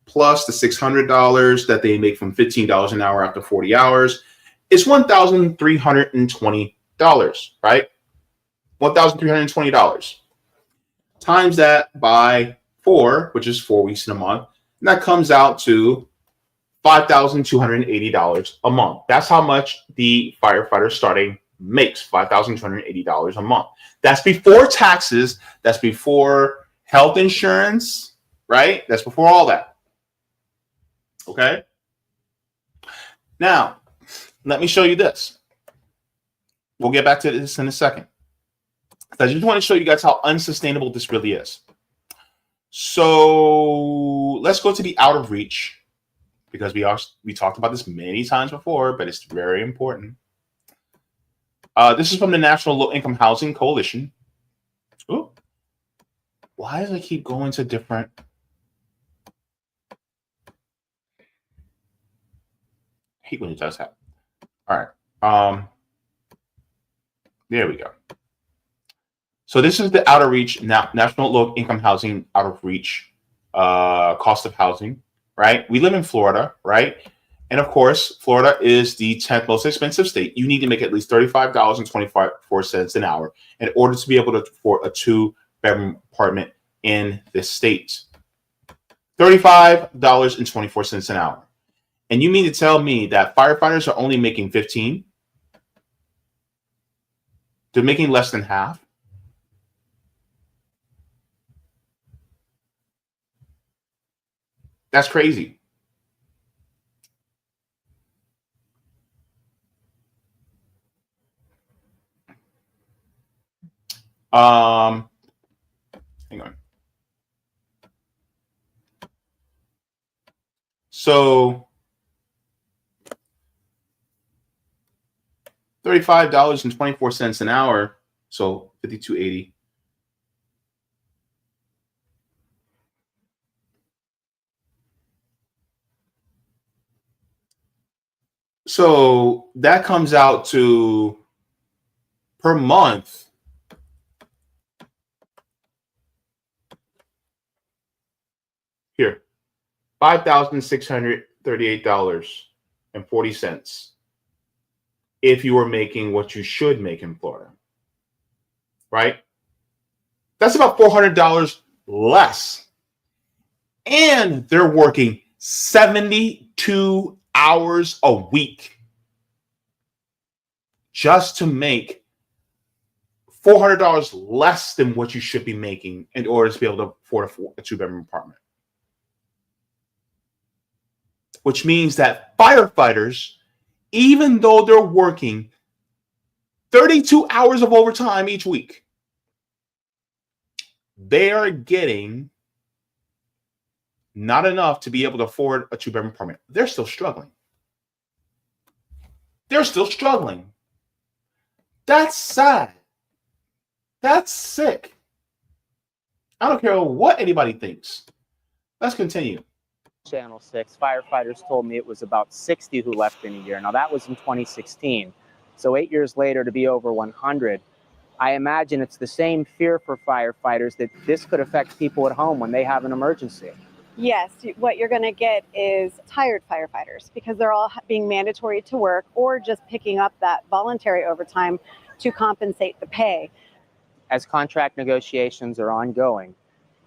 plus the $600 that they make from $15 an hour after 40 hours is $1,320, right? $1,320. Times that by 4, which is 4 weeks in a month, and that comes out to $5,280 a month. That's how much the firefighter starting makes, $5,280 a month. That's before taxes. That's before health insurance, right? That's before all that. Okay. Now, let me show you this. We'll get back to this in a second. I just want to show you guys how unsustainable this really is. So let's go to the out of reach, because we talked about this many times before, but it's very important. This is from the National Low Income Housing Coalition. Ooh. Why does it keep going to different? I hate when it does that. All right. There we go. So this is the out of reach, National Low Income Housing out of reach cost of housing, right? We live in Florida, right? And of course, Florida is the 10th most expensive state. You need to make at least $35.24 an hour in order to be able to afford a 2-bedroom apartment in this state. $35.24 an hour. And you mean to tell me that firefighters are only making 15? They're making less than half? That's crazy. Hang on. So $35.24 an hour, so $52.80. So that comes out to per month here, $5,638.40 if you were making what you should make in Florida, right? That's about $400 less. And they're working 72 hours a week just to make $400 less than what you should be making in order to be able to afford a 2-bedroom apartment. Which means that firefighters, even though they're working 32 hours of overtime each week, they are getting not enough to be able to afford a 2-bedroom apartment. They're still struggling. They're still struggling. That's sad. That's sick. I don't care what anybody thinks. Let's continue. Channel 6, firefighters told me it was about 60 who left in a year. Now, that was in 2016. So 8 years later, to be over 100. I imagine it's the same fear for firefighters that this could affect people at home when they have an emergency. Yes, what you're going to get is tired firefighters because they're all being mandatory to work or just picking up that voluntary overtime to compensate the pay. As contract negotiations are ongoing,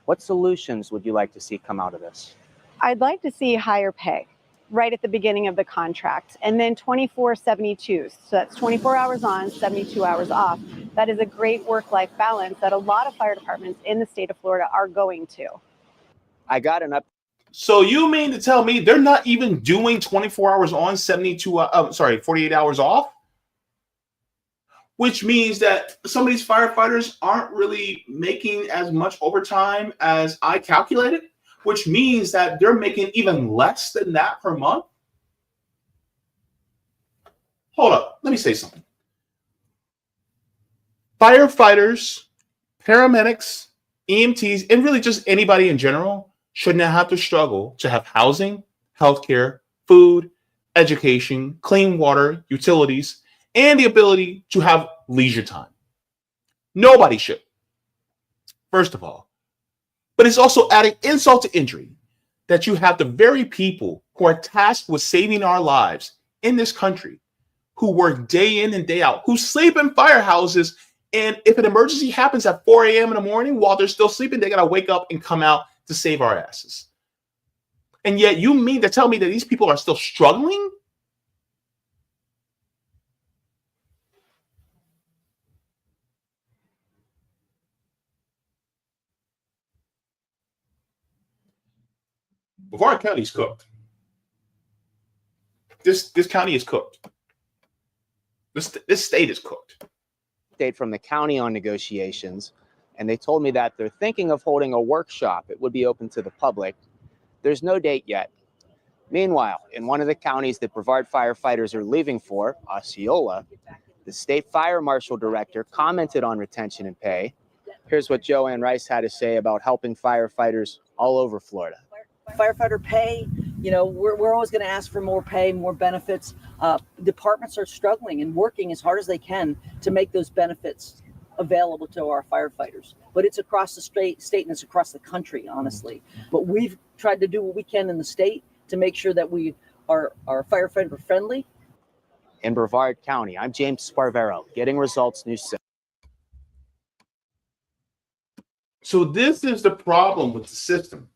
what solutions would you like to see come out of this? I'd like to see higher pay right at the beginning of the contract and then 24/72. So that's 24 hours on, 72 hours off. That is a great work-life balance that a lot of fire departments in the state of Florida are going to. I got an up. So you mean to tell me they're not even doing 24 hours on, 48 hours off? which means that some of these firefighters aren't really making as much overtime as I calculated, which means that they're making even less than that per month. Hold up, let me say something. Firefighters, paramedics, EMTs, and really just anybody in general should not have to struggle to have housing, healthcare, food, education, clean water, utilities, and the ability to have leisure time. Nobody should, first of all. But it's also adding insult to injury that you have the very people who are tasked with saving our lives in this country, who work day in and day out, who sleep in firehouses, and if an emergency happens at 4 a.m. in the morning while they're still sleeping, they got to wake up and come out to save our asses. And yet you mean to tell me that these people are still struggling? Brevard County is cooked. This county is cooked. This state is cooked. Update from the county on negotiations, and they told me that they're thinking of holding a workshop. It would be open to the public. There's no date yet. Meanwhile, in one of the counties that Brevard firefighters are leaving for, Osceola, the state fire marshal director commented on retention and pay. Here's what Joanne Rice had to say about helping firefighters all over Florida. Firefighter pay, we're always going to ask for more pay, more benefits. Departments are struggling and working as hard as they can to make those benefits available to our firefighters. But it's across the state and it's across the country, honestly. But we've tried to do what we can in the state to make sure that we are firefighter friendly. In Brevard County, I'm James Sparvero, Getting Results News 6. So this is the problem with the system,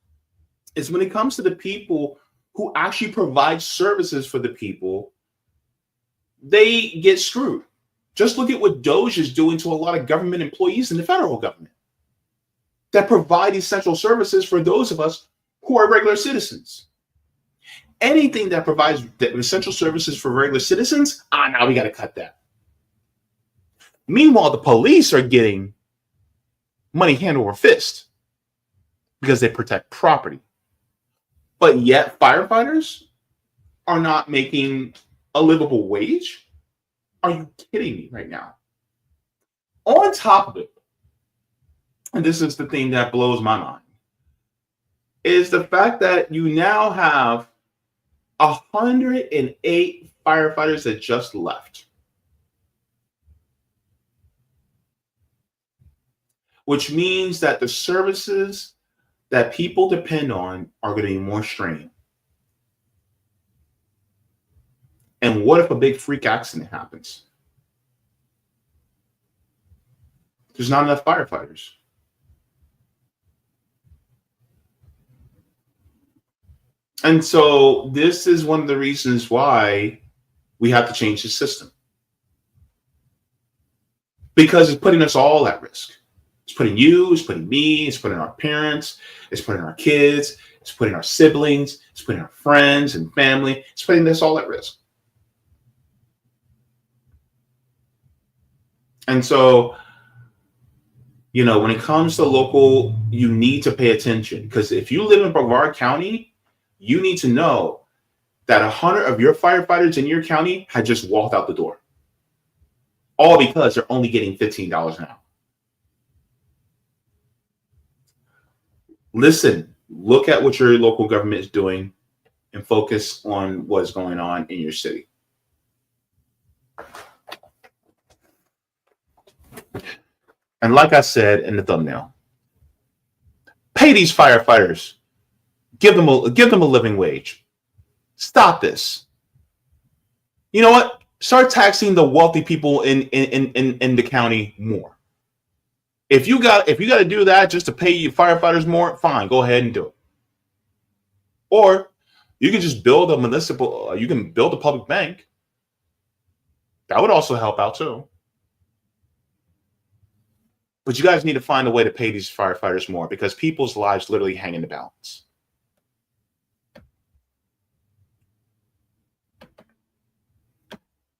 is when it comes to the people who actually provide services for the people, they get screwed. Just look at what DOJ is doing to a lot of government employees in the federal government that provide essential services for those of us who are regular citizens. Anything that provides the essential services for regular citizens, now we got to cut that. Meanwhile, the police are getting money hand over fist because they protect property. But yet firefighters are not making a livable wage? Are you kidding me right now? On top of it, and this is the thing that blows my mind, is the fact that you now have 108 firefighters that just left. Which means that the services that people depend on are going to be more strained. And what if a big freak accident happens? There's not enough firefighters. And so this is one of the reasons why we have to change the system. Because it's putting us all at risk. It's putting you, it's putting me, it's putting our parents, it's putting our kids, it's putting our siblings, it's putting our friends and family, it's putting us all at risk. And so, when it comes to local, you need to pay attention, because if you live in Brevard County, you need to know that 100 of your firefighters in your county had just walked out the door. All because they're only getting $15 an hour. Listen, look at what your local government is doing and focus on what's going on in your city. And like I said in the thumbnail, pay these firefighters. Give them a living wage. Stop this. You know what? Start taxing the wealthy people in the county more. If you got to do that just to pay your firefighters more, fine, go ahead and do it. Or you can just build a public bank. That would also help out too. But you guys need to find a way to pay these firefighters more, because people's lives literally hang in the balance.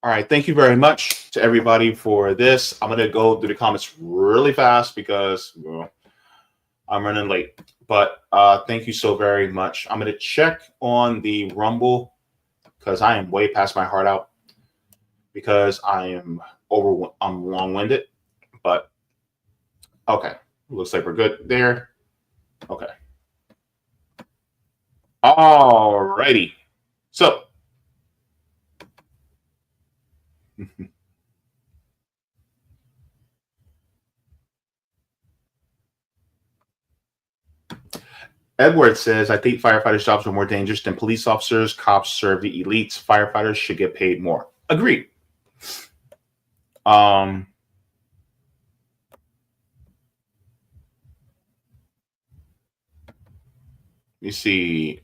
All right. Thank you very much to everybody for this. I'm going to go through the comments really fast because I'm running late. But thank you so very much. I'm going to check on the Rumble because I am way past my heart out because I'm long-winded. But okay. Looks like we're good there. Okay. All righty. So Edward says, I think firefighters' jobs are more dangerous than police officers. Cops serve the elites. Firefighters should get paid more. Agreed. You see,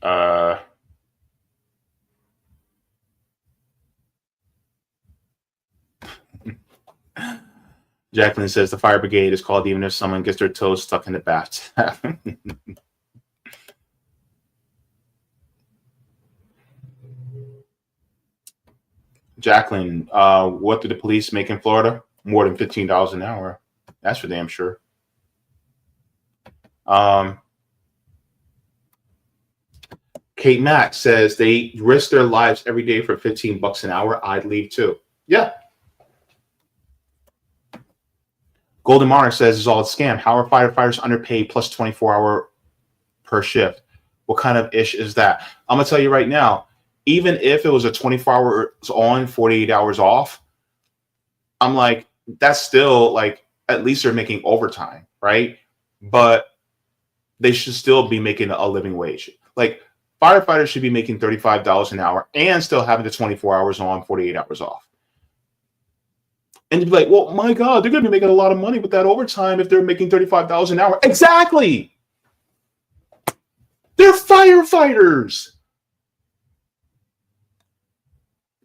Jacqueline says the fire brigade is called even if someone gets their toes stuck in the bathtub. Jacqueline, what do the police make in Florida? More than $15 an hour. That's for damn sure. Kate Mack says they risk their lives every day for $15 an hour. I'd leave too. Yeah. Golden Monarch says it's all a scam. How are firefighters underpaid plus 24-hour per shift? What kind of ish is that? I'm going to tell you right now, even if it was a 24 hours on, 48 hours off, I'm like, that's still like, at least they're making overtime, right? But they should still be making a living wage. Like, firefighters should be making $35 an hour and still having the 24 hours on, 48 hours off. And you'd be like, well, my God, they're going to be making a lot of money with that overtime if they're making $35 an hour. Exactly. They're firefighters.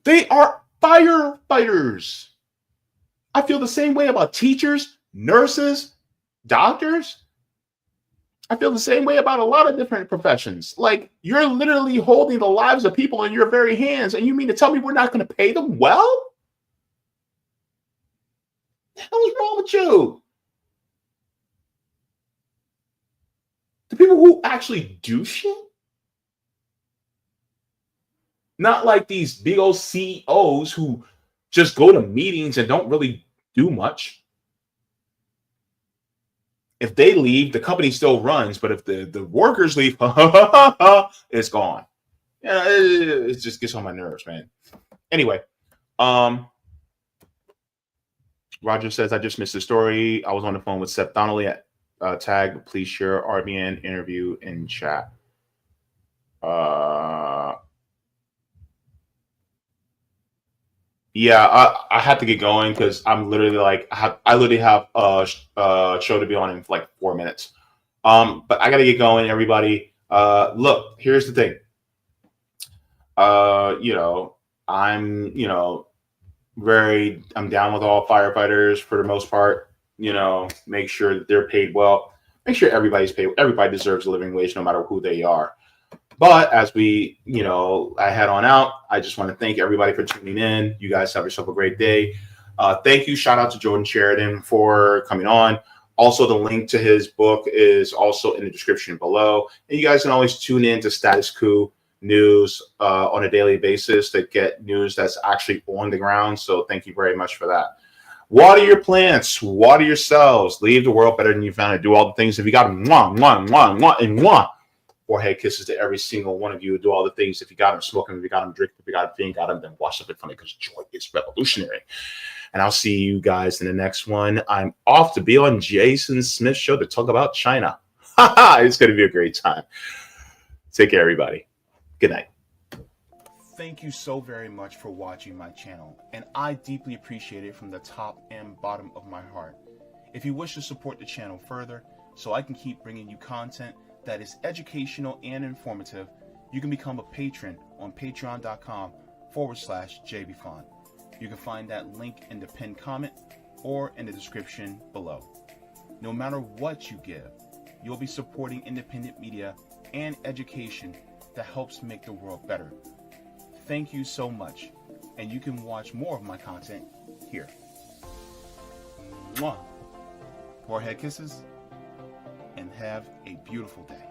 They are firefighters. I feel the same way about teachers, nurses, doctors. I feel the same way about a lot of different professions. Like, you're literally holding the lives of people in your very hands, and you mean to tell me we're not going to pay them well? What the hell is wrong with you? The people who actually do shit? Not like these big old CEOs who just go to meetings and don't really do much. If they leave, the company still runs, but if the workers leave, it's gone. Yeah, it just gets on my nerves, man. Anyway, Roger says, I just missed the story. I was on the phone with Seth Donnelly at Tag. Please share RBN interview in chat. Yeah, I have to get going because I'm literally like, I literally have a show to be on in like 4 minutes. But I got to get going, everybody. Look, here's the thing. I'm down with all firefighters for the most part. Make sure that they're paid well. Make sure everybody's paid. Everybody deserves a living wage, no matter who they are. But as we, I head on out, I just want to thank everybody for tuning in. You guys have yourself a great day. Thank you. Shout out to Jordan Chariton for coming on. Also, the link to his book is also in the description below. And you guys can always tune in to Status Coup news on a daily basis to get news that's actually on the ground. So thank you very much for that. Water your plants. Water yourselves. Leave the world better than you found it. Do all the things. If you got them, forehead kisses to every single one of you. Do all the things. If you got them smoking, if you got them drinking, if you got them got them, then wash up it funny because joy is revolutionary. And I'll see you guys in the next one. I'm off to be on Jason Smith's show to talk about China. It's going to be a great time. Take care, everybody. Good night. Thank you so very much for watching my channel, and I deeply appreciate it from the top and bottom of my heart. If you wish to support the channel further so I can keep bringing you content that is educational and informative, you can become a patron on patreon.com/Jaybefaunt. You can find that link in the pinned comment or in the description below. No matter what you give, you'll be supporting independent media and education that helps make the world better. Thank you so much. and you can watch more of my content here. Mwah. Forehead kisses, and have a beautiful day.